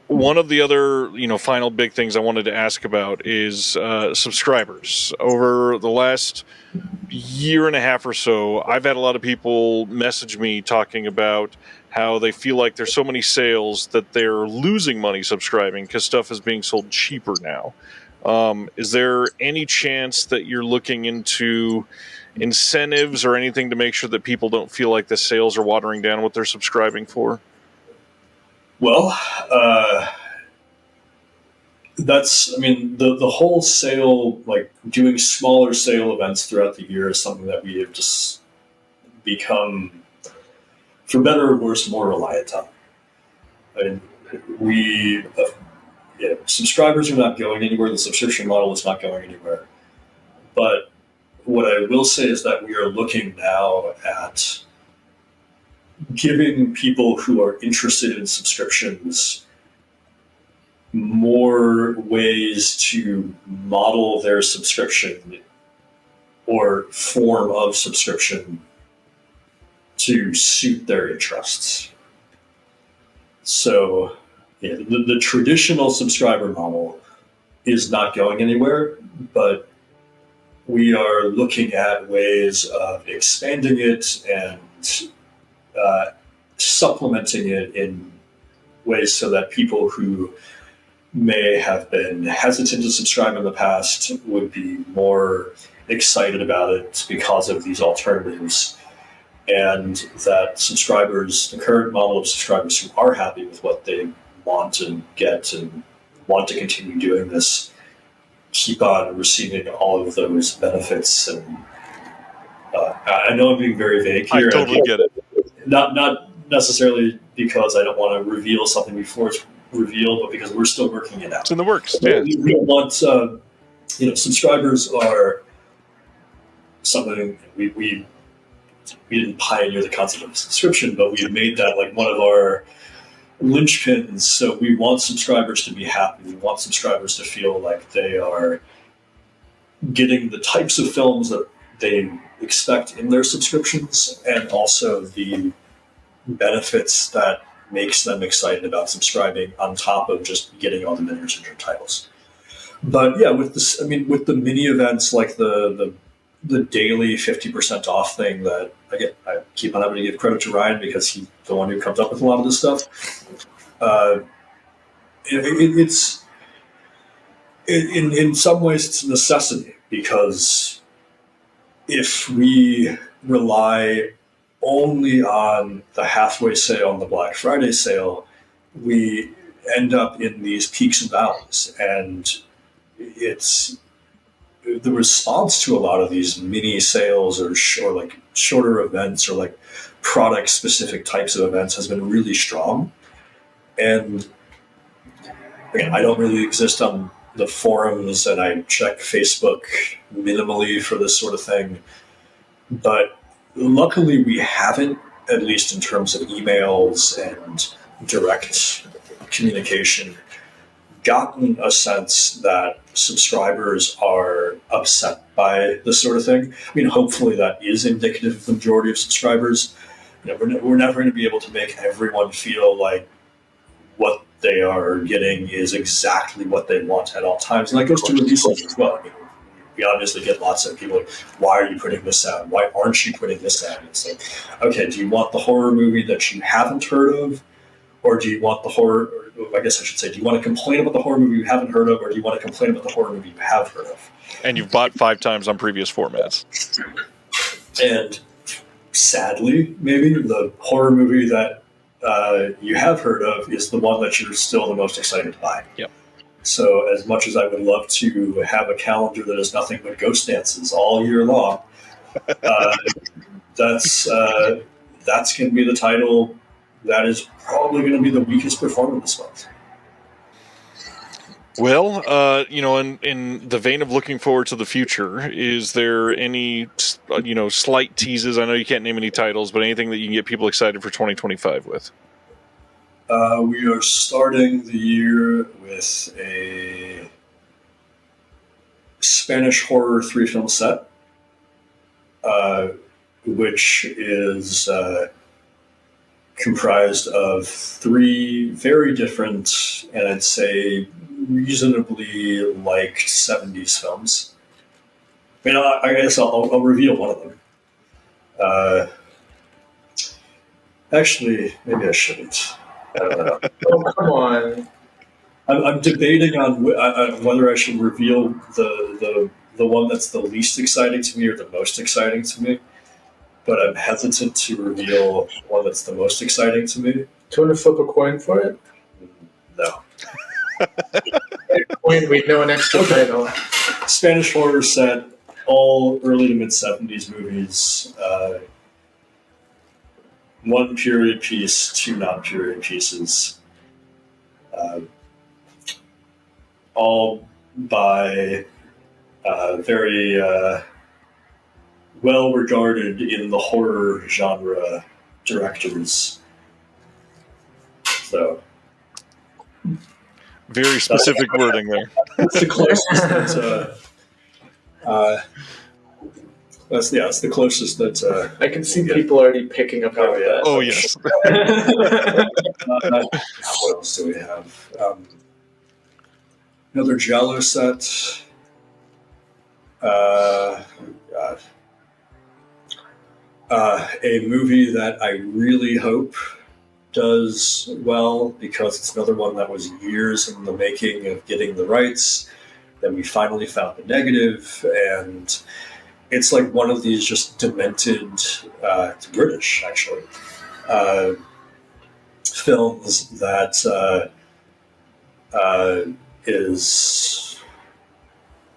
[SPEAKER 2] One of the other, final big things I wanted to ask about is subscribers. Over the last year and a half or so, I've had a lot of people message me talking about how they feel like there's so many sales that they're losing money subscribing because stuff is being sold cheaper now. Is there any chance that you're looking into incentives or anything to make sure that people don't feel like the sales are watering down what they're subscribing for?
[SPEAKER 1] Well, the whole sale, doing smaller sale events throughout the year is something that we have just become, for better or worse, more reliant on. I mean, subscribers are not going anywhere. The subscription model is not going anywhere. But what I will say is that we are looking now at giving people who are interested in subscriptions more ways to model their subscription or form of subscription to suit their interests. So the traditional subscriber model is not going anywhere, but we are looking at ways of expanding it and supplementing it in ways so that people who may have been hesitant to subscribe in the past would be more excited about it because of these alternatives, and that subscribers, the current model of subscribers who are happy with what they want and get and want to continue doing this, keep on receiving all of those benefits. And I know I'm being very vague here.
[SPEAKER 2] I totally get it.
[SPEAKER 1] Not necessarily because I don't want to reveal something before it's revealed, but because we're still working it out.
[SPEAKER 2] It's in the works. Yeah.
[SPEAKER 1] We want, subscribers are something we didn't pioneer the concept of subscription, but we made that like one of our linchpins. So we want subscribers to be happy. We want subscribers to feel like they are getting the types of films that they expect in their subscriptions, and also the benefits that makes them excited about subscribing on top of just getting all the Vinegar Syndrome titles. But yeah, with this, I mean, with the mini events like the daily 50% off thing that I keep on having to give credit to Ryan because he's the one who comes up with a lot of this stuff. It's in some ways it's a necessity, because if we rely only on the halfway sale and the Black Friday sale, we end up in these peaks and valleys. And it's the response to a lot of these mini sales or like shorter events or like product specific types of events has been really strong. And again, I don't really exist on the forums, and I check Facebook minimally for this sort of thing. But luckily we haven't, at least in terms of emails and direct communication, gotten a sense that subscribers are upset by this sort of thing. I mean, hopefully that is indicative of the majority of subscribers. You know, we're never going to be able to make everyone feel like what they are getting is exactly what they want at all times. And that goes to releases as well. I mean, we obviously get lots of people like, why are you putting this out? Why aren't you putting this out? It's like, okay, do you want the horror movie that you haven't heard of? Or do you want the horror, I guess I should say, do you want to complain about the horror movie you haven't heard of, or do you want to complain about the horror movie you have heard of?
[SPEAKER 2] And you've bought 5 times on previous formats.
[SPEAKER 1] And sadly, maybe the horror movie that you have heard of is the one that you're still the most excited to buy.
[SPEAKER 2] Yep.
[SPEAKER 1] So as much as I would love to have a calendar that is nothing but ghost dances all year long, that's going to be the title that is probably going to be the weakest performer this month.
[SPEAKER 2] Well, in the vein of looking forward to the future, is there any, slight teases? I know you can't name any titles, but anything that you can get people excited for 2025 with?
[SPEAKER 1] We are starting the year with a Spanish horror 3-film set, which is comprised of 3 very different, and I'd say reasonably liked 70s films. I mean, I guess I'll reveal one of them. Actually, maybe I shouldn't.
[SPEAKER 3] Oh, come on.
[SPEAKER 1] I'm debating on whether I should reveal the one that's the least exciting to me or the most exciting to me. But I'm hesitant to reveal one that's the most exciting to me.
[SPEAKER 3] Do you want to flip a coin for it?
[SPEAKER 1] No.
[SPEAKER 3] Coin, we'd know an extra title.
[SPEAKER 1] Spanish horror set, all early to mid 70s movies. 1 period piece, 2 non-period pieces. All by very well regarded in the horror genre directors. So
[SPEAKER 2] very specific wording there.
[SPEAKER 1] That's the closest that's the closest that
[SPEAKER 3] I can see people already picking up on that.
[SPEAKER 2] Oh yes.
[SPEAKER 1] What else do we have? Another Giallo set. A movie that I really hope does well, because it's another one that was years in the making of getting the rights. Then we finally found the negative, and it's like one of these just demented, it's British actually, films that is.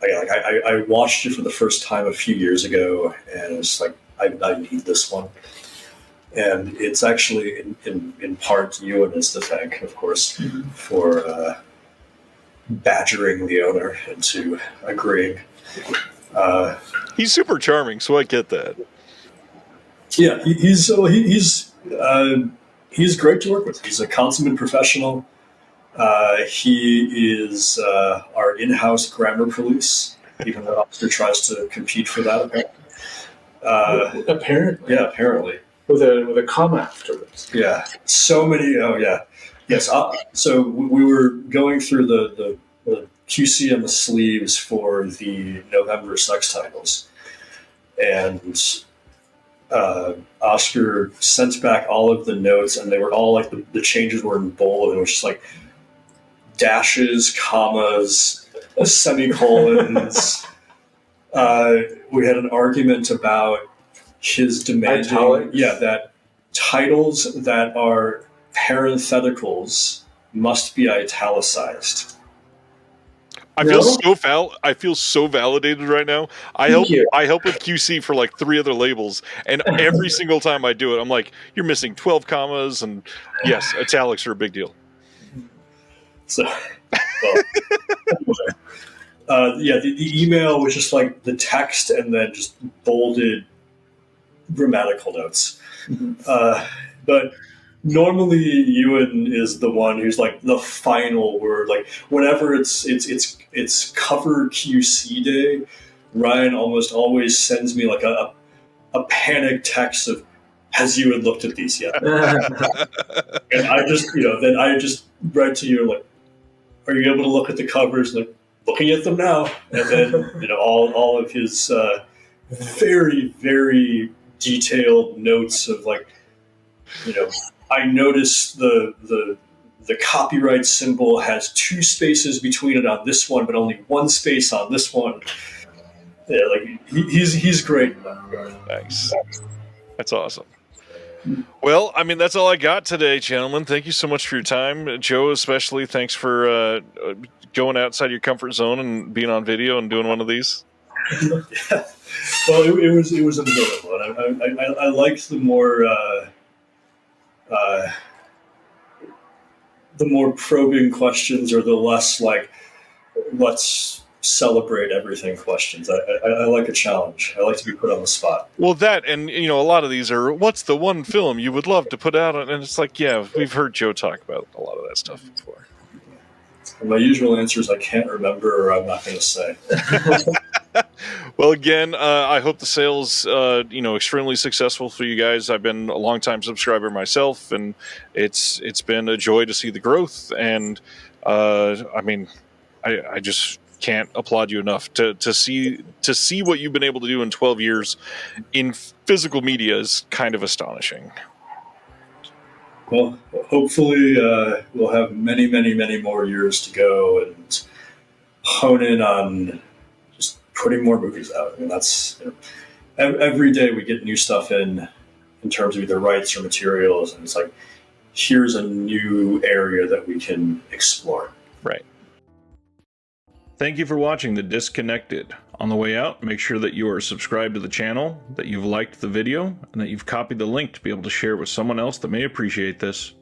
[SPEAKER 1] I watched it for the first time a few years ago, and it's like, I need this one. And it's actually in part Ewan is to thank, of course, for badgering the owner into agreeing.
[SPEAKER 2] He's super charming, so I get that.
[SPEAKER 1] Yeah, he's great to work with. He's a consummate professional. He is our in-house grammar police, even though Officer tries to compete for that.
[SPEAKER 3] Apparently.
[SPEAKER 1] Yeah, apparently.
[SPEAKER 3] With a comma afterwards.
[SPEAKER 1] Yeah. So many. Oh, yeah. Yes. So we were going through the QC and the sleeves for the November sex titles. And Oscar sent back all of the notes, and they were all like the changes were in bold, and it was just like dashes, commas, semicolons. We had an argument about his demanding,
[SPEAKER 3] Italics.
[SPEAKER 1] that titles that are parentheticals must be italicized.
[SPEAKER 2] I feel so validated right now. I help with QC for like 3 other labels, and every single time I do it, I'm like, "You're missing 12 commas," and yes, italics are a big deal.
[SPEAKER 1] So, the email was just like the text and then just bolded grammatical notes. But normally Ewan is the one who's like the final word. Like whenever it's cover QC day, Ryan almost always sends me like a panic text of, "Has Ewan looked at these yet?" And I just then I just write to you like, "Are you able to look at the covers?" And like, "Looking at them now." And then all of his very, very detailed notes of like, I noticed the copyright symbol has 2 spaces between it on this one, but only 1 space on this one. Yeah, like he's great in that regard.
[SPEAKER 2] Thanks. That's awesome. Well, I mean, that's all I got today, gentlemen. Thank you so much for your time. Joe, especially, thanks for going outside your comfort zone and being on video and doing one of these.
[SPEAKER 1] Yeah. Well, it was enjoyable. I liked the more probing questions, or the less like let's celebrate everything questions. I like a challenge. I like to be put on the spot.
[SPEAKER 2] Well, that, and a lot of these are, what's the one film you would love to put out? And it's like, yeah, we've heard Joe talk about a lot of that stuff before.
[SPEAKER 1] And my usual answer is I can't remember, or I'm not going to say.
[SPEAKER 2] Well, again, I hope the sales, extremely successful for you guys. I've been a long-time subscriber myself, and it's been a joy to see the growth. And I just can't applaud you enough to see what you've been able to do in 12 years in physical media is kind of astonishing.
[SPEAKER 1] Well, hopefully we'll have many, many, many more years to go and hone in on just putting more movies out. I mean, that's every day we get new stuff in terms of either rights or materials, and it's like, here's a new area that we can explore.
[SPEAKER 2] Right. Thank you for watching The Disconnected. On the way out, make sure that you are subscribed to the channel, that you've liked the video, and that you've copied the link to be able to share it with someone else that may appreciate this.